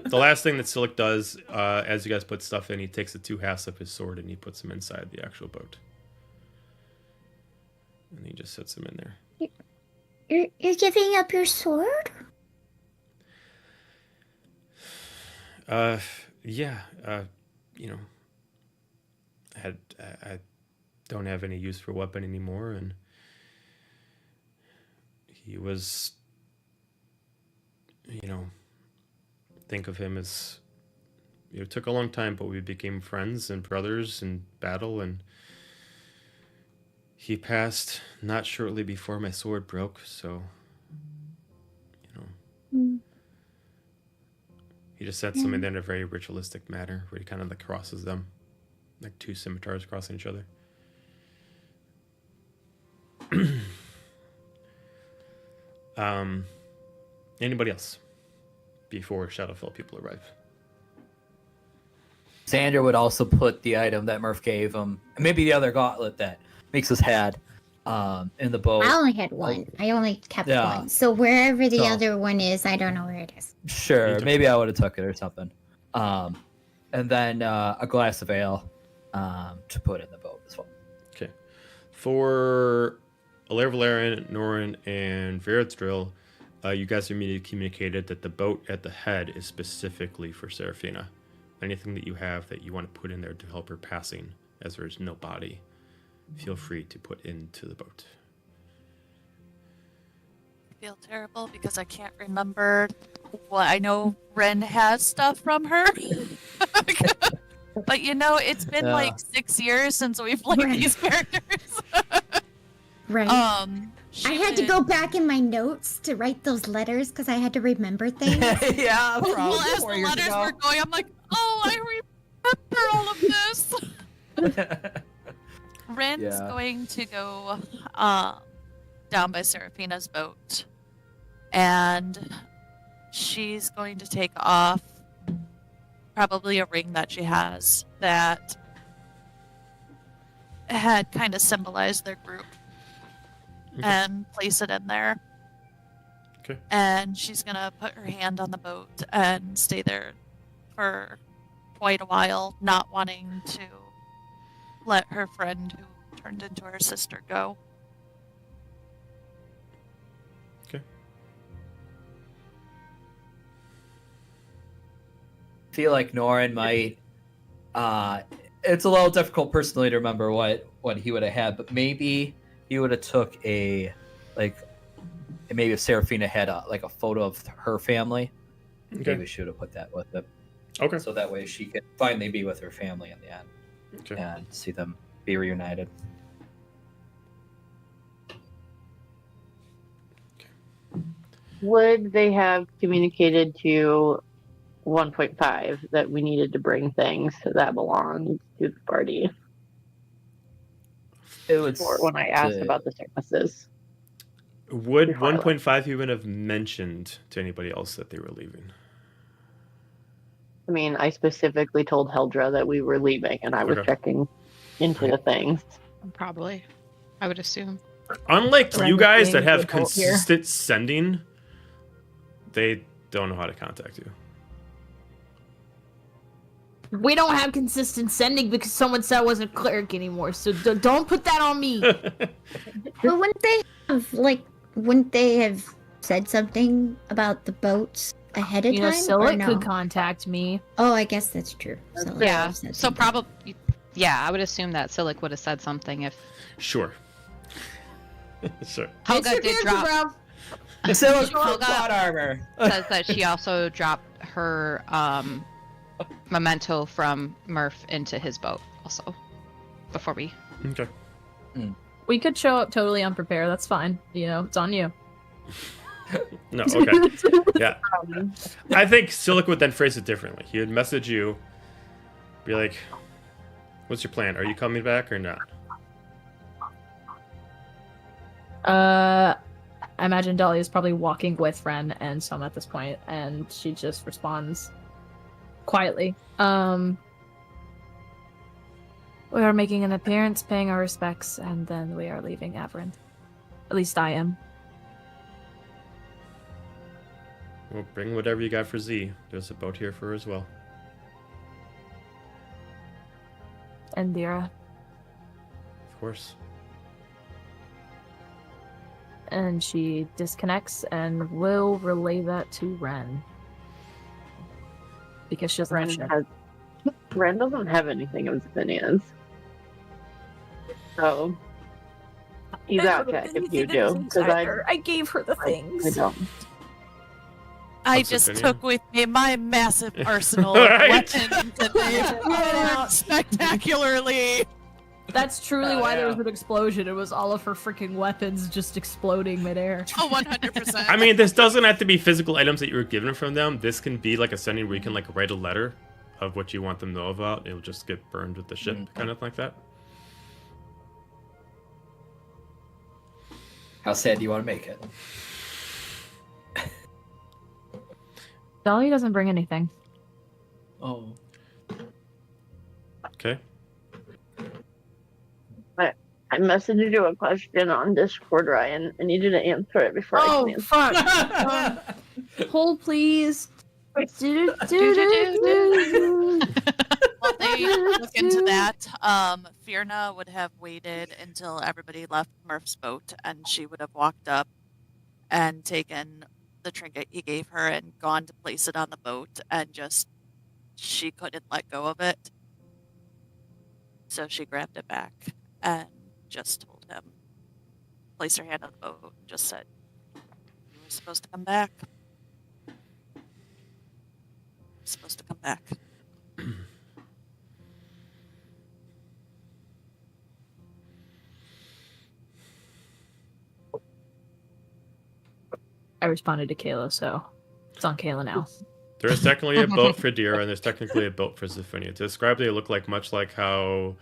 The last thing that Silic does, as you guys put stuff in, he takes the 2 halves of his sword and he puts them inside the actual boat, and he just sets them in there. You're giving up your sword? Yeah. You know, I don't have any use for a weapon anymore, and he was, you know, think of him as, it took a long time, but we became friends and brothers in battle, and he passed not shortly before my sword broke, so, you know. He just sets them in there in a very ritualistic manner, where he kind of like crosses them, like 2 scimitars crossing each other. Anybody else before Shadowfell people arrive? Xander would also put the item that Murph gave him, and maybe the other gauntlet that Mixus had, in the boat. I only had one. I only kept Yeah. one. So wherever the So- other one is, I don't know where it is. Sure, maybe I would have took it or something. And then a glass of ale to put in the boat as well. Okay. For Alair Valerian, Norin, and Veritzdrill, you guys immediately communicated that the boat at the head is specifically for Seraphina. Anything that you have that you want to put in there to help her passing, as there is no body, feel free to put into the boat. I feel terrible because I can't remember what I know. Ren has stuff from her, but you know, it's been Yeah. like 6 years since we've played Right. these characters. Right. I had to go back in my notes to write those letters because I had to remember things. Yeah, Well, as the letters were going, I'm like, oh, I remember all of this. Ren's Yeah. going to go down by Seraphina's boat, and she's going to take off probably a ring that she has that had kind of symbolized their group, and place it in there. Okay. And she's gonna put her hand on the boat and stay there for quite a while, not wanting to let her friend who turned into her sister go. Okay. I feel like Norin might. It's a little difficult personally to remember what he would have had, but maybe he would have took maybe if Seraphina had a photo of her family, Okay. maybe she would have put that with it. Okay. So that way she could finally be with her family in the end Okay. and see them be reunited. Would they have communicated to 1.5 that we needed to bring things that belonged to the party? It would Or when I asked about the sicknesses. Would Before I left. 1.5 even have mentioned to anybody else that they were leaving? I mean, I specifically told Heldra that we were leaving, and I was Okay. checking into the things. Probably. I would assume. Unlike Ren you guys being that have the adult here. consistent sending, they don't know how to contact you. We don't have consistent sending because someone said I wasn't cleric anymore, so don't put that on me. But wouldn't they have said something about the boats ahead of You know, time? Or Scylla no? could contact me. Oh, I guess that's true. So Yeah. So probably. Yeah, I would assume that Silic would have said something if Sure. Sure. Helga It's your did character, drop. bro. So it's Helga plot armor. says that she also dropped her memento from Murph into his boat also before we. Okay. We could show up totally unprepared. That's fine. You know, it's on you. No, okay. Yeah. I think Silic would then phrase it differently. He would message you, be like, what's your plan? Are you coming back or not? I imagine Dolly is probably walking with Ren and Some at this point, and she just responds quietly. We are making an appearance, paying our respects, and then we are leaving Averin. At least I am. Well, bring whatever you got for Z. There's a boat here for her as well. And Dira. Of course. And she disconnects and will relay that to Ren. Because she doesn't have shit. Ren doesn't have anything of Zinnia's. So he's out check if you do. Because I gave her the I things. don't. I What's just it, took with me my massive arsenal Right. of weapons and they burned spectacularly. That's truly Oh, why there yeah. was an explosion. It was all of her freaking weapons just exploding midair. Oh, 100%. I mean, this doesn't have to be physical items that you were given from them. This can be like a sending where you can like write a letter of what you want them to know about. It'll just get burned with the ship, kind of like that. How sad do you want to make it? Dolly doesn't bring anything. Oh. Okay. I messaged you a question on Discord, Ryan. I need you to answer it before I Oh, can answer. fuck. Hold, please. While they look into that, Fierna would have waited until everybody left Murph's boat, and she would have walked up and taken the trinket he gave her and gone to place it on the boat, and just she couldn't let go of it. So she grabbed it back and just told him, place her hand on the boat, and just said, "You were supposed to come back. You're supposed to come back." I responded to Kayla, so it's on Kayla now. There is technically a boat for Dira, and there's technically a boat for Zephynia. To describe, they look like much like how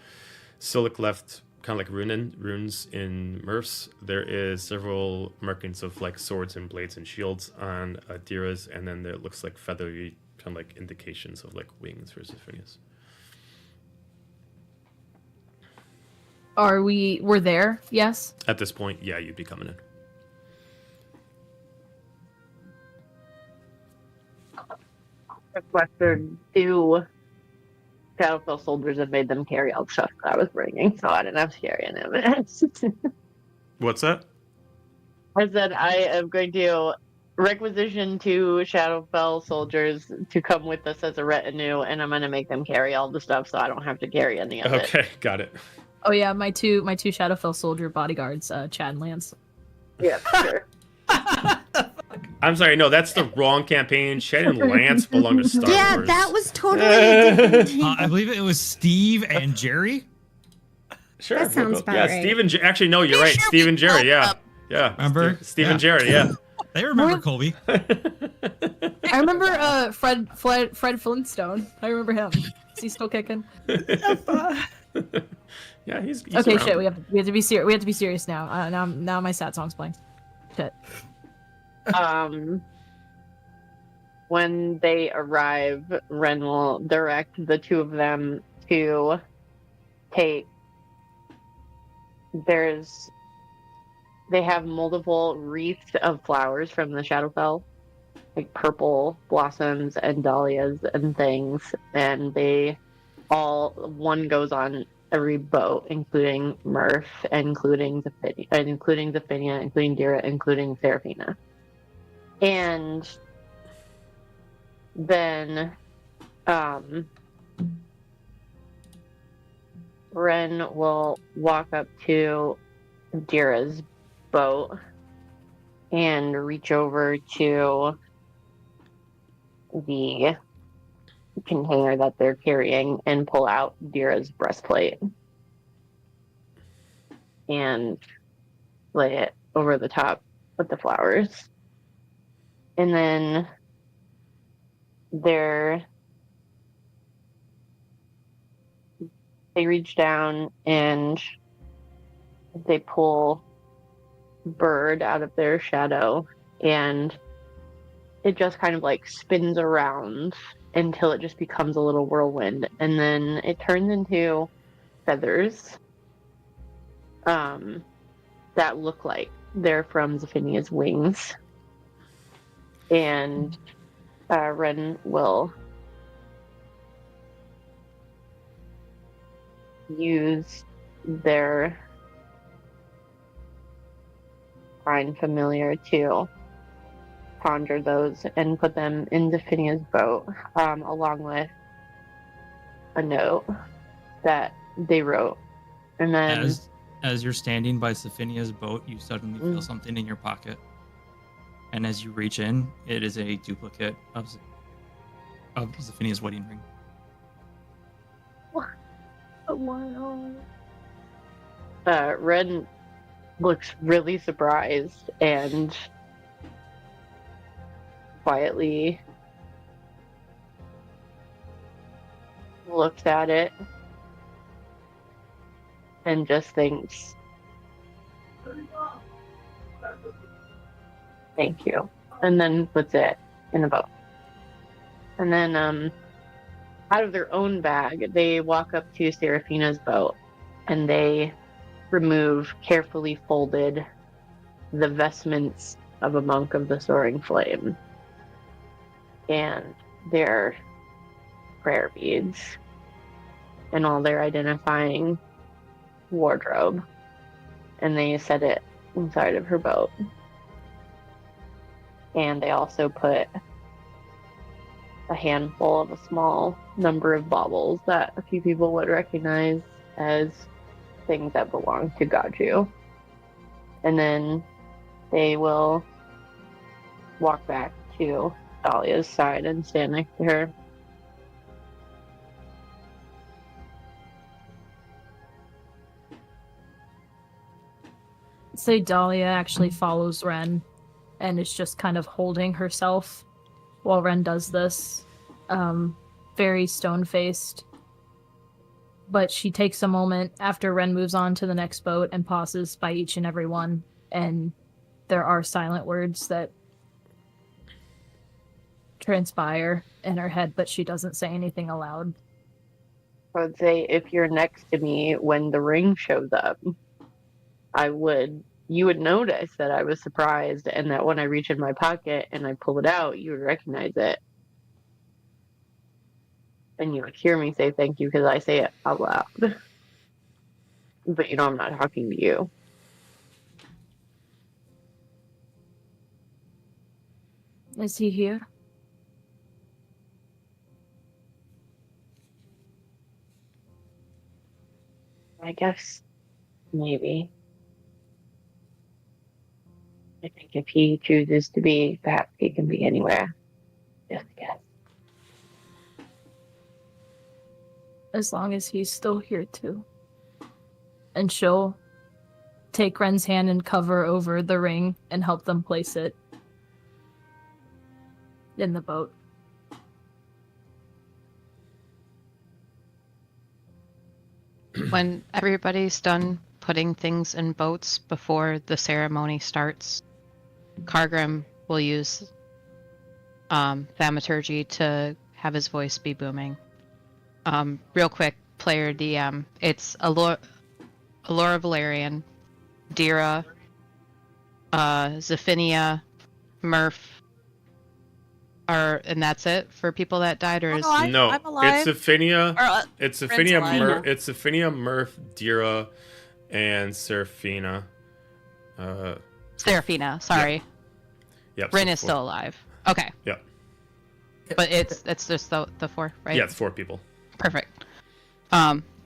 Silic left kind of like runes in Murph's, there is several markings of like swords and blades and shields on Dira's, and then there looks like feathery kind of like indications of like wings for Zephania's. We're there? Yes. At this point, yeah, you'd be coming in. Requested 2 Shadowfell soldiers and made them carry all the stuff that I was bringing, so I didn't have to carry any of it. What's that? I said I am going to requisition 2 Shadowfell soldiers to come with us as a retinue, and I'm going to make them carry all the stuff so I don't have to carry any of it. Okay, got it. Oh yeah, my two Shadowfell soldier bodyguards, Chad and Lance. Yeah, sure. I'm sorry, no, that's the wrong campaign. Shed and Lance belong to Star Yeah, Wars. that was totally a different I believe it was Steve and Jerry. Sure. That sounds about yeah, right. Steve and actually, no, you're right. Steve and Jerry, yeah. Yeah. Remember? Steve and Jerry, yeah. They remember Colby. I remember Fred Flintstone. I remember him. Is he still kicking? Yeah, he's Okay, around. shit. We have to be serious. We have to be serious now. Now my sad song's playing. Shit. When they arrive, Ren will direct the 2 of them to take. They have multiple wreaths of flowers from the Shadowfell, like purple blossoms and dahlias and things, and one goes on every boat, including Murph, including Zephinia, including Dira, including Seraphina. And then Ren will walk up to Dira's boat and reach over to the container that they're carrying and pull out Dira's breastplate and lay it over the top with the flowers. And then they reach down and they pull Bird out of their shadow, and it just kind of like spins around until it just becomes a little whirlwind, and then it turns into feathers that look like they're from Zephinia's wings. And Ren will use their Find Familiar to conjure those and put them in Zephinia's boat, along with a note that they wrote. And then As you're standing by Zephinia's boat, you suddenly feel something in your pocket. And as you reach in, it is a duplicate of Zephinia's wedding ring. Wow. Ren looks really surprised and quietly looks at it and just thinks, thank you, and then puts it in the boat. And then out of their own bag, they walk up to Seraphina's boat and they remove carefully folded the vestments of a monk of the Soaring Flame and their prayer beads and all their identifying wardrobe, and they set it inside of her boat. And they also put a handful of a small number of baubles that a few people would recognize as things that belong to Gaju. And then they will walk back to Dahlia's side and stand next to her. Say Dahlia actually follows Ren and is just kind of holding herself while Ren does this. Very stone-faced. but she takes a moment after Ren moves on to the next boat and pauses by each and every one, and there are silent words that transpire in her head, but she doesn't say anything aloud. I would say if you're next to me when the ring shows up, you would notice that I was surprised, and that when I reach in my pocket and I pull it out, you would recognize it. And you would hear me say thank you because I say it out loud. But you know I'm not talking to you. Is he here? I guess maybe. I think if he chooses to be, perhaps he can be anywhere. Just a guess. As long as he's still here too. And she'll take Ren's hand and cover over the ring and help them place it in the boat. When everybody's done putting things in boats before the ceremony starts, Cargrim will use thaumaturgy to have his voice be booming. Real quick, player DM. It's Alora Valerian, Dira, Zephinia, Murph, and that's it for people that died, or is I'm alive. it's Zephinia. Or, It's Ren's Zephinia, alive. It's Zephinia, Murph, Dira, and Seraphina. Seraphina? Sorry, Yep. Rin so is four. still alive. Okay, Yeah. but it's just the four, right? Yeah, it's 4 people. Perfect.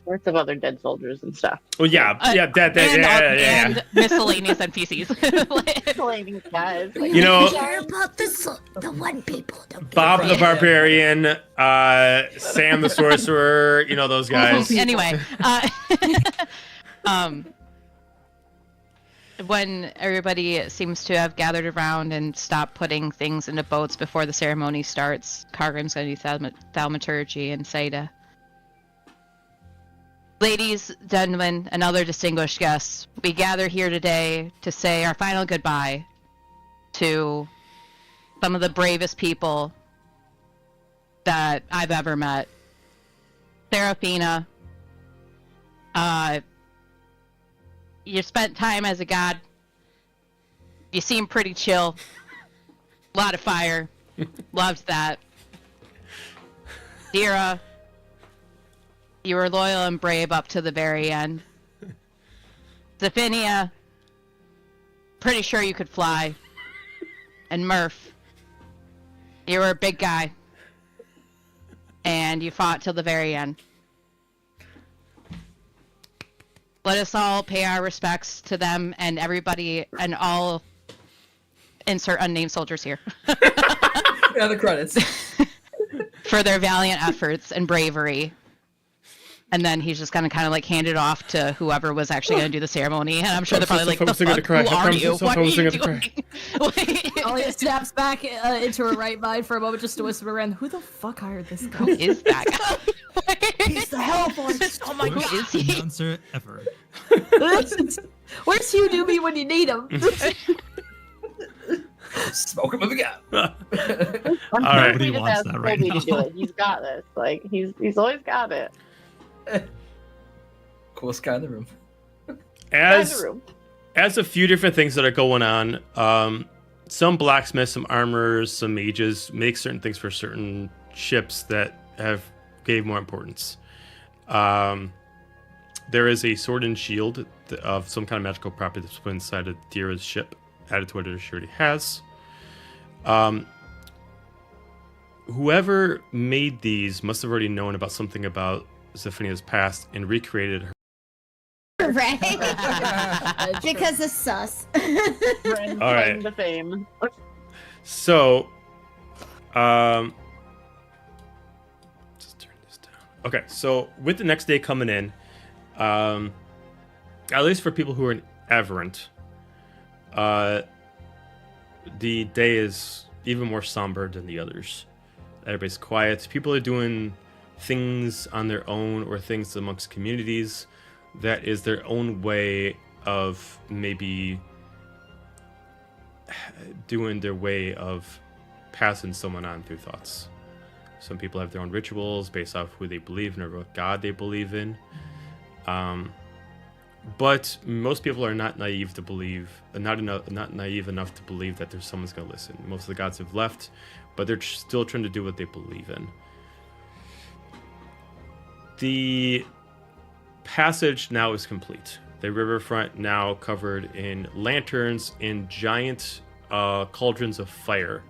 Lots of other dead soldiers and stuff. Oh yeah, And miscellaneous NPCs. Miscellaneous guys. You know, care about the one people. Don't care Bob about the Barbarian, Sam the Sorcerer, you know those guys. Anyway, when everybody seems to have gathered around and stopped putting things into boats before the ceremony starts, Cargrim's going to do thaumaturgy and say to ladies, gentlemen, and other distinguished guests, we gather here today to say our final goodbye to some of the bravest people that I've ever met. Seraphina, you spent time as a god. You seem pretty chill. A lot of fire. Loved that. Dira, you were loyal and brave up to the very end. Zephinia, pretty sure you could fly. And Murph, you were a big guy. And you fought till the very end. Let us all pay our respects to them and everybody and all insert unnamed soldiers here Yeah, the credits. for their valiant efforts and bravery. And then he's just gonna kind of like hand it off to whoever was actually gonna do the ceremony. And I'm sure they're probably like, "The fuck? Who are you? What are you doing?" Talia snaps back into her right mind for a moment just to whisper around, who the fuck hired this guy? Who is that guy? He's the hell voice. Oh my god, who is he? Announcer ever. Where's Hugh Doobie when you need him? Smoke him with a gap. I'm All right. Nobody wants that right Colby now. to do it. He's got this. Like he's always got it. Coolest guy in the room. In As the room. as a few different things that are going on, some blacksmiths, some armorers, some mages make certain things for certain ships that have gave more importance. There is a sword and shield of some kind of magical property that's put inside of Dira's ship, added to whatever she already has. Whoever made these must have already known about something about Zephania's past and recreated her. right? Because it's sus. Friend All right. claim to fame. So, just turn this down. Okay, so with the next day coming in, at least for people who are in Aberrant, the day is even more somber than the others. Everybody's quiet. People are doing things on their own or things amongst communities. That is their own way of maybe doing their way of passing someone on through thoughts. Some people have their own rituals based off who they believe in or what god they believe in. But most people are not naive to believe, not naive enough to believe that there's someone's going to listen. Most of the gods have left, but they're still trying to do what they believe in. The passage now is complete. The riverfront now covered in lanterns and giant cauldrons of fire,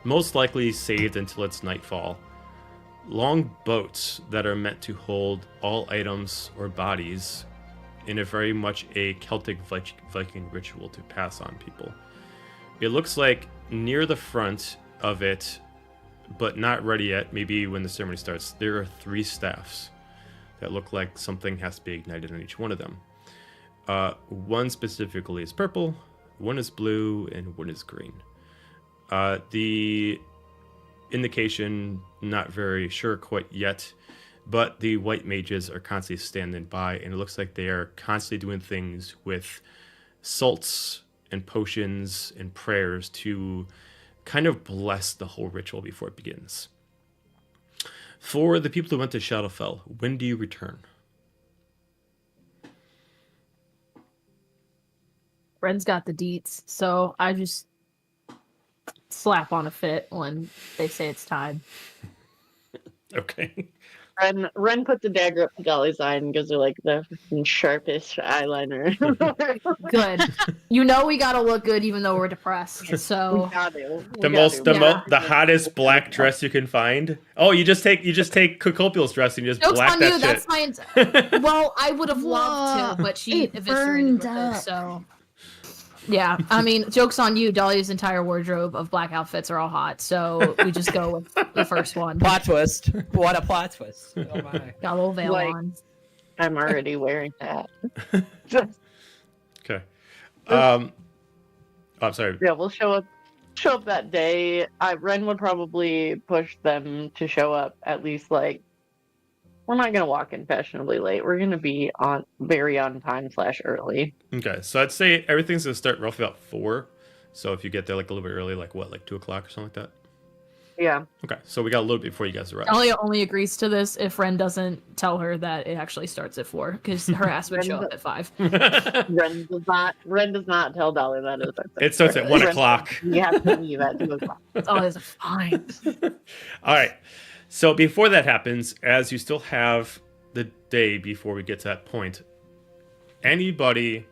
most likely saved until it's nightfall. Long boats that are meant to hold all items or bodies in a very much a Celtic Viking ritual to pass on people. It looks like near the front of it, but not ready yet, maybe when the ceremony starts, there are 3 staffs that look like something has to be ignited on each one of them. One specifically is purple, one is blue, and one is green. The indication, not very sure quite yet, but the white mages are constantly standing by, and it looks like they are constantly doing things with salts and potions and prayers to kind of bless the whole ritual before it begins. For the people who went to Shadowfell, when do you return? Ren's got the deets, so I just slap on a fit when they say it's time. Okay. Ren puts the dagger up to Dolly's eye and gives her like the sharpest eyeliner. Good. You know we gotta look good even though we're depressed. So The hottest black dress you can find. Oh, you just take Kokobiel's dress and you just joke's black on that you. shit. That's my. Well, I would have loved to, but she It eviscerated burned with up. it. So yeah, I mean, joke's on you. Dolly's entire wardrobe of black outfits are all hot, so we just go with the first one. Plot twist. What a plot twist. Oh my. Got a little veil Like- on. I'm already wearing that. Okay. I'm sorry. Yeah, we'll show up that day. Ren would probably push them to show up at least like we're not gonna walk in fashionably late. We're gonna be very on time / early. Okay, so I'd say everything's gonna start roughly about 4. So if you get there like a little bit early, like 2 o'clock or something like that. Yeah. Okay, so we got a little bit before you guys arrive. Dahlia only agrees to this if Ren doesn't tell her that it actually starts at 4, because her ass would show up at 5. Ren does not tell Dolly that it starts. It starts at 1 o'clock. You have to leave at 2 o'clock. Dahlia's fine. All right. So before that happens, as you still have the day before we get to that point, anybody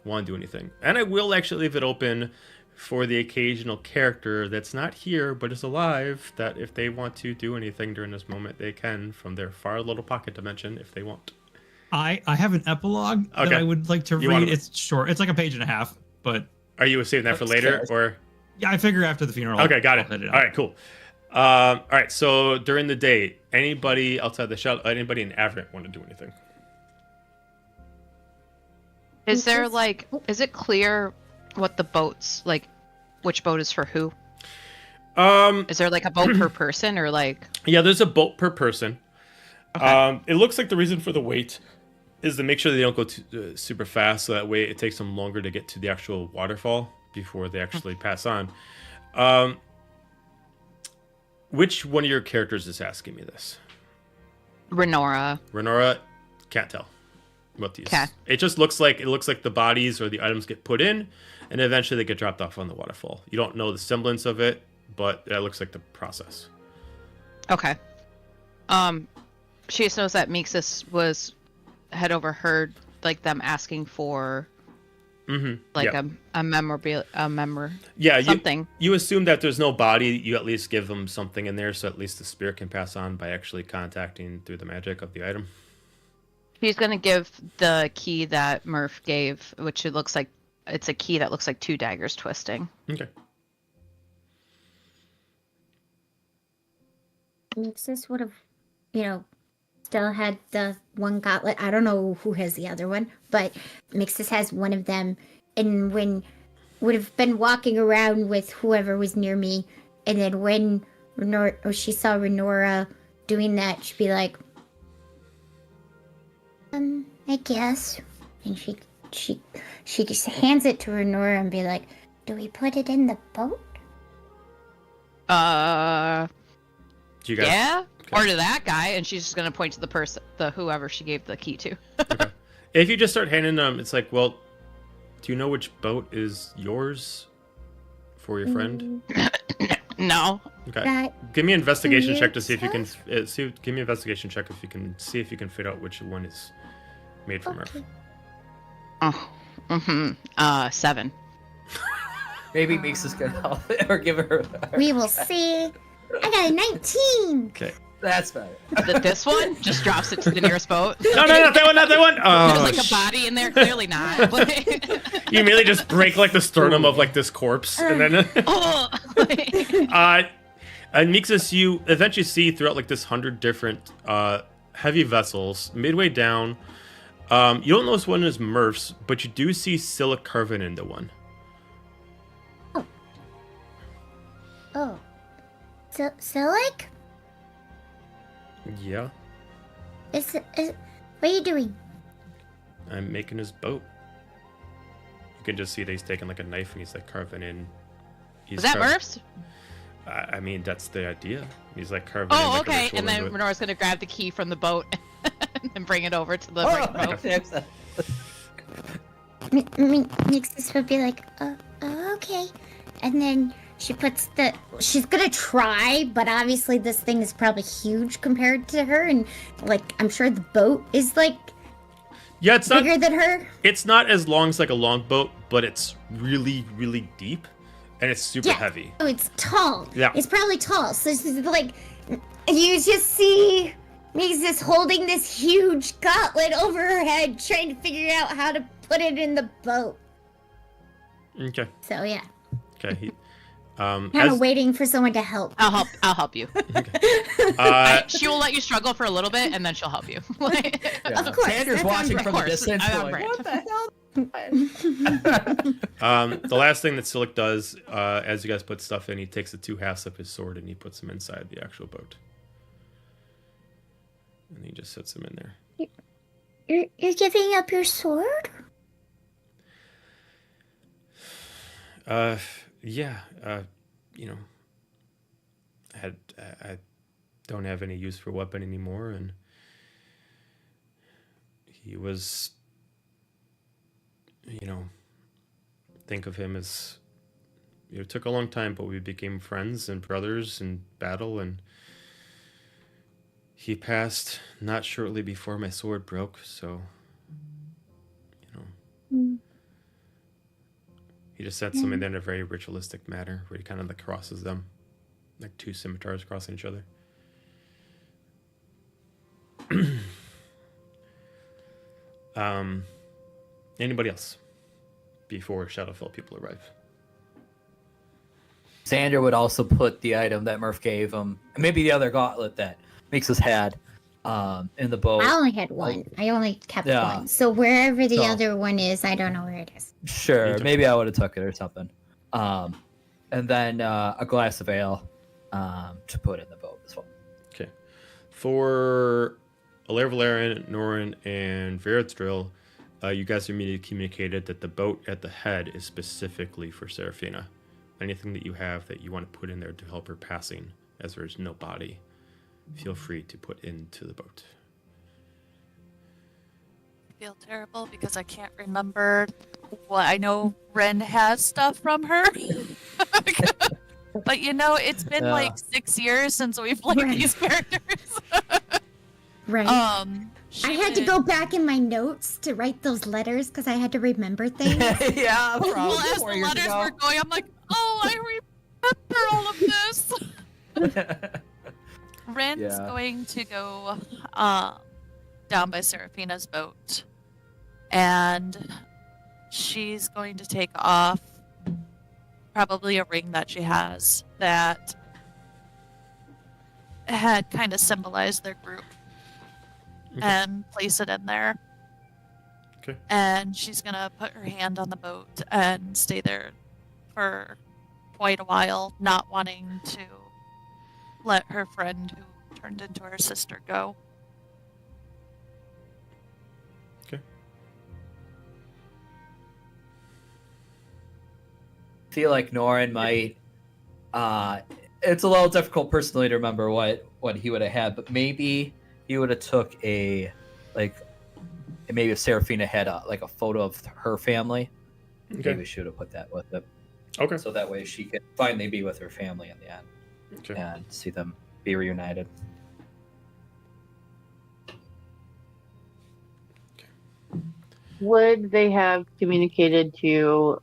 want to do anything? And I will actually leave it open for the occasional character that's not here but is alive, that if they want to do anything during this moment, they can from their far little pocket dimension if they want. I have an epilogue that I would like to read. It's short. It's like a page and a half, but Are you saving that for later, or? yeah, I figure after the funeral. Okay, got it. I'll hit All right, cool. All right, so during the day, anybody outside the shell, anybody in Averant want to do anything? Is there like, is it clear what the boats, like, which boat is for who? Is there like a boat per person or like? Yeah, there's a boat per person. Okay. It looks like the reason for the wait is to make sure they don't go too, super fast, so that way it takes them longer to get to the actual waterfall before they actually pass on. Which one of your characters is asking me this? Renora. Renora, can't tell what these. Okay. It just looks like the bodies or the items get put in, and eventually they get dropped off on the waterfall. You don't know the semblance of it, but that looks like the process. Okay. She just knows that Meeksis had overheard like them asking for like a memorabilia, something. You assume that there's no body, you at least give them something in there, so at least the spirit can pass on by actually contacting through the magic of the item. She's gonna give the key that Murph gave, which it looks like it's a key that looks like 2 daggers twisting. Okay. Nixus would have, still had the one gauntlet. I don't know who has the other one, but Mixus has one of them, and would have been walking around with whoever was near me, and then when she saw Renora doing that, she'd be like, I guess. And she just hands it to Renora and be like, do we put it in the boat? Do you guys? Yeah. Okay. Or to that guy, and she's just gonna point to the person, whoever she gave the key to. Okay. If you just start handing them, it's like, well, do you know which boat is yours for your friend? No. Okay. That Give me an investigation you check to see if you can yourself? give me an investigation check if you can see if you can figure out which one is made from okay. her. Oh. 7. Maybe Meeks is gonna help or give her. We will see. I got a 19. Okay. That's better. This one just drops it to the nearest boat. No, not that one, not that one. Oh, There's like a body in there, clearly not. you immediately just break like the sternum of like this corpse, and then Oh. and Mixus, you eventually see throughout like this 100 different heavy vessels. Midway down, you don't notice one is Murph's, but you do see Scylla carving into one. Oh. So like, Yeah, is what are you doing? I'm making his boat. You can just see that he's taking like a knife and he's like carving in. Was that Murph's? I mean, that's the idea. He's like carving. in, Oh, like, a okay. ritual And then into it. Renora's gonna grab the key from the boat and bring it over to the right boat. Nixus would be like, okay. And then she's gonna try, but obviously this thing is probably huge compared to her, and like, I'm sure the boat is like Yeah, it's not bigger than her. It's not as long as like a longboat, but it's really, really deep, and it's super heavy. Oh, it's tall. Yeah. It's probably tall. So it's just like, you just see Nixus holding this huge gauntlet over her head, trying to figure out how to put it in the boat. Okay. So yeah, Okay. kind of waiting for someone to help. I'll help you. Uh, She will let you struggle for a little bit, and then she'll help you. Yeah. Of course, Sanders that's watching on from the course. distance, I'm going, right. what the hell? the last thing that Silic does, as you guys put stuff in, he takes the 2 halves of his sword and he puts them inside the actual boat, and he just sets them in there. You're giving up your sword? Yeah. You know, I don't have any use for weapon anymore, and he was, you know, think of him as, it took a long time, but we became friends and brothers in battle, and he passed not shortly before my sword broke, so, you know. He just sets them in there in a very ritualistic manner, where he kind of like crosses them, like 2 scimitars crossing each other. Anybody else before Shadowfell people arrive? Sander would also put the item that Murph gave him, and maybe the other gauntlet that Mixus had, in the boat. I only had one. I only kept Yeah. one. So wherever the So- other one is, I don't know where it is. Sure, maybe I would have took it or something. And then a glass of ale to put in the boat as well. Okay. For Alair Valerian, Norin, and Veritzdrill, you guys immediately communicated that the boat at the head is specifically for Seraphina. Anything that you have that you want to put in there to help her passing, as there is no body, feel free to put into the boat. I feel terrible because I can't remember what I know. Ren has stuff from her, but you know, it's been Yeah. like 6 years since we've played Right. these characters. Right. I had to go back in my notes to write those letters because I had to remember things. Yeah, Well, as the letters were going, I'm like, oh, I remember all of this. Ren's Yeah. going to go down by Seraphina's boat, and she's going to take off probably a ring that she has that had kind of symbolized their group, and place it in there. Okay. And she's gonna put her hand on the boat and stay there for quite a while, not wanting to let her friend who turned into her sister go. Okay. Feel like Norin might. It's a little difficult personally to remember what he would have had, but maybe he would have took maybe if Seraphina had a photo of her family, Okay. maybe she would have put that with it. Okay. So that way she could finally be with her family in the end Okay. and see them be reunited. Would they have communicated to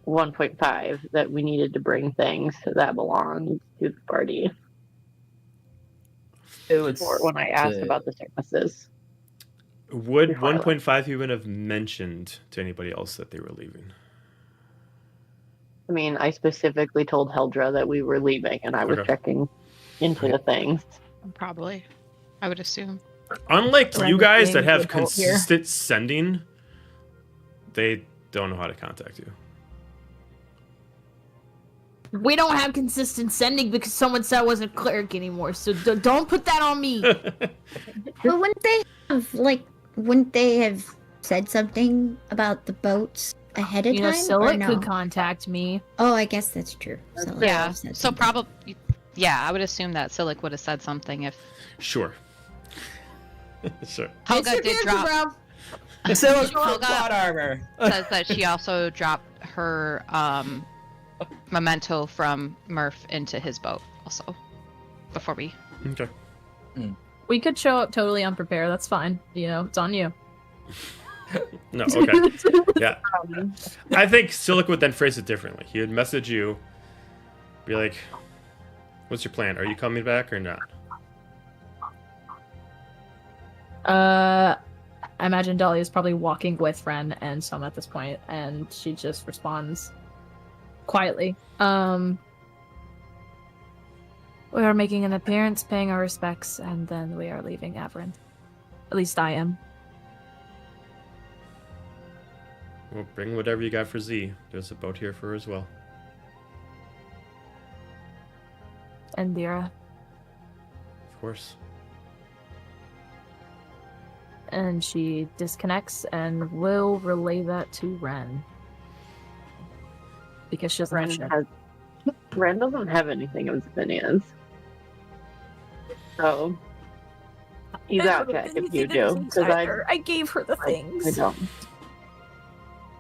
1.5 that we needed to bring things that belonged to the party? It would Or when I asked say- about the services. Would Before I left. 1.5 even have mentioned to anybody else that they were leaving? I mean, I specifically told Heldra that we were leaving, and I was Okay. checking into the things. Probably, I would assume. Unlike Ren you was guys being that have the adult here. consistent sending, they don't know how to contact you. We don't have consistent sending because someone said I wasn't a cleric anymore, so don't put that on me. But wouldn't they have said something about the boats ahead of You know, time? Or Scylla no? could contact me. Oh, I guess that's true. Scylla could Yeah. have said So something. probably, yeah, I would assume that Silic would have said something if Sure. Sure. Helga It's did your drop. answer, So it's Helga plot armor. says that she also dropped her memento from Murph into his boat also before we. Okay. bro. We could show up totally unprepared. That's fine. You know, it's on you. No, okay. Yeah. I think Silic would then phrase it differently. He would message you, be like, what's your plan? Are you coming back or not? I imagine Dolly is probably walking with Ren and Some at this point, and she just responds quietly. We are making an appearance, paying our respects, and then we are leaving Averin. At least I am. Well, bring whatever you got for Z. There's a boat here for her as well. And Dira. Of course. And she disconnects and will relay that to Ren. Because she doesn't have shit. Ren doesn't have anything of Zinnia's. So you got check if you do. Because I gave her the I things. don't.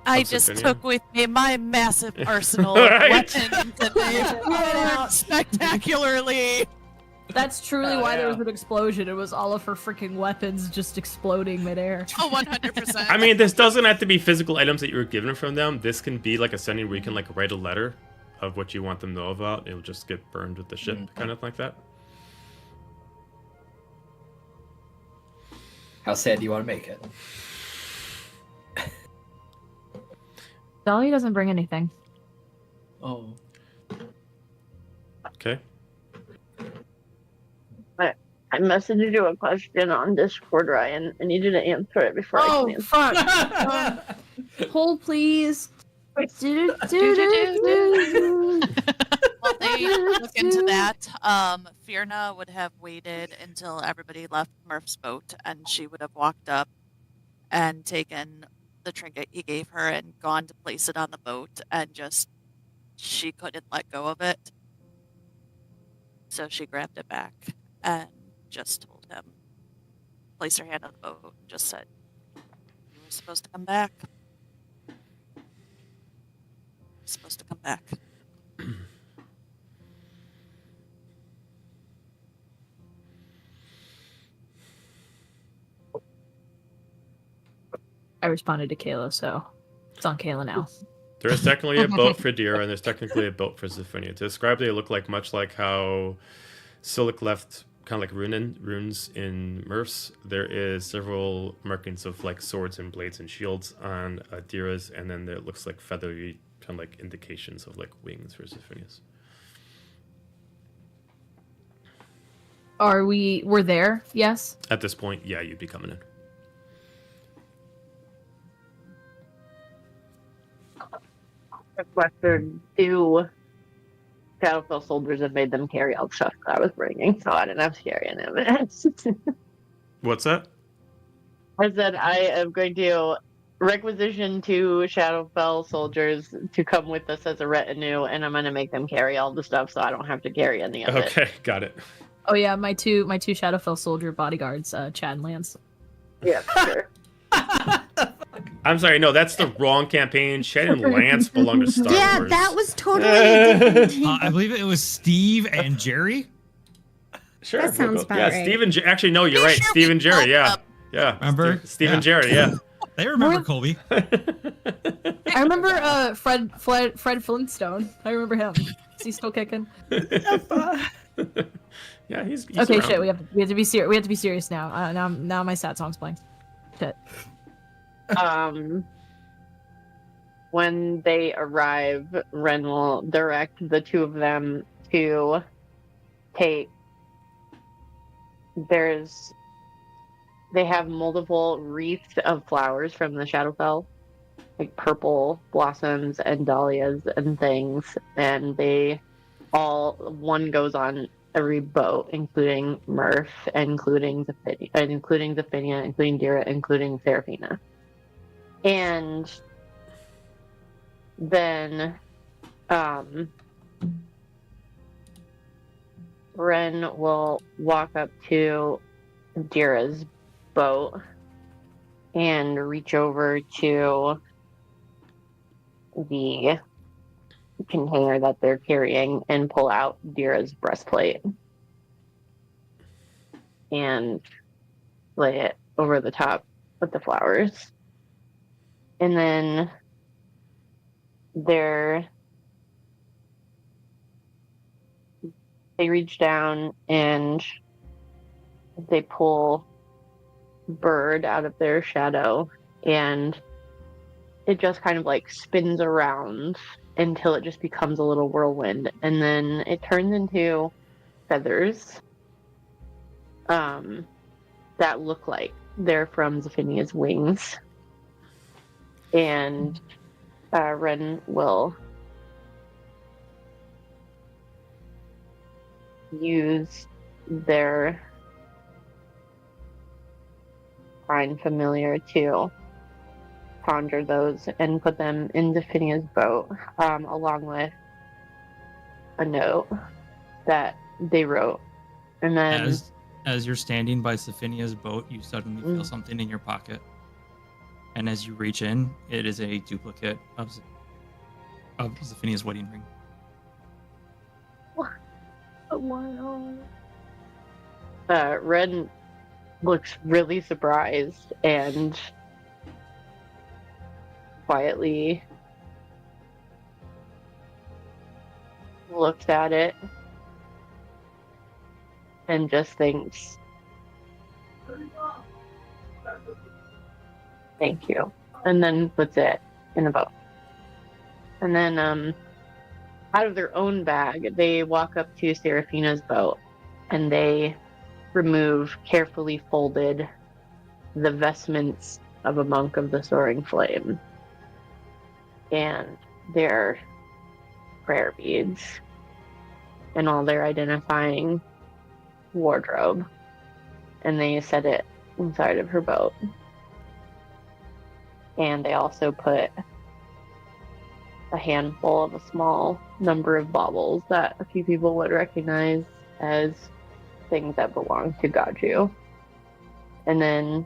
I What's just opinion? took with me my massive arsenal Right. of weapons and they fired spectacularly. That's truly Oh, why there yeah. was an explosion. It was all of her freaking weapons just exploding midair. Oh, 100%. I mean, this doesn't have to be physical items that you were given from them. This can be like a sending where you can like write a letter of what you want them to know about. It'll just get burned with the ship, kind of like that. How sad do you want to make it? Dolly doesn't bring anything. Oh. Okay. I messaged you a question on Discord, Ryan. I need you to answer it before I Oh, can answer. fuck. Hold, please. Well, they look into that. Fierna would have waited until everybody left Murph's boat, and she would have walked up and taken the trinket he gave her and gone to place it on the boat, and just she couldn't let go of it. So she grabbed it back and just told him, place her hand on the boat, and just said, "You were supposed to come back. You're supposed to come back." I responded to Kayla, so it's on Kayla now. There is technically a boat for Dira, and there's technically a boat for Zephynia. To describe, they look like much like how Silic left kind of like runes in Murph's. There is several markings of like swords and blades and shields on Dira's, and then there looks like feathery kind of like indications of like wings for Zephinia's. We're there? Yes? At this point, yeah, you'd be coming in. Requester, do Shadowfell soldiers have made them carry all the stuff that I was bringing, so I didn't have to carry any of it. What's that? I said I am going to requisition 2 Shadowfell soldiers to come with us as a retinue, and I'm going to make them carry all the stuff so I don't have to carry any of it. Okay, got it. Oh yeah, my two Shadowfell soldier bodyguards, Chad and Lance. Yeah, sure. I'm sorry, no, that's the wrong campaign. Shed and Lance belong to Star Yeah, Wars. that was totally a different team. I believe it was Steve and Jerry. Sure. That sounds about yeah, right. Steve and actually, no, you're right. Sure, Steve we and Jerry, yeah. up. Yeah. Remember? Steve and Yeah. Jerry, yeah. They remember Colby. I remember Fred Flintstone. I remember him. Is he still kicking? Yeah, he's Okay, around. shit. We have to be serious. We have to be serious now. Now my sad song's playing. Shit. When they arrive, Ren will direct the 2 of them to take. They have multiple wreaths of flowers from the Shadowfell, like purple blossoms and dahlias and things, and one goes on every boat, including Murph, including Zephinia, including Dira, including Seraphina. And then Ren will walk up to Dira's boat and reach over to the container that they're carrying and pull out Dira's breastplate and lay it over the top with the flowers. And then they reach down and they pull Bird out of their shadow, and it just kind of like spins around until it just becomes a little whirlwind, and then it turns into feathers that look like they're from Zephinia's wings. And Ren will use their find familiar to conjure those and put them in Zephinia's boat, along with a note that they wrote. And then As you're standing by Zephinia's boat, you suddenly feel something in your pocket. And as you reach in, it is a duplicate of Zephinia's wedding ring. Wow. Ren looks really surprised and quietly looks at it and just thinks, thank you, and then puts it in a boat. And then out of their own bag, they walk up to Seraphina's boat and they remove carefully folded the vestments of a monk of the soaring flame and their prayer beads and all their identifying wardrobe, and they set it inside of her boat. And they also put a handful of a small number of baubles that a few people would recognize as things that belong to Gaju. And then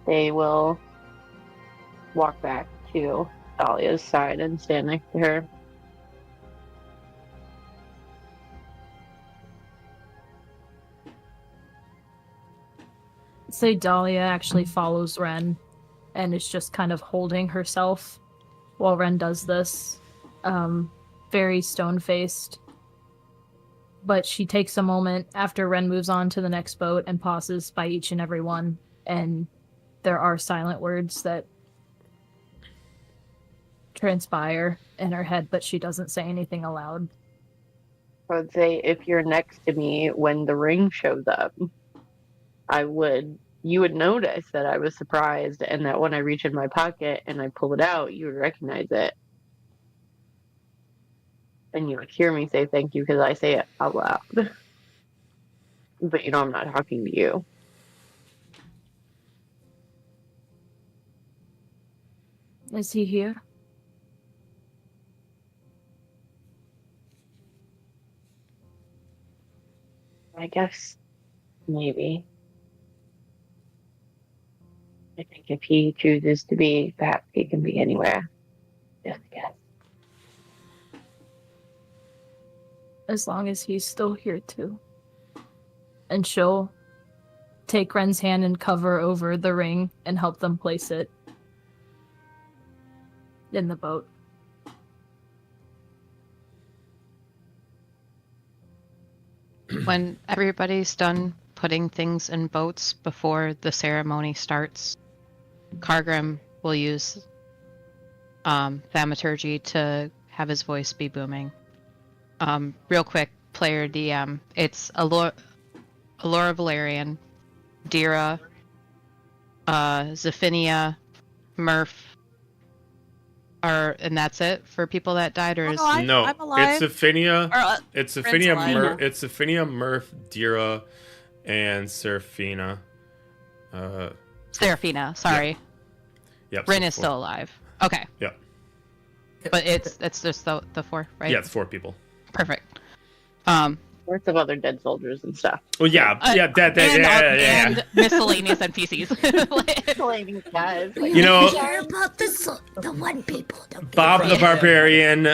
they will walk back to Dahlia's side and stand next to her. Say Dahlia actually follows Ren and is just kind of holding herself while Ren does this. Very stone-faced. But she takes a moment after Ren moves on to the next boat and pauses by each and every one. And there are silent words that transpire in her head, but she doesn't say anything aloud. I would say if you're next to me when the ring shows up, you would notice that I was surprised, and that when I reach in my pocket and I pull it out, you would recognize it. and you would hear me say thank you because I say it out loud. But I'm not talking to you. Is he here? I guess maybe. I think if he chooses to be, perhaps he can be anywhere. Just guess. As long as he's still here too. And she'll take Ren's hand and cover over the ring and help them place it in the boat. When everybody's done putting things in boats before the ceremony starts, Kargrim will use thaumaturgy to have his voice be booming. Real quick, player DM. It's Alora Valerian, Dira, Zephinia, Murph, and that's it for people that died, or is No, I'm alive. it's Aphinia. Or, It's Ren's Aphinia, alive. It's Aphinia, Murph, Dira, and Seraphina. Seraphina? Sorry, Yep. Rin so is four. still alive. Okay, Yep. but it's just the four, right? Yeah, it's 4 people. Perfect. Lots of other dead soldiers and stuff. Oh yeah, And miscellaneous NPCs. Blaming guys. Like, You know, Care about the one people. Don't give Bob a the crap. Barbarian,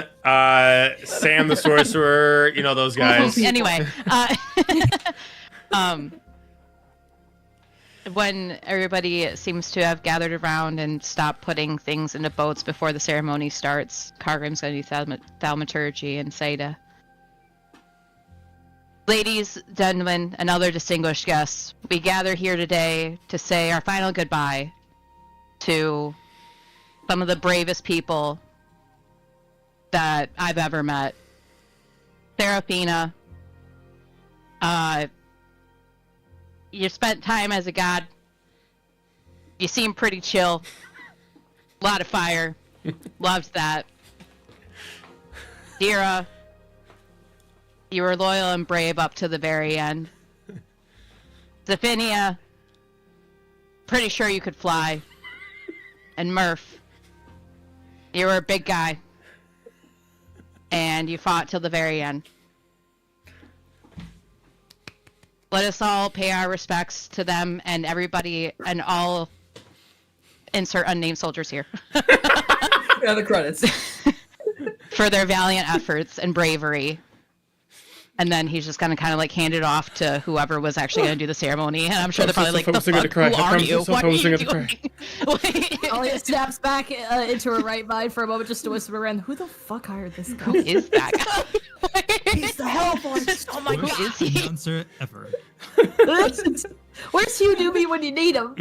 Sam the Sorcerer, those guys. Anyway, when everybody seems to have gathered around and stopped putting things into boats before the ceremony starts, Kargrim's going to do thaumaturgy and say to ladies, gentlemen, and other distinguished guests, we gather here today to say our final goodbye to some of the bravest people that I've ever met. Seraphina, you spent time as a god. You seem pretty chill. A lot of fire. Loved that. Dira, you were loyal and brave up to the very end. Zephinia, pretty sure you could fly. And Murph, you were a big guy. And you fought till the very end. Let us all pay our respects to them and everybody and all insert unnamed soldiers here Yeah, the credits. for their valiant efforts and bravery. And then he's just gonna kind of like hand it off to whoever was actually gonna do the ceremony. And I'm sure they're probably like, "The fuck? Who are you? What are you doing?" Ollie snaps back into her right mind for a moment just to whisper around, who the fuck hired this guy? Who is that guy? He's the hell voice. Oh my Worst Who is he? announcer ever. Where's Hugh Doobie when you need him?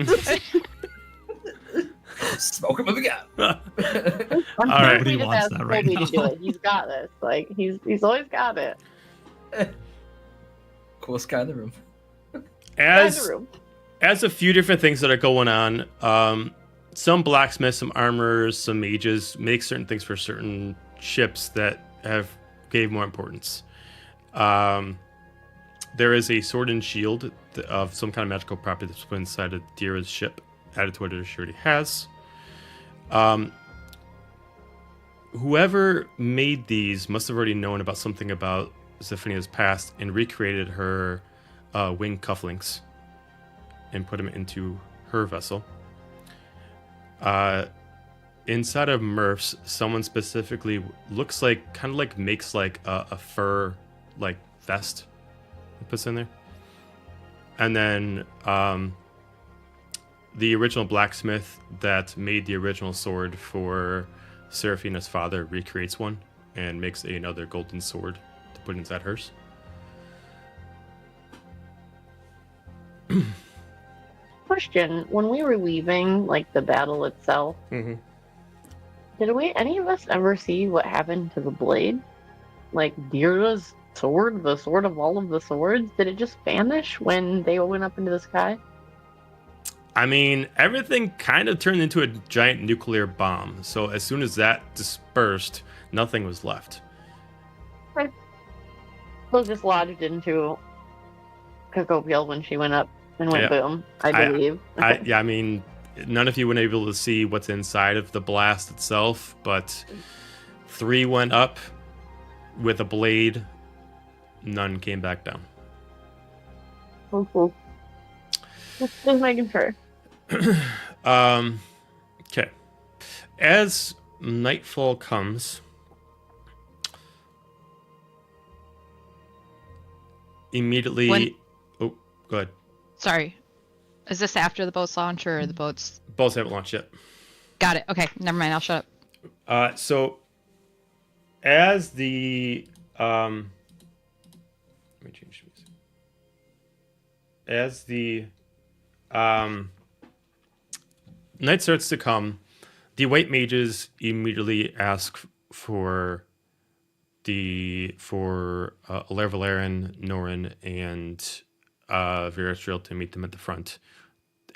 Smoke him up again. All I'm right. sure we Nobody just wants asked that right Colby to do now. it. He's got this. Like he's always got it. Coolest guy in the room. In As the room. as a few different things that are going on, some blacksmiths, some armorers, some mages make certain things for certain ships that gave more importance. There is a sword and shield of some kind of magical property that's put inside of Dira's ship, added to whatever she already has. Whoever made these must have already known about something about Zephania's past and recreated her wing cufflinks and put them into her vessel. Inside of Murph's, someone specifically looks like, kind of like makes like a fur like vest and puts in there. And then the original blacksmith that made the original sword for Seraphina's father recreates one and makes another golden sword to put inside hers. Question: when we were leaving, like the battle itself, Mm-hmm. did any of us ever see what happened to the blade? Like Dira's sword, the sword of all of the swords, did it just vanish when they went up into the sky? I mean, everything kind of turned into a giant nuclear bomb. So as soon as that dispersed, nothing was left. was just lodged into Kokobiel when she went up and went boom, I believe. I mean, none of you were able to see what's inside of the blast itself, but 3 went up with a blade. None came back down. Cool. Just making sure. Okay. As nightfall comes, immediately... Oh, go ahead. Sorry. Is this after the boat's launch or the boat's... Boats haven't launched yet. Got it. Okay, never mind. I'll shut up. So, as the... let me change this. As the night starts to come, the white mages immediately ask for Valerian, Norin, and Verastriel to meet them at the front,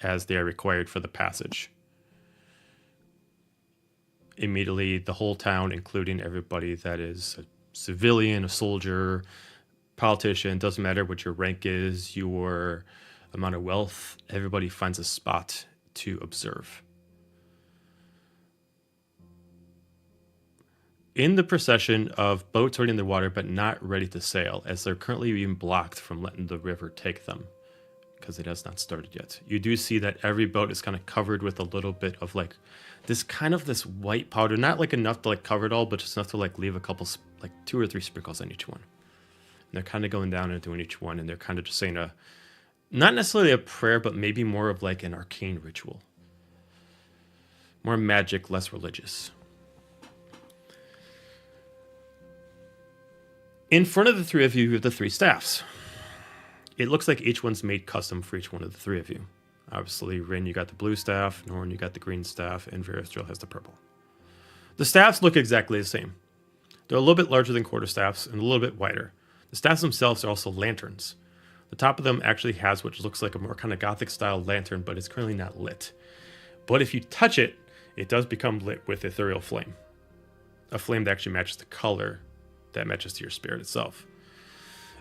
as they are required for the passage. Immediately, the whole town, including everybody that is a civilian, a soldier, politician, doesn't matter what your rank is, your amount of wealth, everybody finds a spot to observe. In the procession of boats already in the water but not ready to sail, as they're currently being blocked from letting the river take them, because it has not started yet. You do see that every boat is kind of covered with a little bit of like this white powder, not like enough to like cover it all, but just enough to like leave a couple, like 2 or 3 sprinkles on each one. And they're kind of going down and doing each one, and they're kind of just saying not necessarily a prayer, but maybe more of like an arcane ritual. More magic, less religious. In front of the 3 of you have the 3 staffs. It looks like each one's made custom for each one of the 3 of you. Obviously, Rin, you got the blue staff, Norn, you got the green staff, and Verastriel has the purple. The staffs look exactly the same. They're a little bit larger than quarterstaffs and a little bit wider. The staffs themselves are also lanterns. The top of them actually has what looks like a more kind of gothic style lantern, but it's currently not lit. But if you touch it, it does become lit with ethereal flame. A flame that actually matches the color that matches to your spirit itself.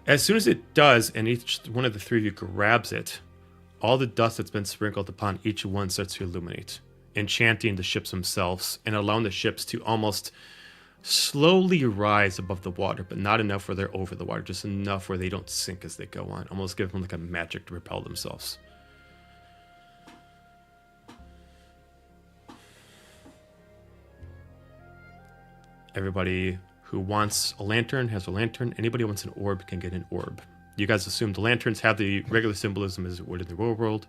As soon as it does, and each one of the 3 of you grabs it, all the dust that's been sprinkled upon each one starts to illuminate, enchanting the ships themselves and allowing the ships to almost slowly rise above the water, but not enough where they're over the water, just enough where they don't sink as they go on, almost give them like a magic to repel themselves. Everybody who wants a lantern has a lantern. Anybody who wants an orb can get an orb. You guys assume the lanterns have the regular symbolism as it would in the real world.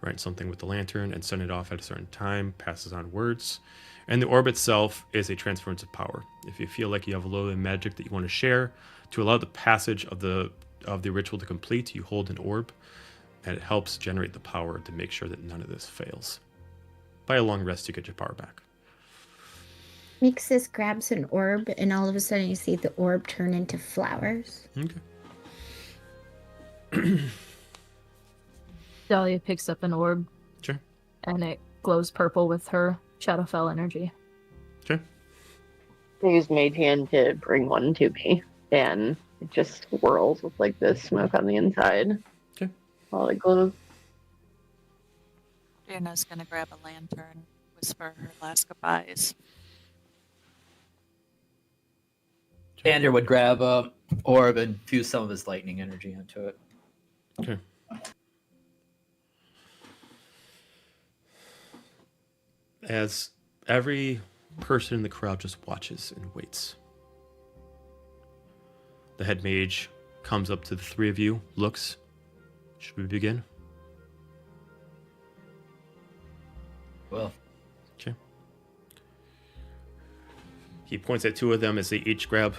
Write something with the lantern and send it off at a certain time, passes on words. And the orb itself is a transference of power. If you feel like you have a little bit of magic that you want to share, to allow the passage of the ritual to complete, you hold an orb, and it helps generate the power to make sure that none of this fails. By a long rest, you get your power back. Mixus grabs an orb, and all of a sudden you see the orb turn into flowers. Okay. Dahlia picks up an orb. Sure. And it glows purple with her Shadowfell energy. Sure. I use Mage Hand to bring one to me, and it just whirls with like this smoke on the inside. Okay. While it glows. Dana's gonna grab a lantern, whisper her last goodbyes. Xander would grab a orb and fuse some of his lightning energy into it. Okay. As every person in the crowd just watches and waits, the head mage comes up to the 3 of you, looks. Should we begin? Well. Okay. He points at 2 of them as they each grab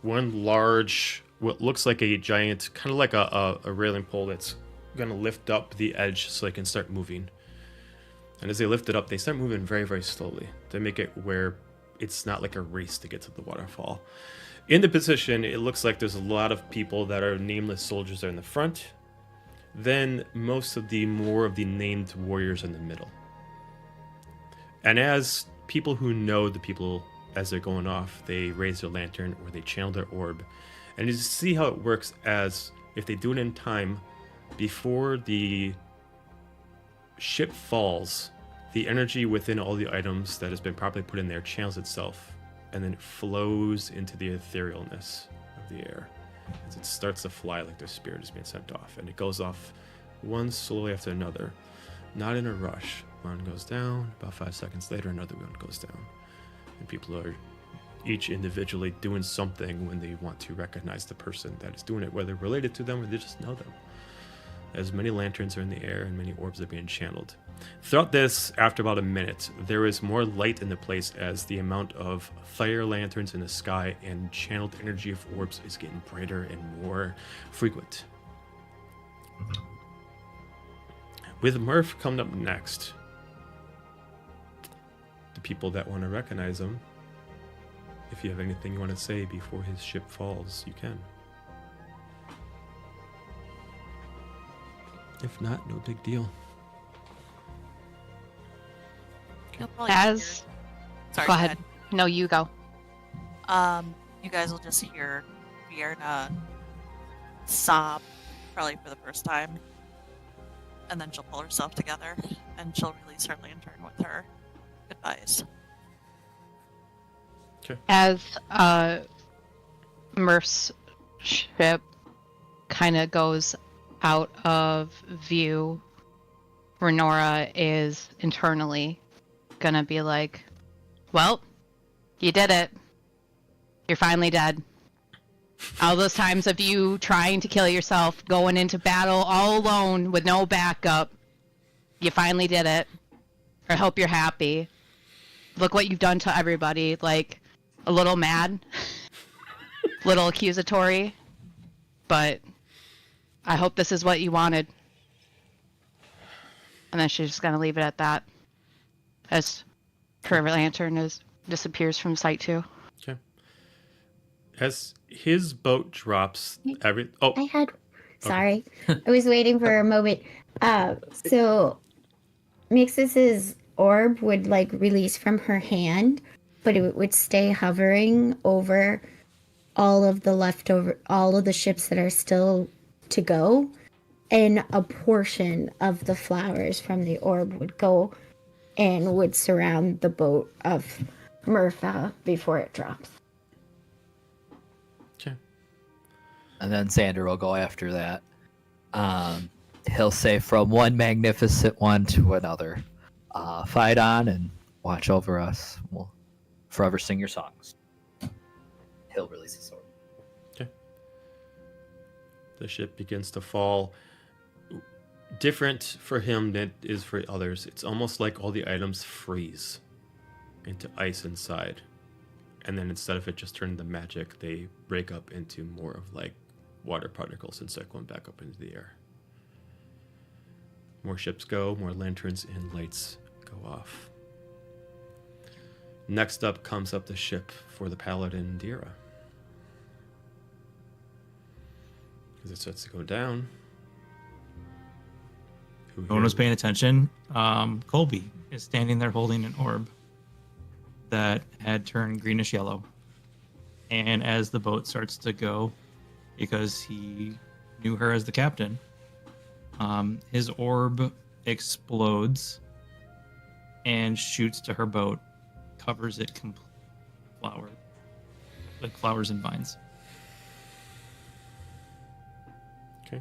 one large, what looks like a giant, kind of like a railing pole that's going to lift up the edge so they can start moving. And as they lift it up, they start moving very, very slowly to make it where it's not like a race to get to the waterfall. In the position, it looks like there's a lot of people that are nameless soldiers are in the front. Then most of the more of the named warriors in the middle. And as people who know the people as they're going off, they raise their lantern or they channel their orb. And you see how it works as if they do it in time, before the ship falls, the energy within all the items that has been properly put in there channels itself, and then it flows into the etherealness of the air as it starts to fly like the spirit is being sent off. And it goes off one slowly after another, not in a rush. One goes down, about 5 seconds later, another one goes down. And people are each individually doing something when they want to recognize the person that is doing it, whether related to them or they just know them. As many lanterns are in the air and many orbs are being channeled. Throughout this, after about a minute, there is more light in the place as the amount of fire lanterns in the sky and channeled energy of orbs is getting brighter and more frequent. With Murph coming up next, the people that want to recognize him, if you have anything you want to say before his ship falls, you can. If not, no big deal. You'll probably As Sorry, go ahead. No, you go. You guys will just hear Vierna sob, probably for the first time, and then she'll pull herself together and she'll release her lantern with her goodbyes. As Murph's ship kind of goes out of view, Renora is internally gonna be like, well, you did it. You're finally dead. All those times of you trying to kill yourself, going into battle all alone with no backup, you finally did it. I hope you're happy. Look what you've done to everybody. Like, a little mad, little accusatory, but I hope this is what you wanted. And then she's just gonna leave it at that, as her lantern disappears from sight too. Okay. As his boat drops, I had. Sorry, I was waiting for a moment. So Mixus's orb would like release from her hand, but it would stay hovering over all of the ships that are still to go, and a portion of the flowers from the orb would go and would surround the boat of Murpha before it drops. Okay. And then Xander will go after that. He'll say, from one magnificent one to another, fight on and watch over us. We'll forever sing your songs. He'll release his sword. Okay. The ship begins to fall. Different for him than it is for others. It's almost like all the items freeze into ice inside. And then instead of it just turning to magic, they break up into more of like water particles and start going back up into the air. More ships go, more lanterns and lights go off. Next up comes up the ship for the Paladin Dira. As it starts to go down. No one was paying attention. Colby is standing there holding an orb that had turned greenish yellow. And as the boat starts to go, because he knew her as the captain, his orb explodes and shoots to her boat, covers it completely like flowers and vines. Okay.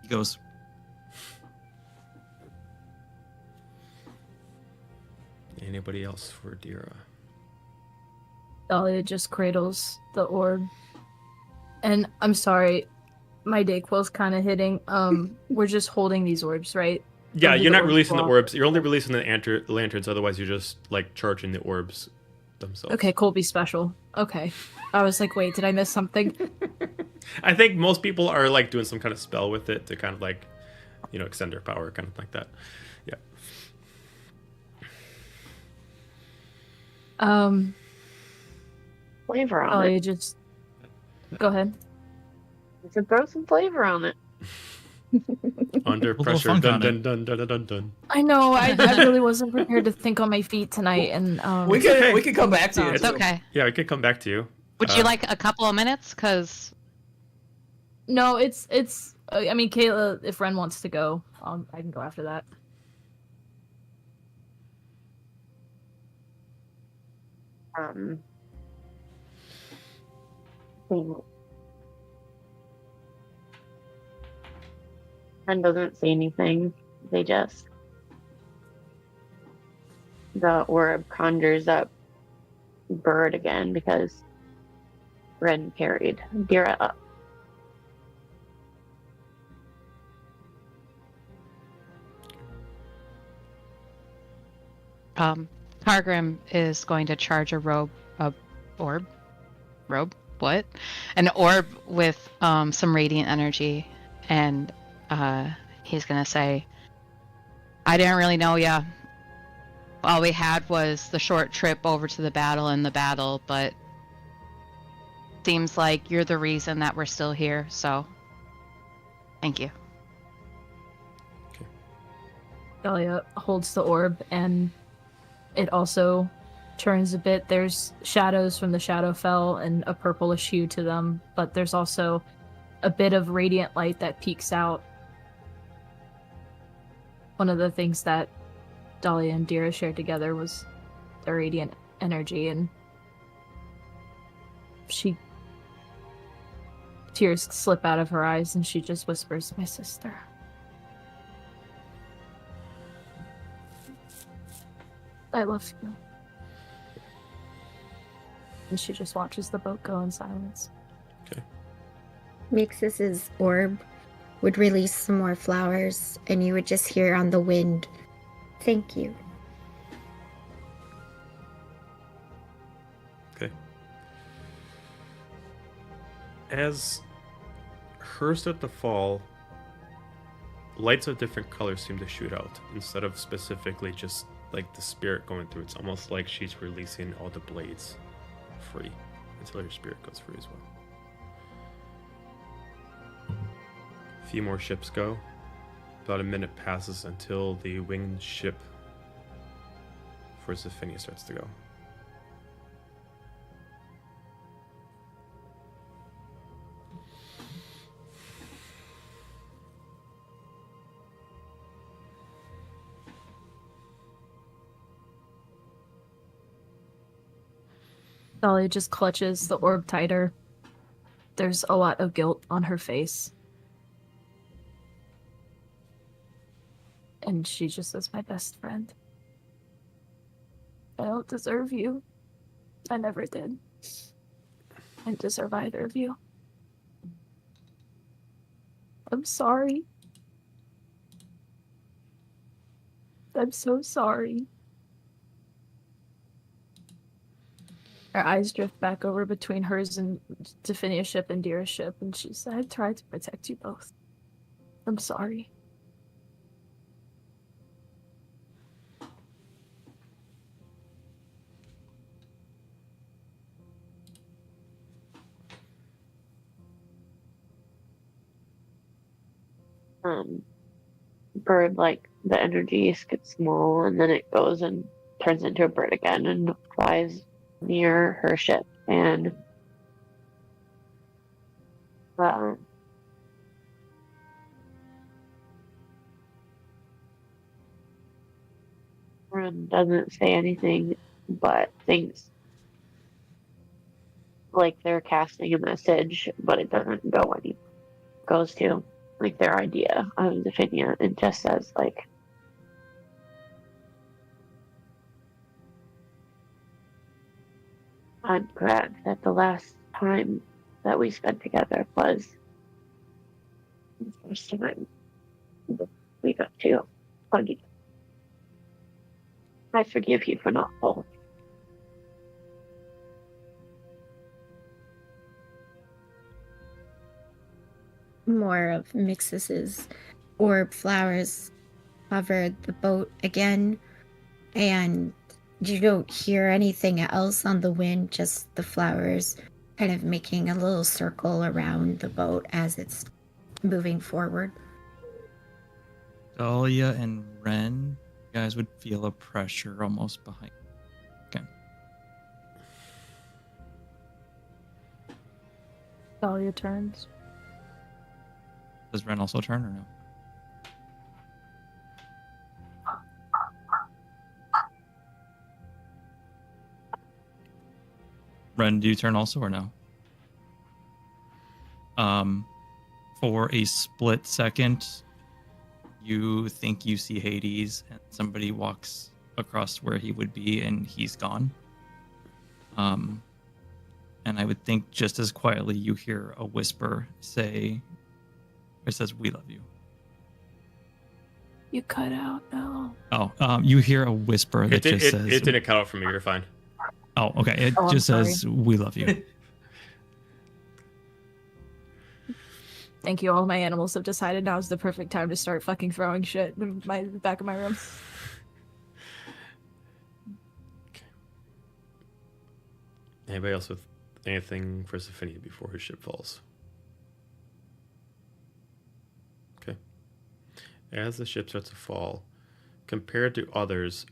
He goes, anybody else for Dira? Dahlia just cradles the orb. And I'm sorry, my Dayquil's kind of hitting. We're just holding these orbs, right? Yeah, Only you're the not orbs releasing the block. orbs. You're only releasing the lanterns. Otherwise, you're just like charging the orbs themselves. Okay, Colby special. Okay. I was like, wait, did I miss something? I think most people are like doing some kind of spell with it to kind of like, extend their power, kind of like that. Yeah. Flavor on Dahlia it. just go ahead. You can throw some flavor on it. Under little pressure. funk Dun on dun it. dun dun dun dun dun. I know. I really wasn't prepared to think on my feet tonight, and We okay. could come back to you. It's too. okay. Yeah, we could come back to you. Would you like a couple of minutes? Because No, it's. I mean, Kayla, if Ren wants to go, I can go after that. Ren doesn't say anything. They just the orb conjures up Bird again because Ren carried Dira up. Cargrim is going to charge a orb, what? An orb with some radiant energy, and he's gonna say, "I didn't really know ya. All we had was the short trip over to the battle and the battle, but seems like you're the reason that we're still here. So, thank you." Dahlia holds the orb, and it also turns a bit. There's shadows from the Shadowfell and a purplish hue to them, but there's also a bit of radiant light that peeks out. One of the things that Dahlia and Dira shared together was the radiant energy, and tears slip out of her eyes, and she just whispers, "My sister." I love you. And she just watches the boat go in silence. Okay. Mixus's orb would release some more flowers, and you would just hear on the wind, "Thank you." Okay. As hers start to fall, lights of different colors seem to shoot out instead of specifically just like the spirit going through. It's almost like she's releasing all the blades free until her spirit goes free as well. A few more ships go. About a minute passes until the winged ship for Zephynia starts to go. Dahlia just clutches the orb tighter. There's a lot of guilt on her face. And she just says, "My best friend. I don't deserve you. I never did. I didn't deserve either of you. I'm sorry. I'm so sorry." Her eyes drift back over between hers and Zephinia's ship and Dira's ship, and she said, "I tried to protect you both. I'm sorry." Bird, like, the energy gets small, and then it goes and turns into a bird again and flies near her ship. And Ren doesn't say anything, but thinks like they're casting a message, but it doesn't go anywhere. It goes to like their idea of Zephynia, and just says like, "I'm glad that the last time that we spent together was the first time we got to hug each other. I forgive you for not following." More of Mixus's orb flowers cover the boat again, and you don't hear anything else on the wind, just the flowers kind of making a little circle around the boat as it's moving forward. Dahlia and Ren, you guys would feel a pressure almost behind. Okay. Dahlia turns. Does Ren also turn or no? Ren, do you turn also or no? For a split second, you think you see Hades, and somebody walks across where he would be, and he's gone. And I would think just as quietly you hear a whisper say, it says, "We love you." You cut out, no. Oh, you hear a whisper that just says, It didn't cut out for me. You're fine. "Oh, okay." It Oh, I'm just sorry. says, "We love you." Thank you. All my animals have decided now is the perfect time to start fucking throwing shit in my back of my room. Anybody else with anything for Sophia before his ship falls? Okay. As the ship starts to fall, compared to others,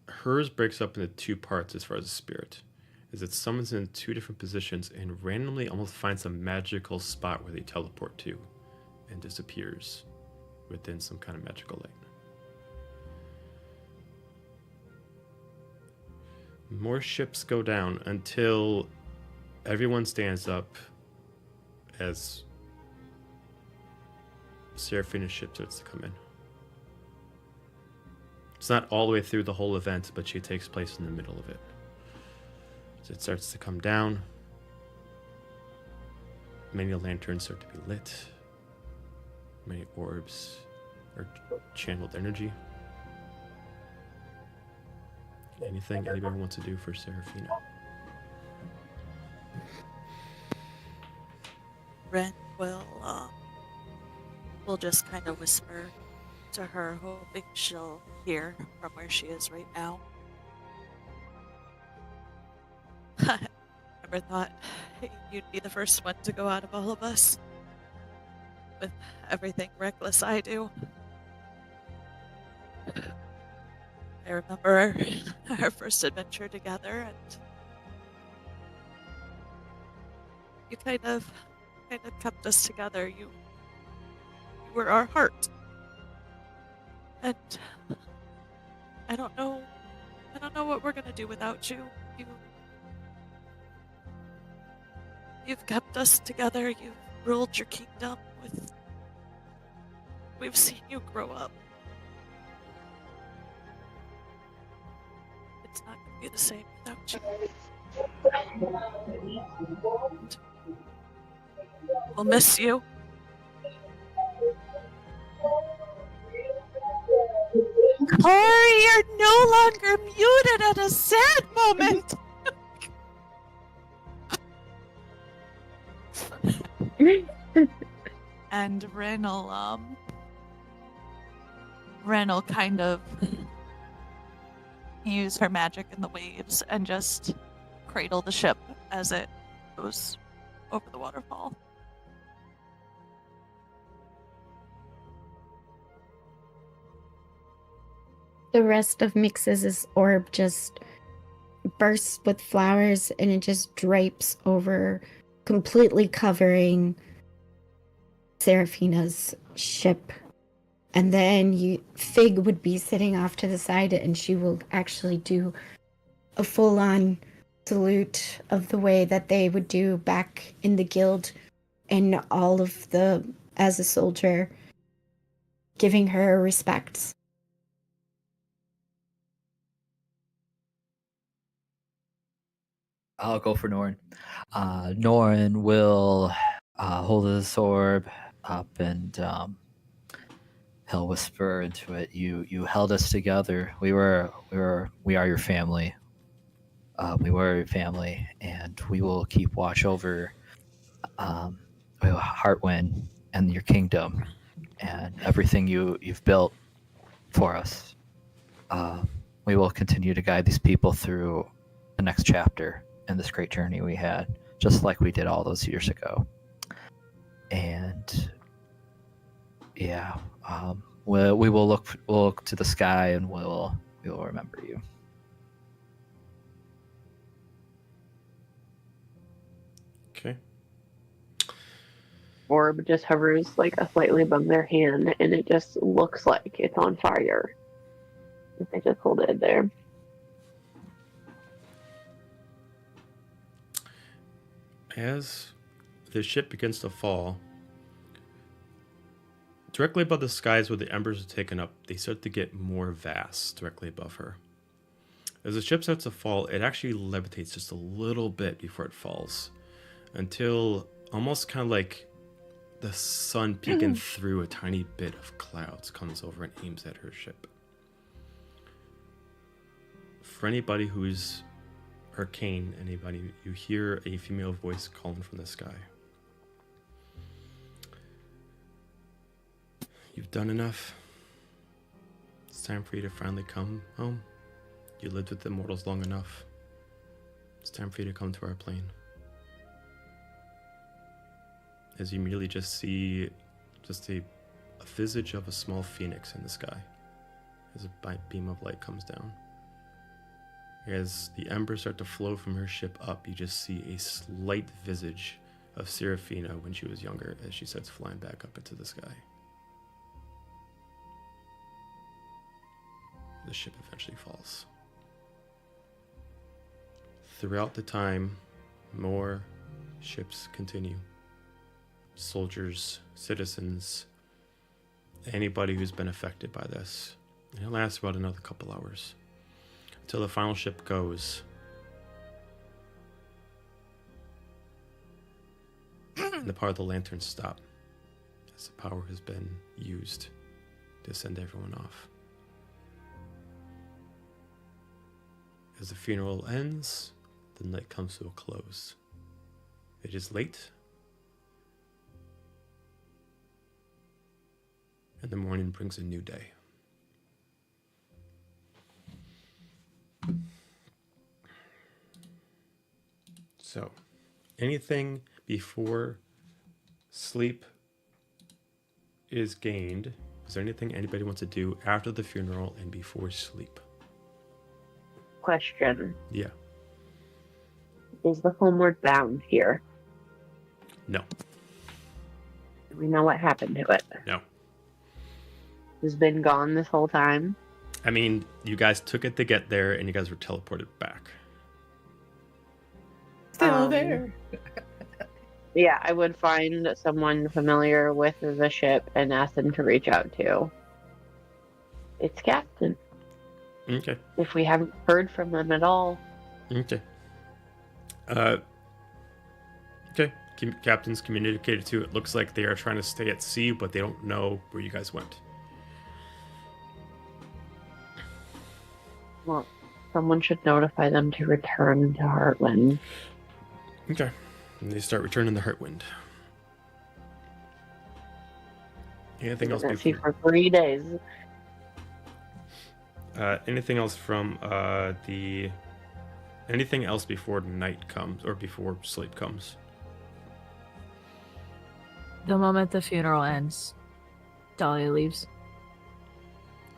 hers breaks up into two parts as far as the spirit, as it summons in two different positions and randomly almost finds a magical spot where they teleport to and disappears within some kind of magical light. More ships go down until everyone stands up as Seraphina's ship starts to come in. It's not all the way through the whole event, but she takes place in the middle of it. As it starts to come down, many lanterns start to be lit. Many orbs are channeled energy. Anything anybody wants to do for Seraphina? Ren will just kind of whisper to her, hoping she'll hear from where she is right now. I never thought you'd be the first one to go out of all of us. With everything reckless I do. I remember our first adventure together, and you kind of kept us together. You were our heart. And I don't know what we're gonna do without you. You've kept us together. You've ruled your kingdom with. We've seen you grow up. It's not gonna be the same without you. We'll miss you. Corey, you're no longer muted at a sad moment. And Ren will kind of use her magic in the waves and just cradle the ship as it goes over the waterfall. The rest of Mix's orb just bursts with flowers and it just drapes over, completely covering Seraphina's ship. And then Fig would be sitting off to the side and she will actually do a full-on salute of the way that they would do back in the guild, and all of as a soldier, giving her respects. I'll go for Norn. Norn will hold his orb up and he'll whisper into it. You held us together. We are your family. We were your family, and we will keep watch over Heartwind and your kingdom and everything you've built for us. We will continue to guide these people through the next chapter in this great journey we had, just like we did all those years ago. And yeah, we will look to the sky and we will remember you. Okay. orb just hovers like a slightly above their hand, and it just looks like it's on fire. If they just hold it there. As the ship begins to fall, directly above the skies where the embers are taken up, they start to get more vast directly above her. As the ship starts to fall, it actually levitates just a little bit before it falls, until almost kind of like the sun peeking through a tiny bit of clouds comes over and aims at her ship. For anybody who's arcane, anybody, you hear a female voice calling from the sky. You've done enough. It's time for you to finally come home. You lived with the mortals long enough. It's time for you to come to our plane. As you immediately just see just a visage of a small phoenix in the sky as a beam of light comes down. As the embers start to flow from her ship up, you just see a slight visage of Seraphina when she was younger as she starts flying back up into the sky. The ship eventually falls. Throughout the time, more ships continue. Soldiers, citizens, anybody who's been affected by this. And it lasts about another couple hours until the final ship goes. And the power of the lanterns stop as the power has been used to send everyone off. As the funeral ends, the night comes to a close. It is late, and the morning brings a new day. So, anything before sleep is gained? Is there anything anybody wants to do after the funeral and before sleep? Question. Yeah. Is the homeward bound here? No. Do we know what happened to it? No. It's been gone this whole time? I mean, you guys took it to get there, and you guys were teleported back. Still there. Yeah, I would find someone familiar with the ship and ask them to reach out to its captain. Okay. If we haven't heard from them at all. Okay. Okay. Captains communicated to. It looks like they are trying to stay at sea, but they don't know where you guys went. Well, someone should notify them to return to Heartland. Okay. And they start returning the Heartwind. Anything else See before? for 3 days. Anything else from anything else before night comes or before sleep comes? The moment the funeral ends, Dahlia leaves.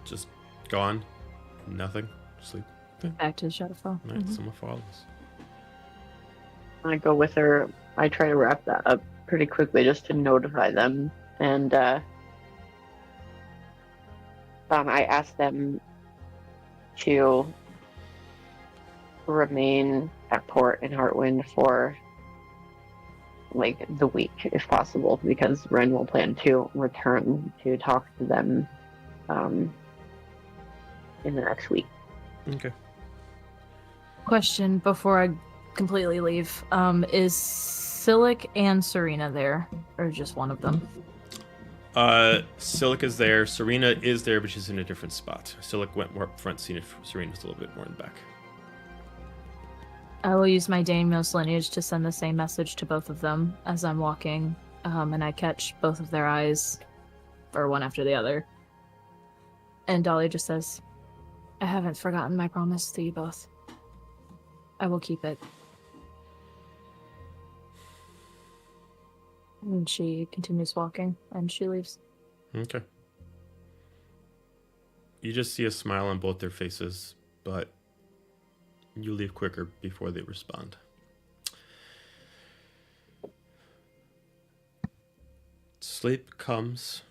Just gone? Nothing? Sleep? Back to the Shadowfall. Alright, someone follows. I go with her. I try to wrap that up pretty quickly just to notify them. And I ask them to remain at port in Heartwind for like the week if possible, because Ren will plan to return to talk to them in the next week. Okay. Question before I completely leave. Is Silic and Serena there? Or just one of them? Silic is there. Serena is there, but she's in a different spot. Silic went more up front, Serena's a little bit more in the back. I will use my Danemo's lineage to send the same message to both of them as I'm walking, and I catch both of their eyes, or one after the other. And Dolly just says, I haven't forgotten my promise to you both. I will keep it. And she continues walking, and she leaves. Okay. You just see a smile on both their faces, but you leave quicker before they respond. Sleep comes.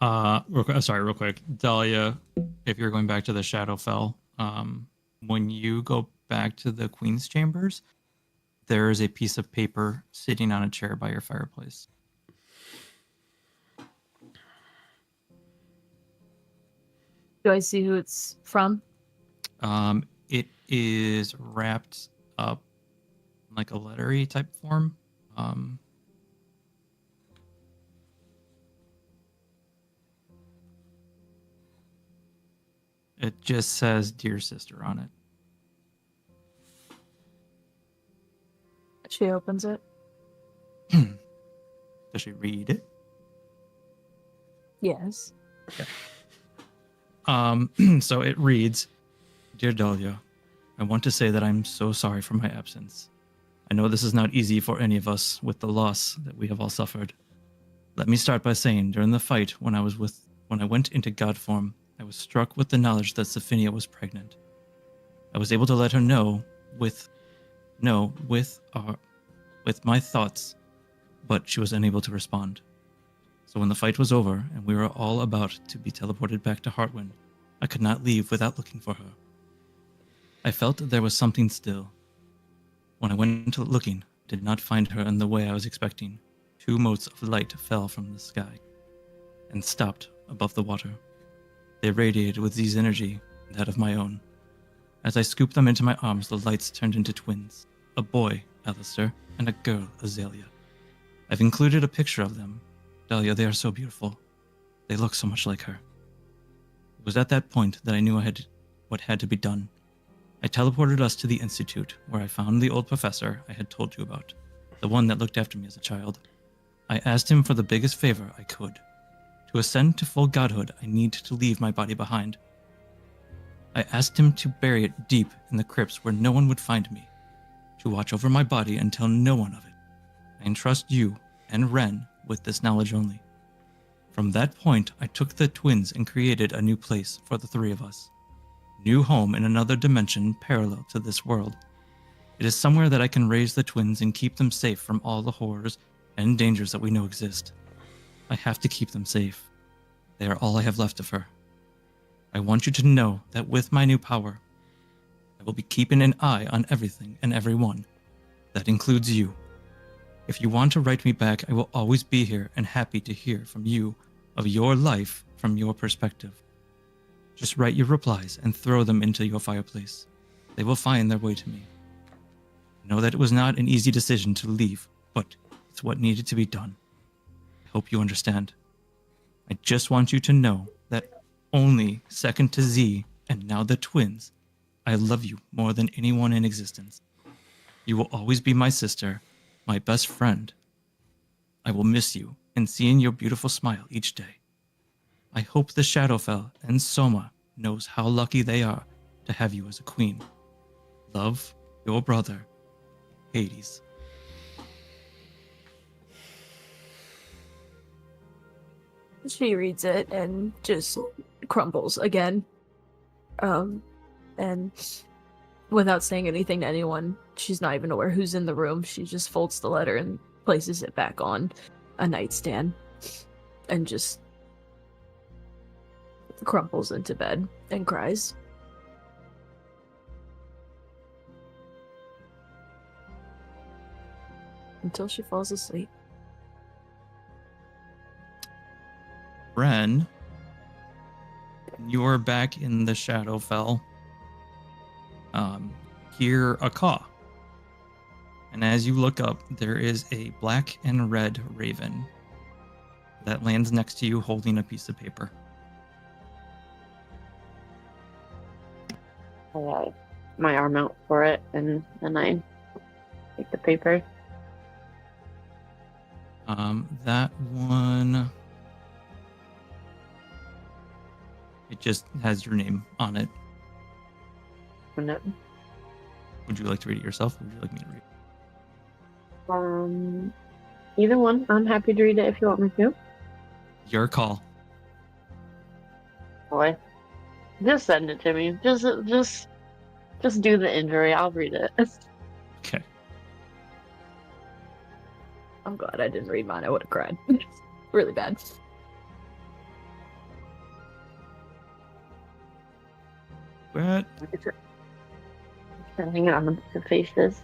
Real quick. Dahlia, if you're going back to the Shadowfell, when you go back to the Queen's Chambers, there is a piece of paper sitting on a chair by your fireplace. Do I see who it's from? It is wrapped up in like a lettery type form. It just says "Dear Sister" on it. She opens it. Does she read it? Yes. So it reads, "Dear Dahlia, I want to say that I'm so sorry for my absence. I know this is not easy for any of us with the loss that we have all suffered. Let me start by saying during the fight when I went into God form, I was struck with the knowledge that Sophinia was pregnant. I was able to let her know with my thoughts, but she was unable to respond. So when the fight was over and we were all about to be teleported back to Heartwind, I could not leave without looking for her. I felt that there was something still. When I went into looking, I did not find her in the way I was expecting. 2 motes of light fell from the sky and stopped above the water. They radiated with Z's energy and that of my own. As I scooped them into my arms, the lights turned into twins. A boy, Alistair, and a girl, Azalea. I've included a picture of them. Dahlia, they are so beautiful. They look so much like her. It was at that point that I knew what had to be done. I teleported us to the Institute, where I found the old professor I had told you about, the one that looked after me as a child. I asked him for the biggest favor I could. To ascend to full godhood, I need to leave my body behind. I asked him to bury it deep in the crypts where no one would find me, to watch over my body and tell no one of it. I entrust you and Ren with this knowledge only. From that point, I took the twins and created a new place for the 3 of us. New home in another dimension parallel to this world. It is somewhere that I can raise the twins and keep them safe from all the horrors and dangers that we know exist. I have to keep them safe. They are all I have left of her. I want you to know that with my new power, I will be keeping an eye on everything and everyone. That includes you. If you want to write me back, I will always be here and happy to hear from you of your life from your perspective. Just write your replies and throw them into your fireplace. They will find their way to me. Know that it was not an easy decision to leave, but it's what needed to be done. I hope you understand. I just want you to know that only second to Z and now the twins, I love you more than anyone in existence. You will always be my sister, my best friend. I will miss you and seeing your beautiful smile each day. I hope the Shadowfell and Soma knows how lucky they are to have you as a queen. Love, your brother, Hades. She reads it and just crumbles again. And without saying anything to anyone, she's not even aware who's in the room. She just folds the letter and places it back on a nightstand and just crumples into bed and cries. Until she falls asleep. Ren, you are back in the Shadowfell. Hear a caw. And as you look up, there is a black and red raven that lands next to you holding a piece of paper. I have my arm out for it, and then I take the paper. That one, it just has your name on it. No. Would you like to read it yourself, or would you like me to read it? Either one. I'm happy to read it if you want me to. Your call. Boy, just send it to me. Just do the injury. I'll read it. Okay. I'm glad I didn't read mine. I would have cried. really bad. What? Hanging on the faces.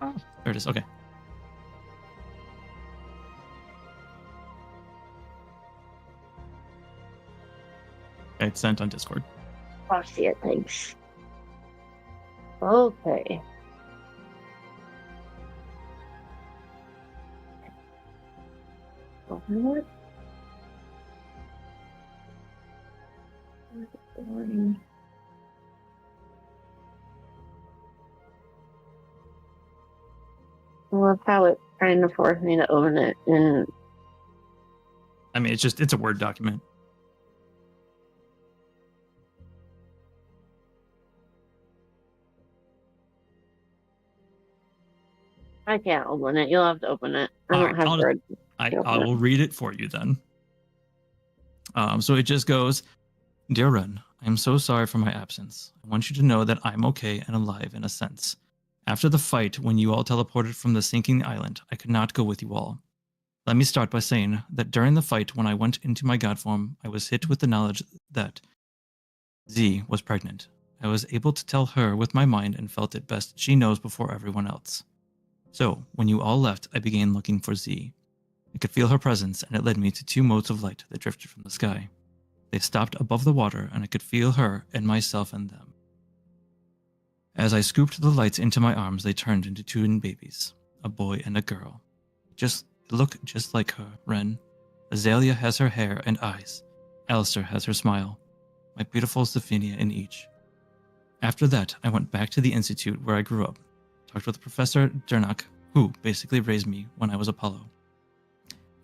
Oh, there it is. Okay. It's sent on Discord. I'll see it, thanks. Okay. What? I love how it's trying to force me to open it, and I mean, it's a Word document. I can't open it. You'll have to open it. I All don't right, have I'll- Word. I will read it for you then. So it just goes, Dear Ren, I am so sorry for my absence. I want you to know that I'm okay and alive in a sense. After the fight, when you all teleported from the sinking island, I could not go with you all. Let me start by saying that during the fight, when I went into my god form, I was hit with the knowledge that Z was pregnant. I was able to tell her with my mind and felt it best she knows before everyone else. So, when you all left, I began looking for Z. I could feel her presence, and it led me to 2 motes of light that drifted from the sky. They stopped above the water, and I could feel her and myself and them. As I scooped the lights into my arms, they turned into 2 babies, a boy and a girl. Look just like her, Ren. Azalea has her hair and eyes. Alistair has her smile. My beautiful Sophia in each. After that, I went back to the institute where I grew up, talked with Professor Dernock, who basically raised me when I was Apollo.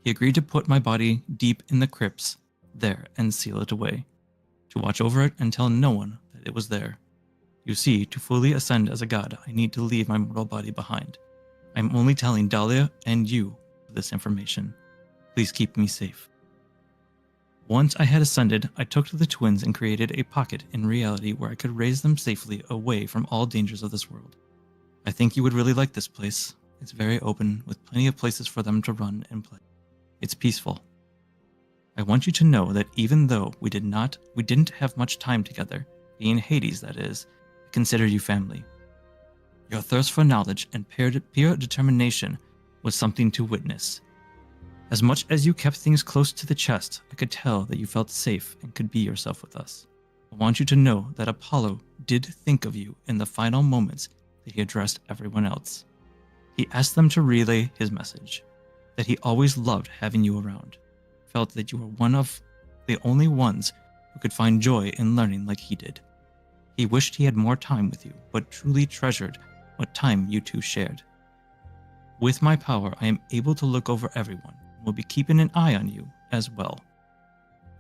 He agreed to put my body deep in the crypts there and seal it away, to watch over it and tell no one that it was there. You see, to fully ascend as a god, I need to leave my mortal body behind. I'm only telling Dahlia and you this information. Please keep me safe. Once I had ascended, I took to the twins and created a pocket in reality where I could raise them safely away from all dangers of this world. I think you would really like this place. It's very open, with plenty of places for them to run and play. It's peaceful. I want you to know that even though we didn't have much time together, being Hades, that is, I consider you family. Your thirst for knowledge and pure determination was something to witness. As much as you kept things close to the chest, I could tell that you felt safe and could be yourself with us. I want you to know that Apollo did think of you in the final moments that he addressed everyone else. He asked them to relay his message, that he always loved having you around, felt that you were one of the only ones who could find joy in learning like he did. He wished he had more time with you, but truly treasured what time you two shared. With my power, I am able to look over everyone and will be keeping an eye on you as well.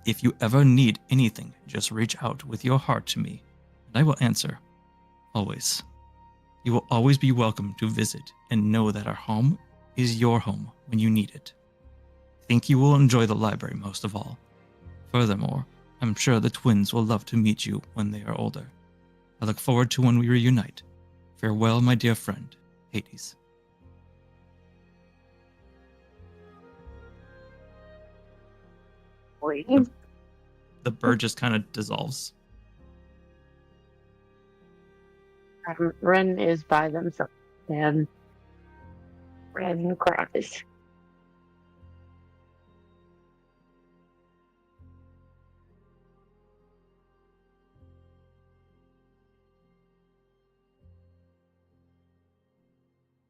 If you ever need anything, just reach out with your heart to me, and I will answer. Always. You will always be welcome to visit and know that our home is your home when you need it. I think you will enjoy the library most of all. Furthermore, I'm sure the twins will love to meet you when they are older. I look forward to when we reunite. Farewell, my dear friend, Hades. The bird just kind of dissolves. Ren is by themselves, and Ren cries.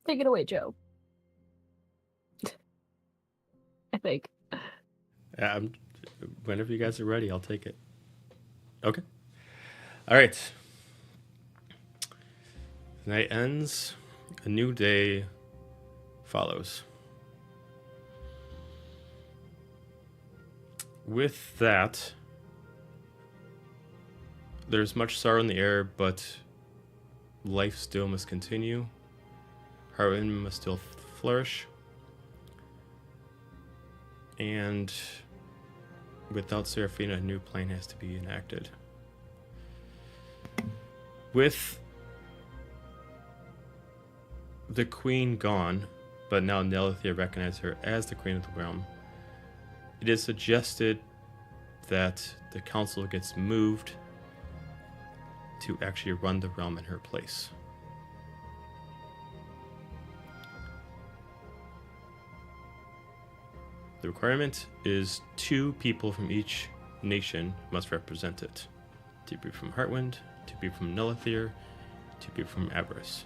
Take it away, Joe. I think. Whenever you guys are ready, I'll take it. Okay. All right. The night ends. A new day follows. With that, there's much sorrow in the air, but life still must continue. Harwin must still flourish. And without Seraphina, a new plan has to be enacted. With the queen gone, but now Nelithia recognizes her as the Queen of the Realm. It is suggested that the council gets moved to actually run the realm in her place. The requirement is 2 people from each nation must represent it. 2 people from Heartwind, 2 people from Nelithir, 2 people from Avarice.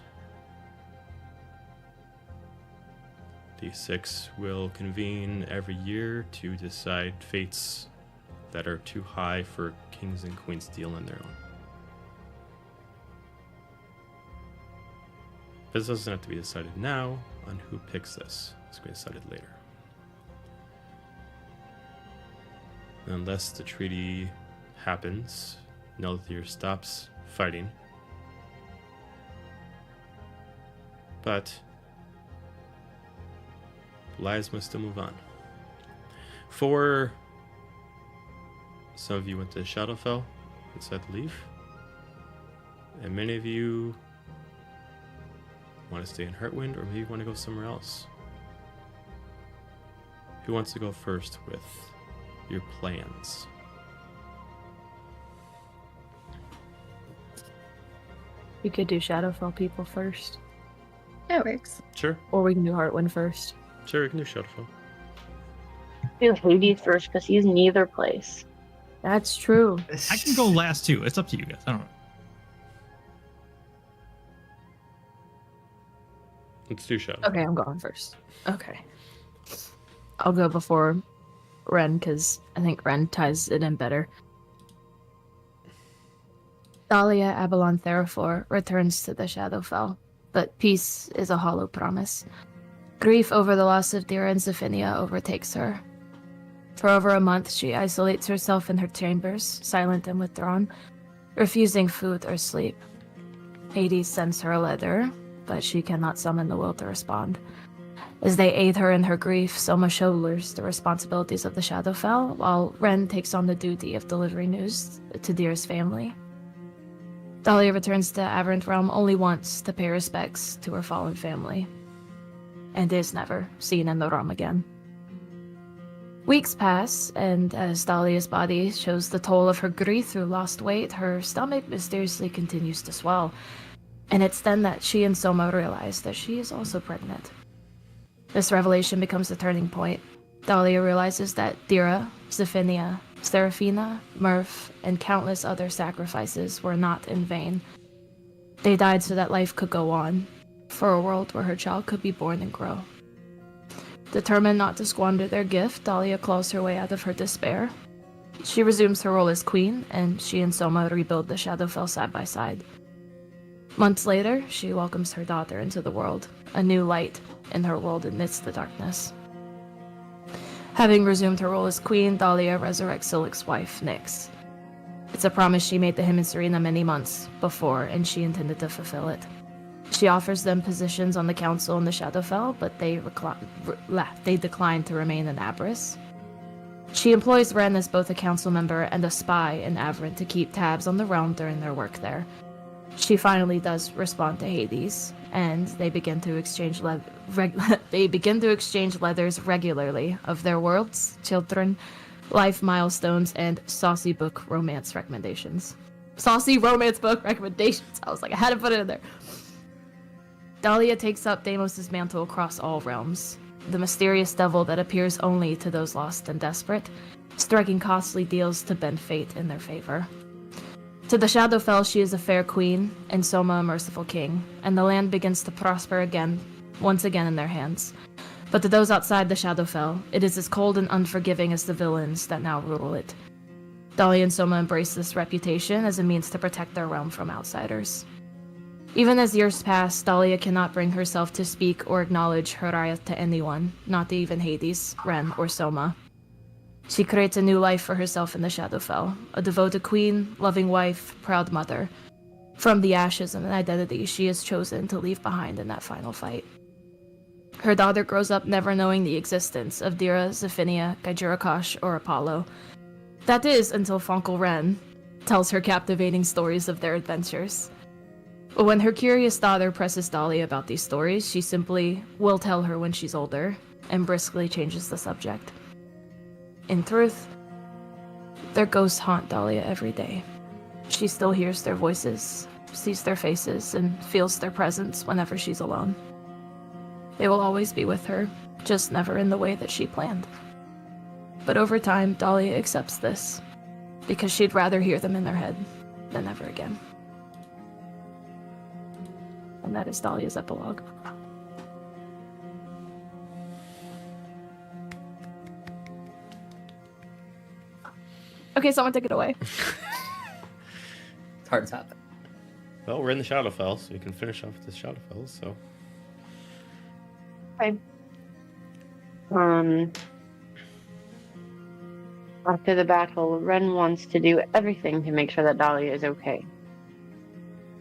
These 6 will convene every year to decide fates that are too high for kings and queens to deal on their own. This doesn't have to be decided now on who picks this. It's going to be decided later. Unless the treaty happens, Nelithir stops fighting. But lives must still move on. For some of you went to Shadowfell and decided to leave. And many of you want to stay in Heartwind, or maybe want to go somewhere else. Who wants to go first with your plans? We could do Shadowfell people first, That works. Sure, or we can do Heartwind first. sure, we can do Shadowfell. Do Hades first because he's in either place. That's true. I can go last too. It's up to you guys. I don't know. Let's do Shadow. Okay, I'm going first. Okay. I'll go before Ren, because I think Ren ties it in better. Thalia Avalon Theraphor returns to the Shadowfell, but peace is a hollow promise. Grief over the loss of Dira and Zephinia overtakes her. For over a month, she isolates herself in her chambers, silent and withdrawn, refusing food or sleep. Hades sends her a letter, but she cannot summon the will to respond. As they aid her in her grief, Soma shoulders the responsibilities of the Shadowfell, while Ren takes on the duty of delivering news to Dira's family. Thalia returns to Aberrant Realm only once to pay respects to her fallen family, and is never seen in the realm again. Weeks pass, and as Thalia's body shows the toll of her grief through lost weight, her stomach mysteriously continues to swell, and it's then that she and Soma realize that she is also pregnant. This revelation becomes a turning point. Thalia realizes that Dira, Zephinia, Seraphina, Murph, and countless other sacrifices were not in vain. They died so that life could go on, for a world where her child could be born and grow. Determined not to squander their gift, Thalia claws her way out of her despair. She resumes her role as queen, and she and Soma rebuild the Shadowfell side by side. Months later, she welcomes her daughter into the world, a new light in her world amidst the darkness. Having resumed her role as queen, Thalia resurrects Silik's wife, Nyx. It's a promise she made to him and Serena many months before, and she intended to fulfill it. She offers them positions on the council in the Shadowfell, but they decline to remain in Aberrant. She employs Ren as both a council member and a spy in Aberrant to keep tabs on the realm during their work there. She finally does respond to Hades, and they begin to exchange letters regularly of their worlds, children, life milestones, and saucy book romance recommendations. Saucy romance book recommendations. I was like, I had to put it in there. Thalia takes up Deimos' mantle across all realms, the mysterious devil that appears only to those lost and desperate, striking costly deals to bend fate in their favor. To the Shadowfell, she is a fair queen, and Soma a merciful king, and the land begins to prosper once again in their hands. But to those outside the Shadowfell, it is as cold and unforgiving as the villains that now rule it. Thalia and Soma embrace this reputation as a means to protect their realm from outsiders. Even as years pass, Thalia cannot bring herself to speak or acknowledge her Raya to anyone, not even Hades, Ren, or Soma. She creates a new life for herself in the Shadowfell, a devoted queen, loving wife, proud mother. From the ashes and an identity she has chosen to leave behind in that final fight. Her daughter grows up never knowing the existence of Dira, Zephinia, Gaijirakosh, or Apollo. That is, until Fonkel Ren tells her captivating stories of their adventures. When her curious daughter presses Dahlia about these stories, she simply will tell her when she's older and briskly changes the subject. In truth, their ghosts haunt Dahlia every day. She still hears their voices, sees their faces, and feels their presence whenever she's alone. They will always be with her, just never in the way that she planned. But over time, Dahlia accepts this, because she'd rather hear them in their head than ever again. And that is Dahlia's epilogue. Okay, someone take it away. It's hard to top. Well, we're in the Shadowfell, so we can finish off with the Shadowfell, so... Okay. After the battle, Ren wants to do everything to make sure that Dahlia is okay.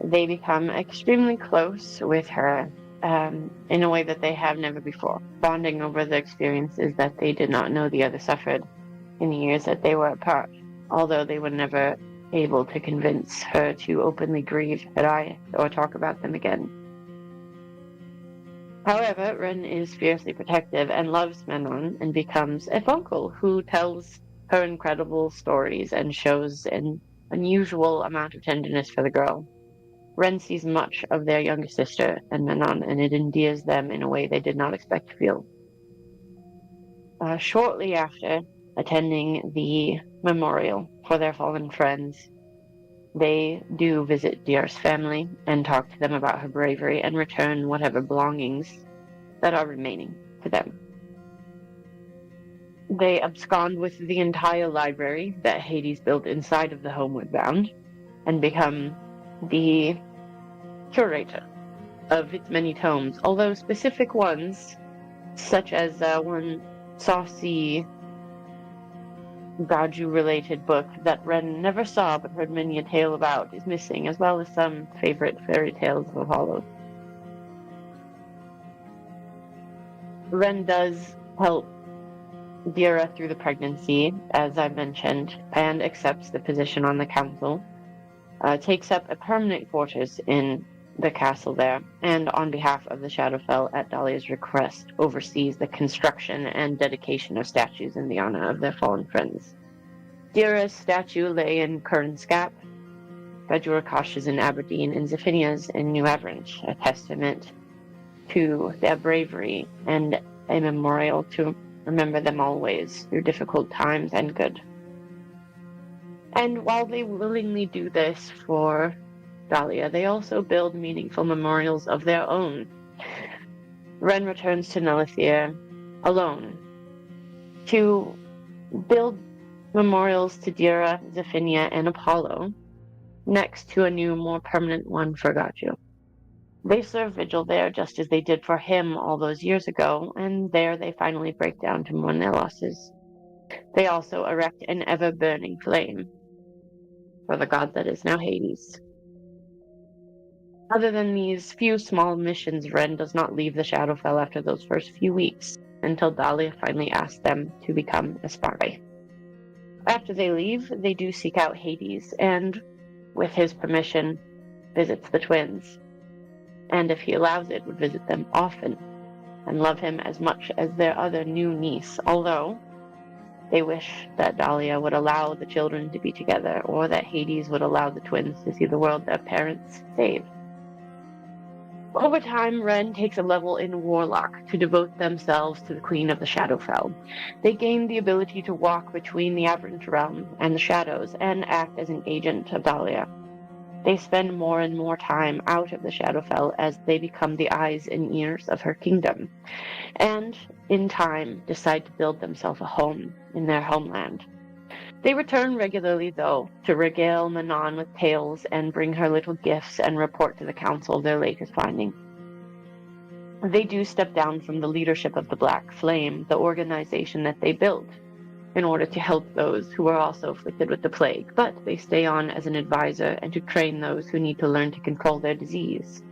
They become extremely close with her in a way that they have never before, bonding over the experiences that they did not know the other suffered in the years that they were apart, although they were never able to convince her to openly grieve her eye or talk about them again. However, Ren is fiercely protective and loves Manon and becomes a uncle who tells her incredible stories and shows an unusual amount of tenderness for the girl. Ren sees much of their younger sister and Manon, and it endears them in a way they did not expect to feel. Shortly after attending the memorial for their fallen friends, they do visit Dier's family and talk to them about her bravery and return whatever belongings that are remaining to them. They abscond with the entire library that Hades built inside of the Homeward Bound and become the curator of its many tomes, although specific ones, such as one saucy Gaju-related book that Ren never saw but heard many a tale about, is missing, as well as some favorite fairy tales of Apollo. Ren does help Dira through the pregnancy, as I mentioned, and accepts the position on the council, takes up a permanent quarters in the castle there, and on behalf of the Shadowfell, at Dahlia's request, oversees the construction and dedication of statues in the honor of their fallen friends. Dira's statue lay in Kernskap, Bajurakash is in Aberdeen, and Zephinia's in New Avranche, a testament to their bravery and a memorial to remember them always through difficult times and good. And while they willingly do this for Dahlia, they also build meaningful memorials of their own. Ren returns to Nelithir alone to build memorials to Dira, Zephinia, and Apollo, next to a new, more permanent one for Gaju. They serve vigil there just as they did for him all those years ago, and there they finally break down to mourn their losses. They also erect an ever-burning flame for the god that is now Hades. Other than these few small missions, Ren does not leave the Shadowfell after those first few weeks, until Dahlia finally asks them to become a spy. After they leave, they do seek out Hades, and, with his permission, visits the twins. And if he allows it, would visit them often, and love him as much as their other new niece, although they wish that Dahlia would allow the children to be together, or that Hades would allow the twins to see the world their parents saved. Over time, Ren takes a level in Warlock to devote themselves to the Queen of the Shadowfell. They gain the ability to walk between the Aberrant Realm and the Shadows, and act as an agent of Dahlia. They spend more and more time out of the Shadowfell as they become the eyes and ears of her kingdom, and, in time, decide to build themselves a home in their homeland. They return regularly, though, to regale Manon with tales and bring her little gifts and report to the council their latest findings. They do step down from the leadership of the Black Flame, the organization that they built, in order to help those who are also afflicted with the plague, but they stay on as an advisor and to train those who need to learn to control their disease.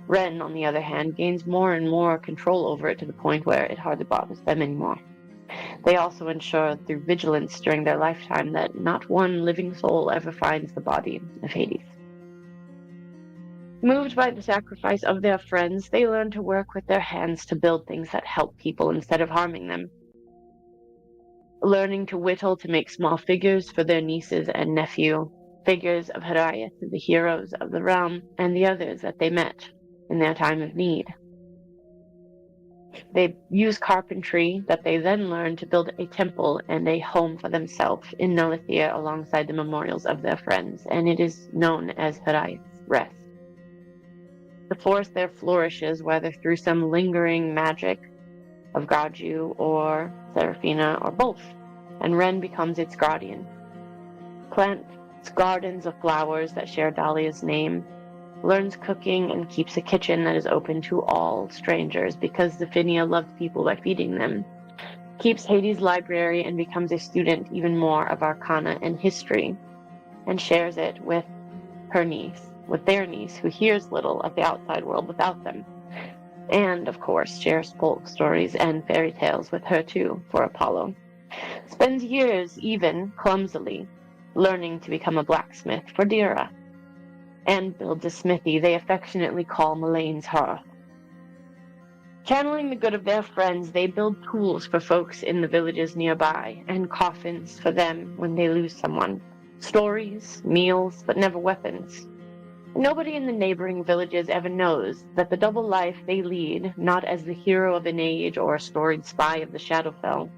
Ren, on the other hand, gains more and more control over it to the point where it hardly bothers them anymore. They also ensure through vigilance during their lifetime that not one living soul ever finds the body of Hades. Moved by the sacrifice of their friends, they learn to work with their hands to build things that help people instead of harming them. Learning to whittle to make small figures for their nieces and nephew, figures of Hariath, the heroes of the realm, and the others that they met in their time of need. They use carpentry that they then learn to build a temple and a home for themselves in Nelithia alongside the memorials of their friends, and it is known as Hariath's Rest. The forest there flourishes, whether through some lingering magic of Gaju or Seraphina or both, and Ren becomes its guardian. Plants gardens of flowers that share Dahlia's name, learns cooking, and keeps a kitchen that is open to all strangers because Zephinia loved people by feeding them. Keeps Hades' library and becomes a student even more of Arcana and history, and shares it with her niece, with their niece, who hears little of the outside world without them. And, of course, shares folk stories and fairy tales with her too, for Apollo. Spends years, even clumsily, learning to become a blacksmith for Dira, and builds a smithy they affectionately call Mullane's Hearth. Channeling the good of their friends, they build tools for folks in the villages nearby, and coffins for them when they lose someone. Stories, meals, but never weapons. Nobody in the neighboring villages ever knows that the double life they lead, not as the hero of an age or a storied spy of the Shadowfell.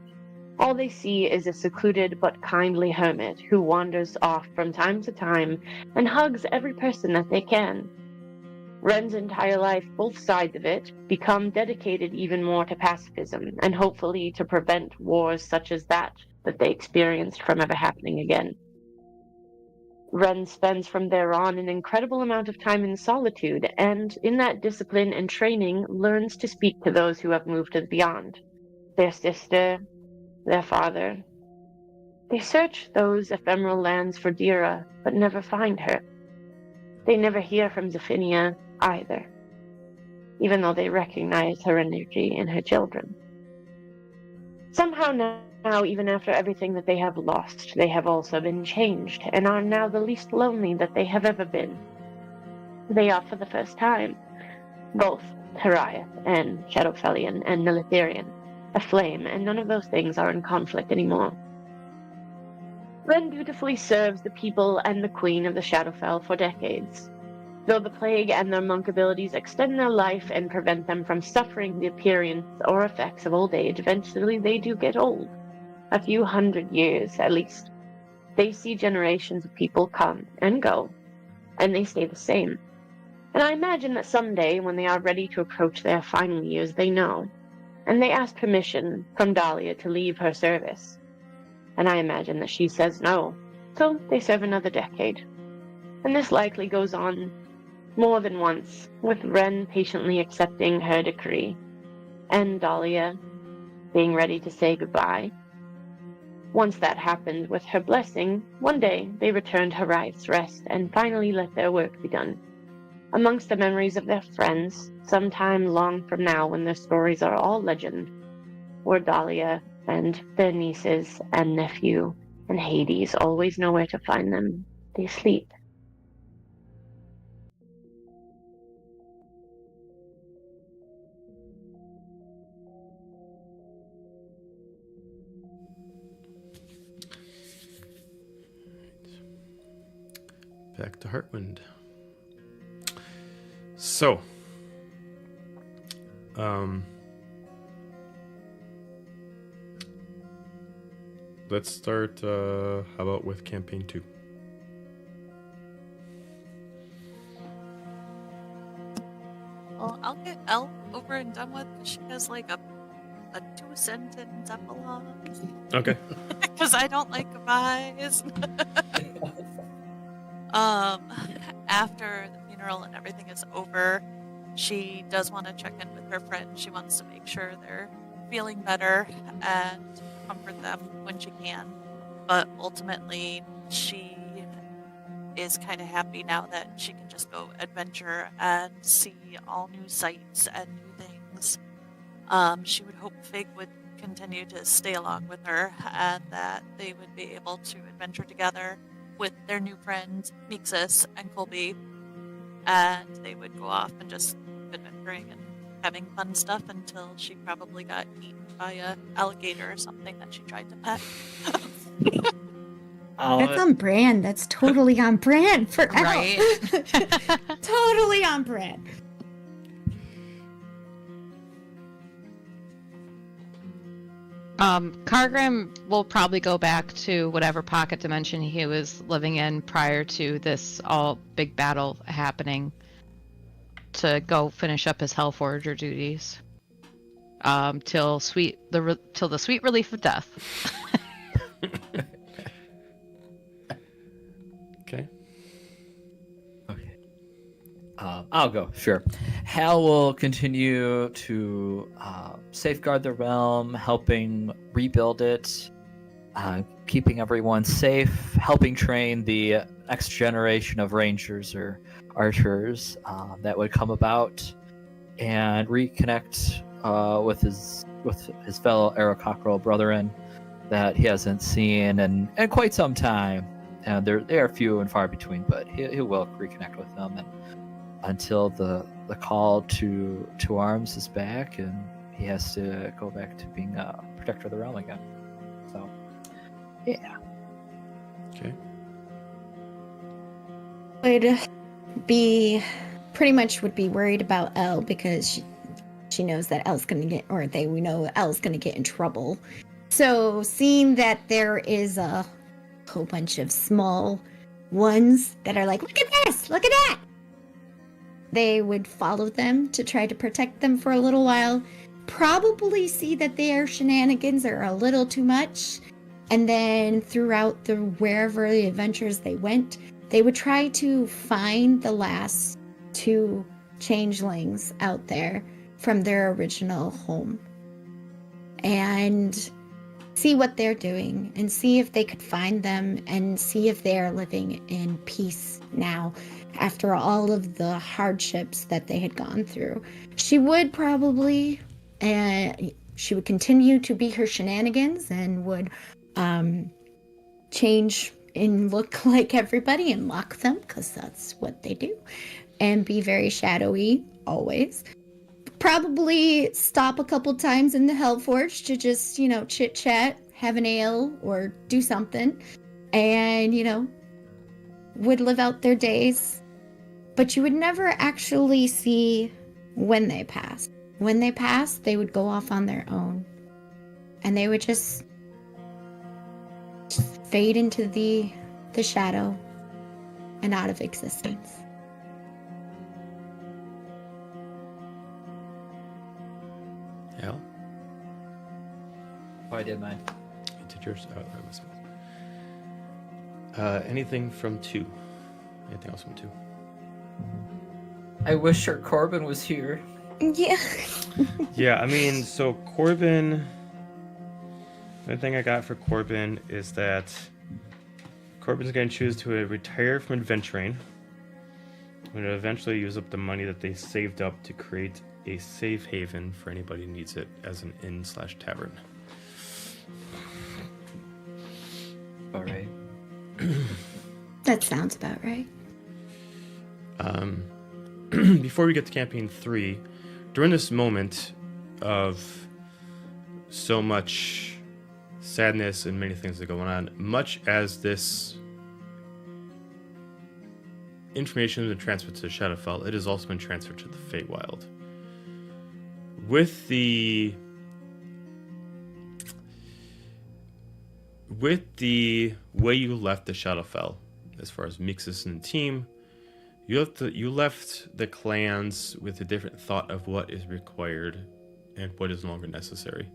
All they see is a secluded but kindly hermit who wanders off from time to time and hugs every person that they can. Ren's entire life, both sides of it, become dedicated even more to pacifism and hopefully to prevent wars such as that they experienced from ever happening again. Ren spends from there on an incredible amount of time in solitude, and in that discipline and training learns to speak to those who have moved to the beyond. Their sister, their father. They search those ephemeral lands for Dira, but never find her. They never hear from Zephinia either, even though they recognize her energy in her children. Somehow now, even after everything that they have lost, they have also been changed, and are now the least lonely that they have ever been. They are, for the first time, both Hariath and Shadowfellian and Nelithirian, aflame, and none of those things are in conflict anymore. Ren dutifully serves the people and the queen of the Shadowfell for decades. Though the plague and their monk abilities extend their life and prevent them from suffering the appearance or effects of old age, eventually they do get old. A few 100 years, at least. They see generations of people come and go, and they stay the same. And I imagine that someday, when they are ready to approach their final years, they know. And they ask permission from Dahlia to leave her service. And I imagine that she says no, so they serve another decade. And this likely goes on more than once, with Ren patiently accepting her decree, and Dahlia being ready to say goodbye. Once that happened with her blessing, one day they returned Hariath's Rest and finally let their work be done. Amongst the memories of their friends, sometime long from now when their stories are all legend, were Dahlia and their nieces and nephew and Hades always know where to find them. They sleep. Back to Heartwind. So, let's start, how about with campaign 2? Well, I'll get Elle over and done with because she has like a 2-sentence epilogue. Okay. Because I don't like goodbyes. After the funeral and everything is over, she does want to check in with her friends. She wants to make sure they're feeling better and comfort them when she can. But ultimately, she is kind of happy now that she can just go adventure and see all new sights and new things. She would hope Fig would continue to stay along with her and that they would be able to adventure together with their new friends, Mixus and Colby. and they would go off and just keep adventuring and having fun stuff until she probably got eaten by a alligator or something that she tried to pet. That's on brand. That's totally on brand for Elle. Right. Totally on brand. Cargrim will probably go back to whatever pocket dimension he was living in prior to this all big battle happening to go finish up his Hellforger duties. Till the sweet relief of death. Okay. Okay. I'll go. Sure. Hal will continue to safeguard the realm, helping rebuild it, keeping everyone safe, helping train the next generation of rangers or archers that would come about, and reconnect with his fellow Aerocockerel brethren that he hasn't seen in quite some time. And they are few and far between, but he will reconnect with them and until the call to arms is back and he has to go back to being a protector of the realm again. So, yeah. Okay. Would be worried about Elle because she knows that Elle's gonna get, or we know Elle's gonna get in trouble. So seeing that there is a whole bunch of small ones that are like, look at this, look at that, they would follow them to try to protect them for a little while, probably see that their shenanigans are a little too much, and then throughout wherever the adventures they went, they would try to find the last two changelings out there from their original home and see what they're doing and see if they could find them and see if they're living in peace now after all of the hardships that they had gone through. She would probably, she would continue to be her shenanigans and would change and look like everybody and mock them, because that's what they do, and be very shadowy always. Probably stop a couple times in the Hellforge to just, chit chat, have an ale, or do something, and, would live out their days. But you would never actually see when they passed. When they passed, they would go off on their own. And they would just fade into the shadow and out of existence. Al? Oh, I did mine. You did yours? Oh, that was anything from 2? Anything else from 2? I wish Sir Corbin was here. Yeah. Yeah, I mean, so Corbin... The thing I got for Corbin is that Corbin's going to choose to retire from adventuring. I'm going to eventually use up the money that they saved up to create a safe haven for anybody who needs it as an inn/tavern. All right. That sounds about right. Before we get to campaign 3, during this moment of so much sadness and many things that are going on, much as this information has been transferred to Shadowfell, it has also been transferred to the Feywild. With the way you left the Shadowfell, as far as Mixus and the team, you left the clans with a different thought of what is required and what is no longer necessary.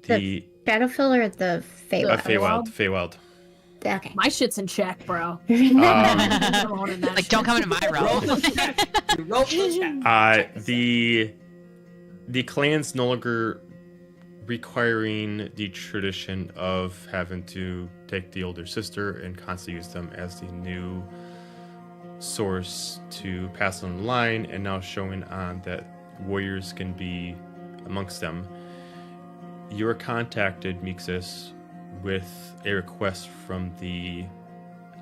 The Shadowfell or the Feywild? Feywild. Okay. My shit's in check, bro. Like, don't come into my realm. The clans no longer requiring the tradition of having to take the older sister and constantly use them as the new source to pass on the line, and now showing on that warriors can be amongst them. You're contacted, Mixus, with a request from the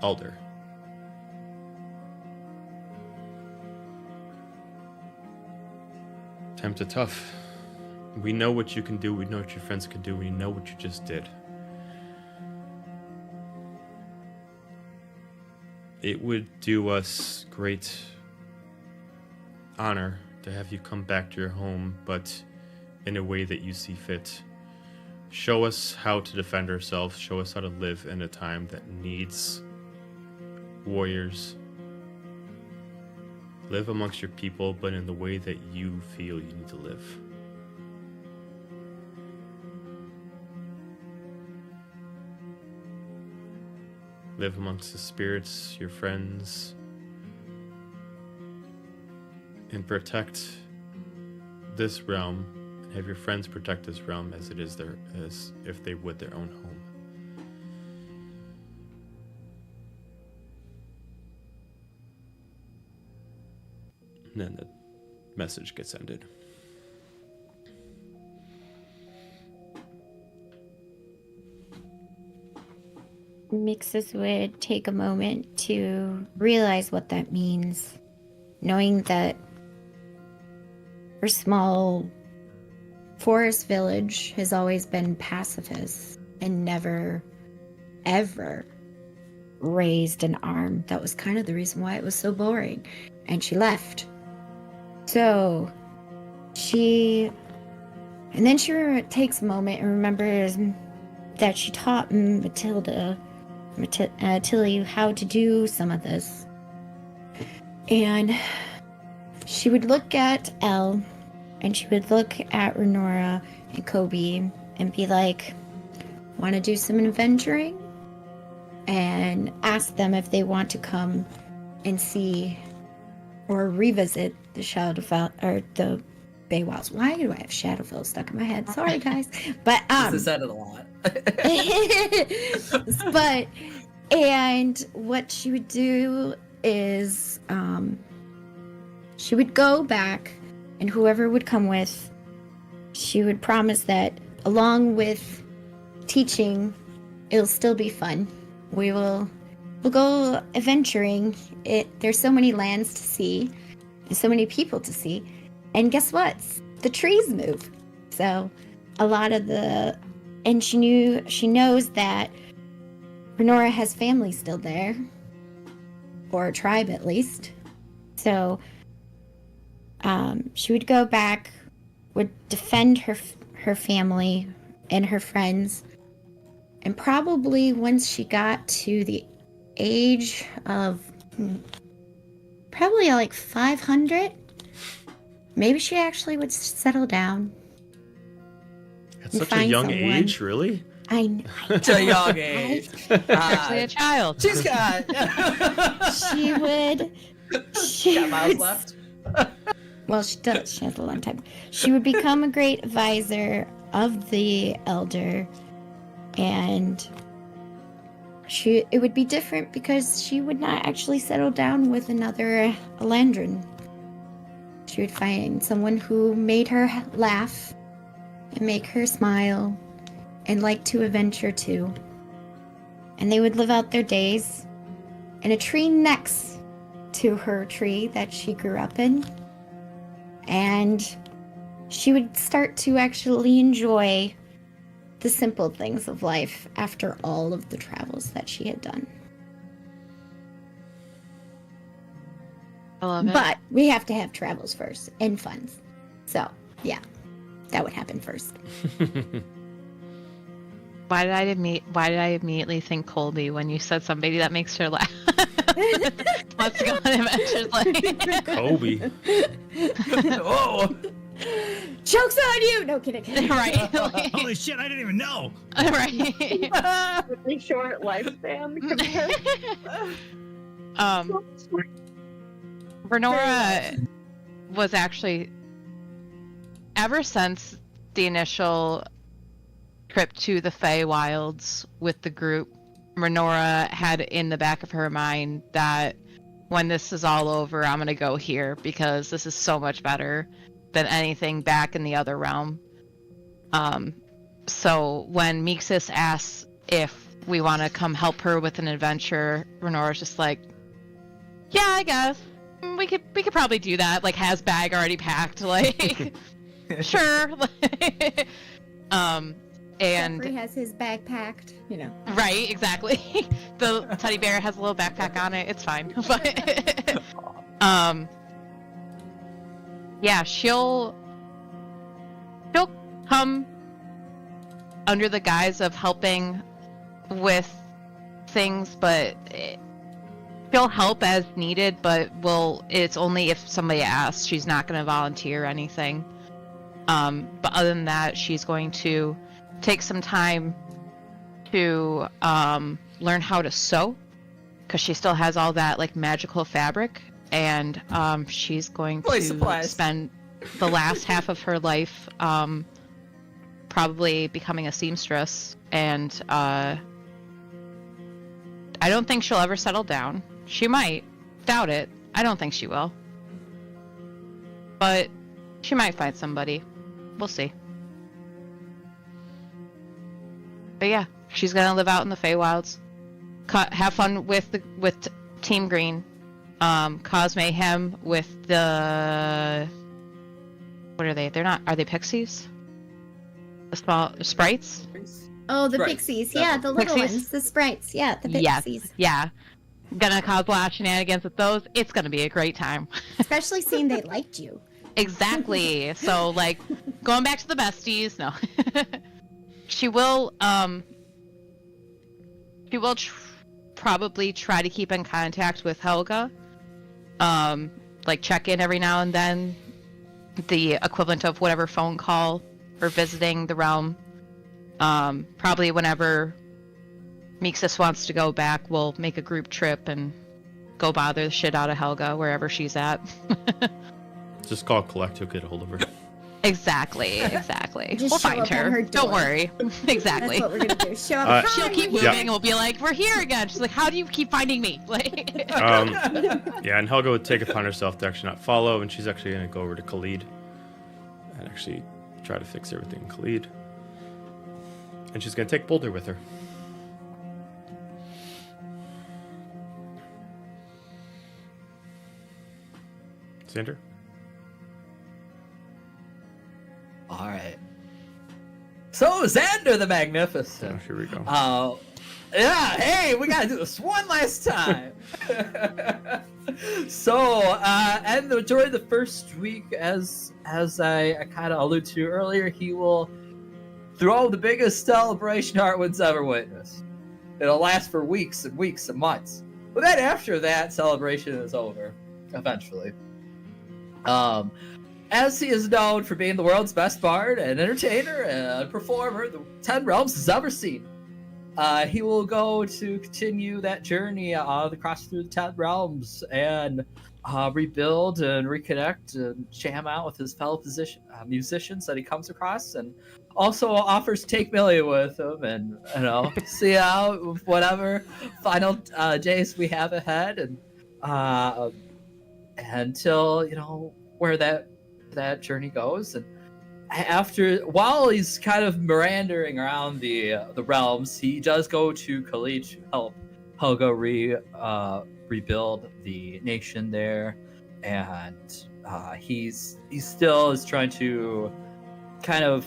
Elder. Times are tough. We know what you can do. We know what your friends can do. We know what you just did. It would do us great honor to have you come back to your home, but in a way that you see fit. Show us how to defend ourselves. Show us how to live in a time that needs warriors. Live amongst your people, but in the way that you feel you need to live. Live amongst the spirits, your friends, and protect this realm, and have your friends protect this realm as it is as if they would their own home. And then the message gets ended. Mixus would take a moment to realize what that means, knowing that her small forest village has always been pacifist and never, ever raised an arm. That was kind of the reason why it was so boring. And she left. So and then she takes a moment and remembers that she taught Tilly how to do some of this. And she would look at Elle, and she would look at Renora and Kobe and be like, want to do some adventuring? And ask them if they want to come and see or revisit the Shadowfell or the Baywilds. Why do I have Shadowfell stuck in my head? Sorry, guys. But This said it a lot. And what she would do is she would go back, and whoever would come with, she would promise that along with teaching, it'll still be fun. We'll go adventuring. There's so many lands to see and so many people to see. And guess what? The trees move. So a lot of and she knows that Renora has family still there, or a tribe at least. So she would go back, would defend her family and her friends, and probably once she got to the age of probably like 500, maybe she actually would settle down. At such a young age, really? I know. Such a young age. Actually, a child. She's got. She would. Got miles left. Well, she does. She has a long time. She would become a great advisor of the elder, and it would be different because she would not actually settle down with another Elandrin. She would find someone who made her laugh and make her smile and like to adventure too. And they would live out their days in a tree next to her tree that she grew up in. And she would start to actually enjoy the simple things of life after all of the travels that she had done. I love it. But we have to have travels first and funds. So, yeah, that would happen first. Why did I immediately think Colby when you said somebody that makes her laugh? Let's go on adventures like Kobe. Oh. Joke's on you! No, kidding. right. Holy shit, I didn't even know. Right. Really short lifespan compared. Renora was actually, ever since the initial trip to the Feywilds with the group, Renora had in the back of her mind that when this is all over, I'm gonna go here because this is so much better than anything back in the other realm. So when Mixus asks if we want to come help her with an adventure, Renora's just like, yeah, I guess. We could probably do that. Like, has bag already packed? Like, sure. And Jeffrey has his bag packed, right, exactly. The teddy bear has a little backpack on it. It's fine. But yeah, she'll come under the guise of helping with things, but she'll help as needed, but it's only if somebody asks. She's not going to volunteer anything. But other than that, she's going to take some time to learn how to sew, because she still has all that like magical fabric, and she's going to spend the last half of her life probably becoming a seamstress, and I don't think she'll ever settle down. She might. Doubt it. I don't think she will. But she might find somebody. We'll see. But yeah, she's gonna live out in the Feywilds. Have fun with Team Green. Cause mayhem with the... What are they? Are they pixies? The small sprites? Oh, the Sprites. pixies. Yeah, the little Pixies? ones. The sprites. Yeah, the Yes. pixies. Yeah. Gonna cause a lot of shenanigans with those. It's gonna be a great time. Especially seeing they liked you. Exactly. So, like, going back to the besties, no. She will probably try to keep in contact with Helga. Like, check in every now and then. The equivalent of whatever phone call or visiting the realm. Probably whenever Meeksis wants to go back, we'll make a group trip and go bother the shit out of Helga wherever she's at. Just call Collect to get a hold of her. Exactly. Just We'll show find up at her. her Don't door. worry. Exactly. That's what we're gonna do. Show up. Uh, She'll Hi, keep we're moving here. and we'll be like, we're here again. She's like, how do you keep finding me? Like, Yeah, and Helga would take it upon herself to actually not follow, and she's actually going to go over to Khalid and actually try to fix everything in Khalid. And she's going to take Boulder with her. Xander? All right. So Xander the Magnificent. Oh, here we go. Yeah, hey, we gotta do this one last time. So, and during the first week, as I kind of alluded to earlier, he will throw the biggest celebration Heartwood's ever witnessed. It'll last for weeks and weeks and months. But then after that, celebration is over, eventually. As he is known for being the world's best bard and entertainer and performer the 10 Realms has ever seen, he will go to continue that journey across through the 10 Realms and rebuild and reconnect and jam out with his fellow musicians that he comes across, and also offers to take Millie with him and, see out whatever final days we have ahead, and until, where that journey goes. And while he's kind of meandering around the realms, he does go to Khalid to help Helga rebuild the nation there, and he still is trying to kind of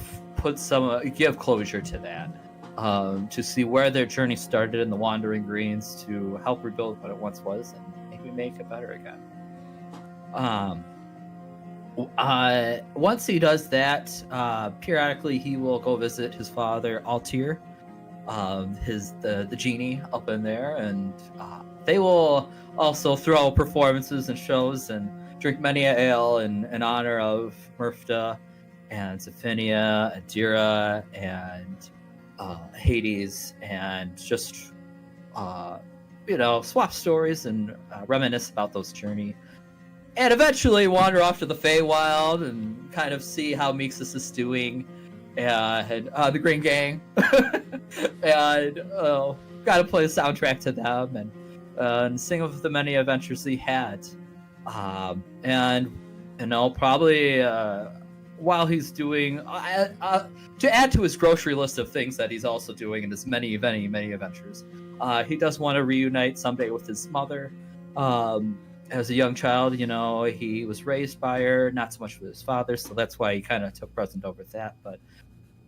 give closure to that, to see where their journey started in the Wandering Greens, to help rebuild what it once was and maybe make it better again. Once he does that, periodically he will go visit his father Altir, the genie up in there, and they will also throw performances and shows and drink many a ale in honor of Murfda and Zephinia and Dira and Hades, and just swap stories and reminisce about those journey. And eventually wander off to the Feywild and kind of see how Meeksis is doing, and the Green Gang, and gotta play the soundtrack to them and sing of the many adventures he had, and probably while he's doing to add to his grocery list of things that he's also doing in his many adventures, he does want to reunite someday with his mother. as a young child, he was raised by her, not so much with his father, so that's why he kind of took precedent over that. But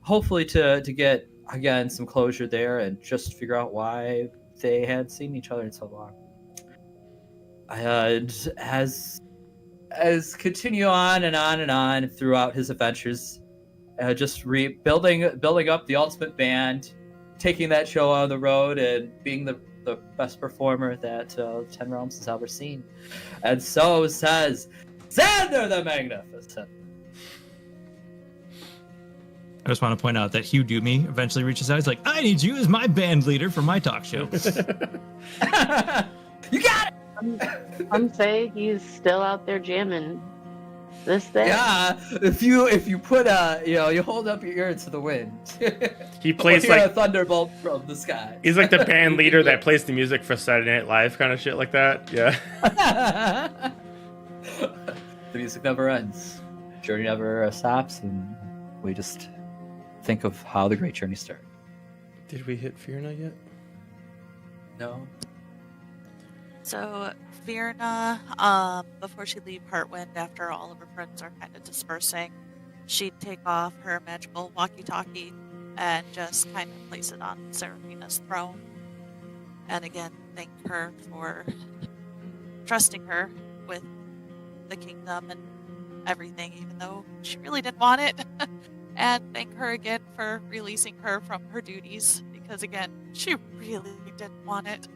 hopefully to get, again, some closure there and just figure out why they had seen each other in so long. And as continue on and on and on throughout his adventures, just building up the ultimate band, taking that show on the road, and being the best performer that Ten Realms has ever seen. And so says Xander the Magnificent. I just want to point out that Hugh Doomy eventually reaches out. He's like, I need you as my band leader for my talk show. You got it! Some say he's still out there jamming this thing. Yeah, if you put you hold up your ear to the wind. He plays like like a thunderbolt from the sky. he's like the band leader that plays the music for Saturday Night Live, kind of shit like that. Yeah. The music never ends. Journey never stops, and we just think of how the great journey started. Did we hit Fiona yet? No. So Virna, before she'd leave Heartwind, after all of her friends are kind of dispersing, she'd take off her magical walkie-talkie and just kind of place it on Seraphina's throne. And again, thank her for trusting her with the kingdom and everything, even though she really didn't want it. And thank her again for releasing her from her duties, because again, she really didn't want it.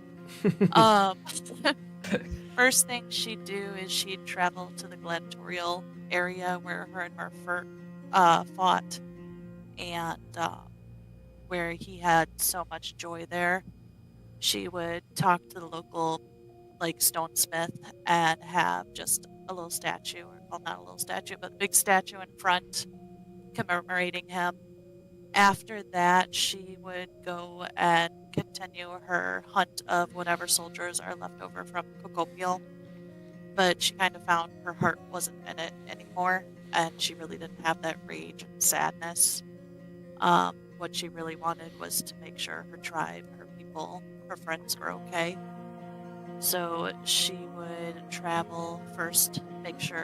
First thing she'd do is she'd travel to the gladiatorial area where her and Murph fought, and where he had so much joy there. She would talk to the local stonesmith and have just a little statue, or well, not a little statue, but a big statue in front commemorating him. After that, she would go and continue her hunt of whatever soldiers are left over from Kokobiel. But she kind of found her heart wasn't in it anymore, and she really didn't have that rage and sadness. What she really wanted was to make sure her tribe, her people, her friends were okay. So she would travel first,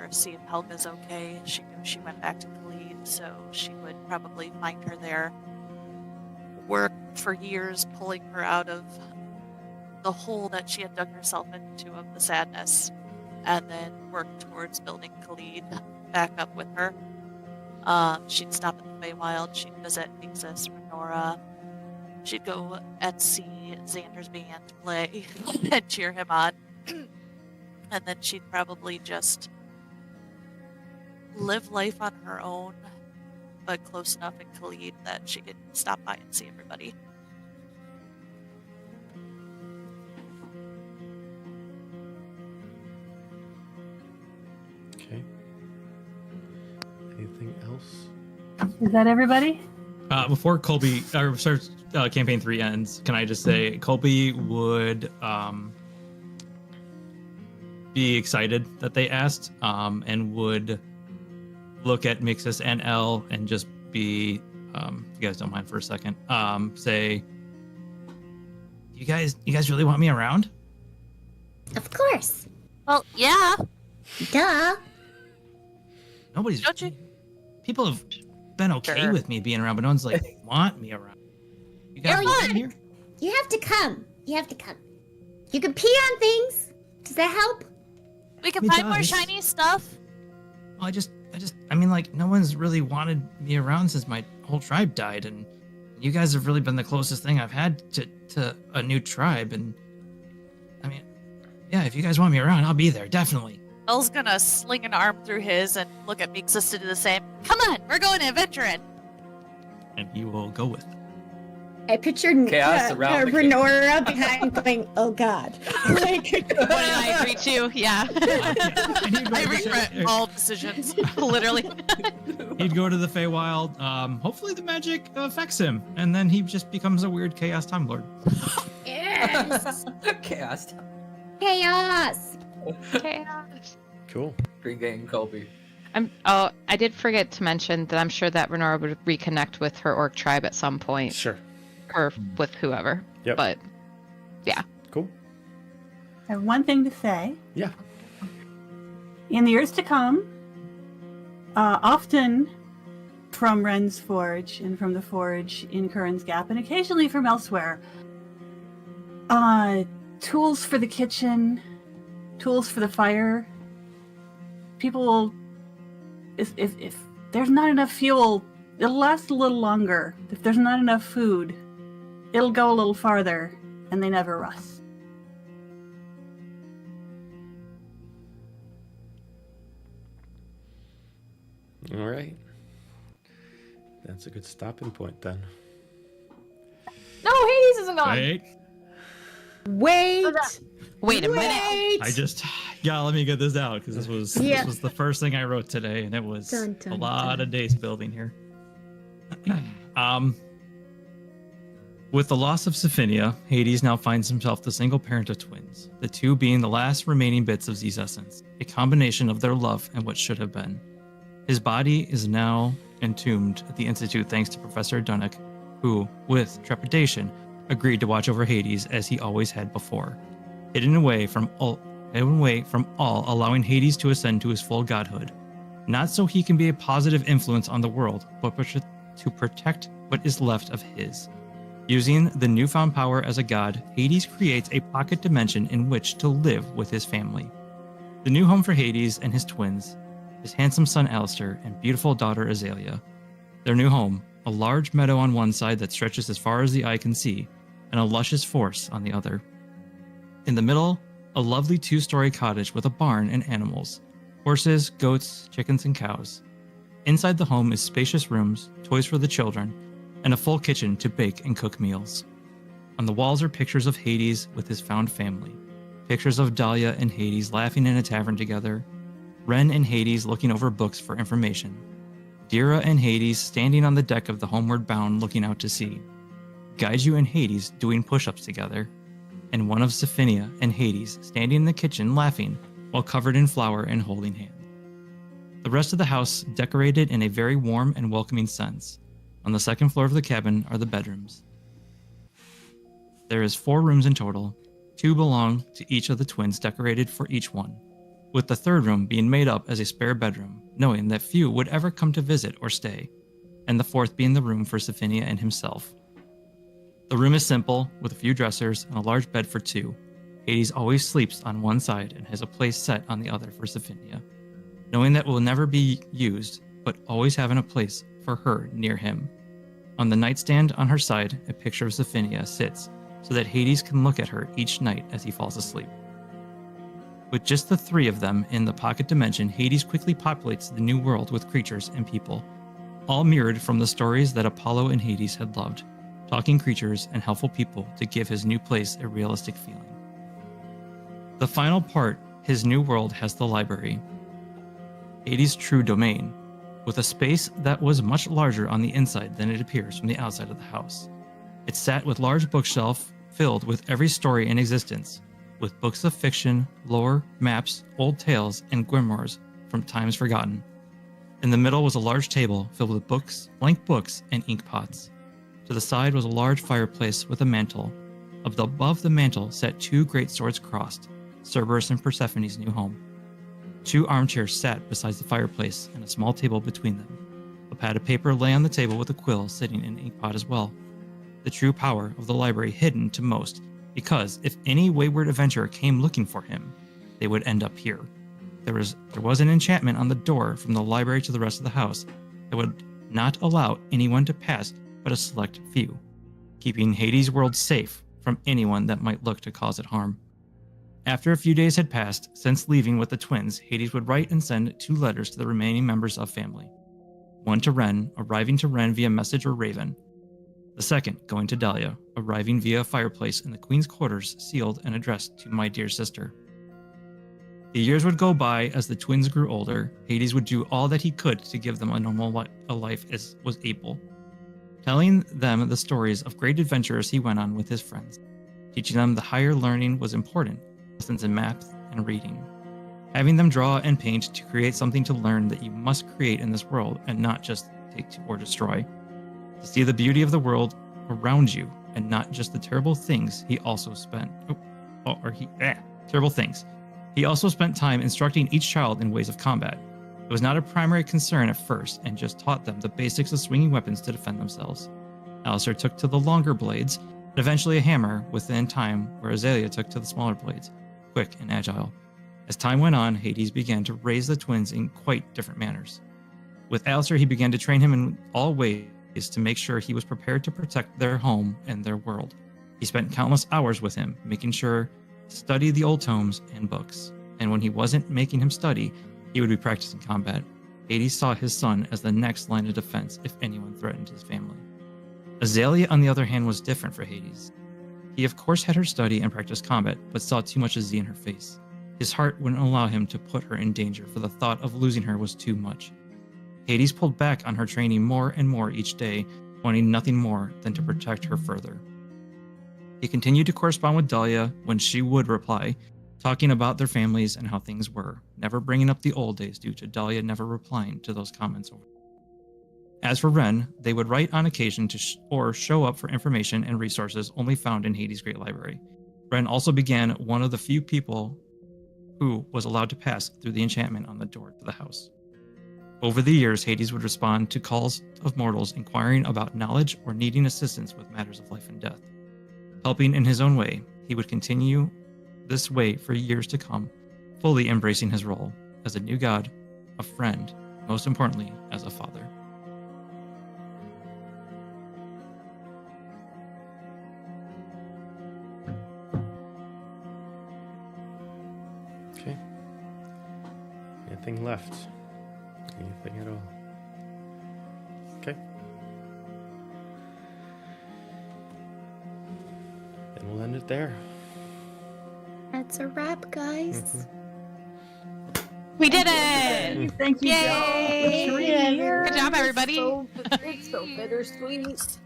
see if Helga's okay. She knew she went back to Khalid, so she would probably find her there. Work for years pulling her out of the hole that she had dug herself into of the sadness, and then work towards building Khalid back up with her. She'd stop at the Feywild, she'd visit Nixus, Renora. She'd go and see Xander's band play and cheer him on. And then she'd probably just live life on her own, but close enough in Khalid that she could stop by and see everybody. Okay. Anything else? Is that everybody? Before Colby starts campaign 3 ends, can I just say Colby would be excited that they asked, and would look at Mixus and L and just be, if you guys don't mind for a second, say, you guys really want me around? Of course. Well, yeah. Duh. Nobody's. Don't you? People have been okay Sure. with me being around, but no one's want me around. You guys No, want me here? You have to come. You have to come. You can pee on things. Does that help? We can It find more does. shiny stuff. Well, I mean, no one's really wanted me around since my whole tribe died, and you guys have really been the closest thing I've had to a new tribe, and I mean, yeah, if you guys want me around, I'll be there, definitely. Elle's gonna sling an arm through his and look at Mixus to do the same. Come on, we're going adventuring. And he will go with. I pictured Chaos around the king. Renora behind going, oh god. What did I agree to? Yeah. I regret all decisions, literally. He'd go to the Feywild. Hopefully the magic affects him, and then he just becomes a weird Chaos Time Lord. Yes. Chaos. Chaos. Chaos. Cool. Green Gang Colby. I did forget to mention that I'm sure that Renora would reconnect with her orc tribe at some point, Sure. or with whoever. Yep. But Cool. I have one thing to say. Yeah. In the years to come, often from Ren's Forge and from the Forge in Curran's Gap, and occasionally from elsewhere, tools for the kitchen, tools for the fire. People, if there's not enough fuel, it'll last a little longer. If there's not enough food, it'll go a little farther, and they never rust. All right. That's a good stopping point then. No, Hades isn't gone. Wait a minute. Let me get this out because this was the first thing I wrote today, and it was Dun, dun, a lot of days building here. With the loss of Sophinia, Hades now finds himself the single parent of twins, the two being the last remaining bits of Z's essence, a combination of their love and what should have been. His body is now entombed at the Institute thanks to Professor Dunnock, who, with trepidation, agreed to watch over Hades as he always had before, hidden away from all, allowing Hades to ascend to his full godhood, not so he can be a positive influence on the world, but to protect what is left of his. Using the newfound power as a god, Hades creates a pocket dimension in which to live with his family. The new home for Hades and his twins, his handsome son Alistair and beautiful daughter Azalea. Their new home, a large meadow on one side that stretches as far as the eye can see, and a luscious forest on the other. In the middle, a lovely 2-story cottage with a barn and animals, horses, goats, chickens, and cows. Inside the home is spacious rooms, toys for the children, and a full kitchen to bake and cook meals. On the walls are pictures of Hades with his found family, pictures of Dahlia and Hades laughing in a tavern together, Ren and Hades looking over books for information, Dira and Hades standing on the deck of the Homeward Bound looking out to sea, Gaiju and Hades doing push-ups together, and one of Sophinia and Hades standing in the kitchen laughing while covered in flour and holding hands. The rest of the house decorated in a very warm and welcoming sense. On the second floor of the cabin are the bedrooms. There is 4 rooms in total. 2 belong to each of the twins, decorated for each one, with the third room being made up as a spare bedroom, knowing that few would ever come to visit or stay, and the fourth being the room for Sophinia and himself. The room is simple, with a few dressers and a large bed for 2. Hades always sleeps on one side and has a place set on the other for Sophinia, knowing that will never be used, but always having a place for her near him. On the nightstand on her side, a picture of Sophinia sits so that Hades can look at her each night as he falls asleep. With just the 3 of them in the pocket dimension, Hades quickly populates the new world with creatures and people, all mirrored from the stories that Apollo and Hades had loved, talking creatures and helpful people to give his new place a realistic feeling. The final part, his new world, has the library, Hades' true domain, with a space that was much larger on the inside than it appears from the outside of the house. It sat with large bookshelf filled with every story in existence, with books of fiction, lore, maps, old tales, and grimoires from times forgotten. In the middle was a large table filled with books, blank books, and ink pots. To the side was a large fireplace with a mantle. Above the mantle sat 2 great swords crossed, Cerberus and Persephone's new home. 2 armchairs sat beside the fireplace and a small table between them. A pad of paper lay on the table with a quill sitting in an ink pot as well. The true power of the library hidden to most, because if any wayward adventurer came looking for him, they would end up here. There was an enchantment on the door from the library to the rest of the house that would not allow anyone to pass but a select few, keeping Hades' world safe from anyone that might look to cause it harm. After a few days had passed since leaving with the twins, Hades would write and send 2 letters to the remaining members of family. One to Ren, arriving to Ren via message or raven. The second going to Dahlia, arriving via a fireplace in the Queen's quarters, sealed and addressed to my dear sister. The years would go by as the twins grew older. Hades would do all that he could to give them a normal life as was able, telling them the stories of great adventures he went on with his friends, teaching them the higher learning was important, lessons in math and reading, having them draw and paint to create something to learn that you must create in this world and not just take or destroy, to see the beauty of the world around you and not just the terrible things he also terrible things. He also spent time instructing each child in ways of combat. It was not a primary concern at first, and just taught them the basics of swinging weapons to defend themselves. Alistair took to the longer blades, and eventually a hammer within time, where Azalea took to the smaller blades, quick and agile. As time went on, Hades began to raise the twins in quite different manners. With Alistair, he began to train him in all ways to make sure he was prepared to protect their home and their world. He spent countless hours with him, making sure to study the old tomes and books. And when he wasn't making him study, he would be practicing combat. Hades saw his son as the next line of defense if anyone threatened his family. Azalea, on the other hand, was different for Hades. He of course had her study and practice combat, but saw too much of Z in her face. His heart wouldn't allow him to put her in danger, for the thought of losing her was too much. Hades pulled back on her training more and more each day, wanting nothing more than to protect her further. He continued to correspond with Dahlia when she would reply, talking about their families and how things were, never bringing up the old days due to Dahlia never replying to those comments. As for Ren, they would write on occasion or show up for information and resources only found in Hades' Great Library. Ren also began one of the few people who was allowed to pass through the enchantment on the door to the house. Over the years, Hades would respond to calls of mortals inquiring about knowledge or needing assistance with matters of life and death. Helping in his own way, he would continue this way for years to come, fully embracing his role as a new god, a friend, and most importantly, as a father. Okay. Anything left? Anything at all? Okay. Then we'll end it there. That's a wrap, guys. We did it! Thank you, Yay! Jill. Good job, everybody. It's so bittersweet.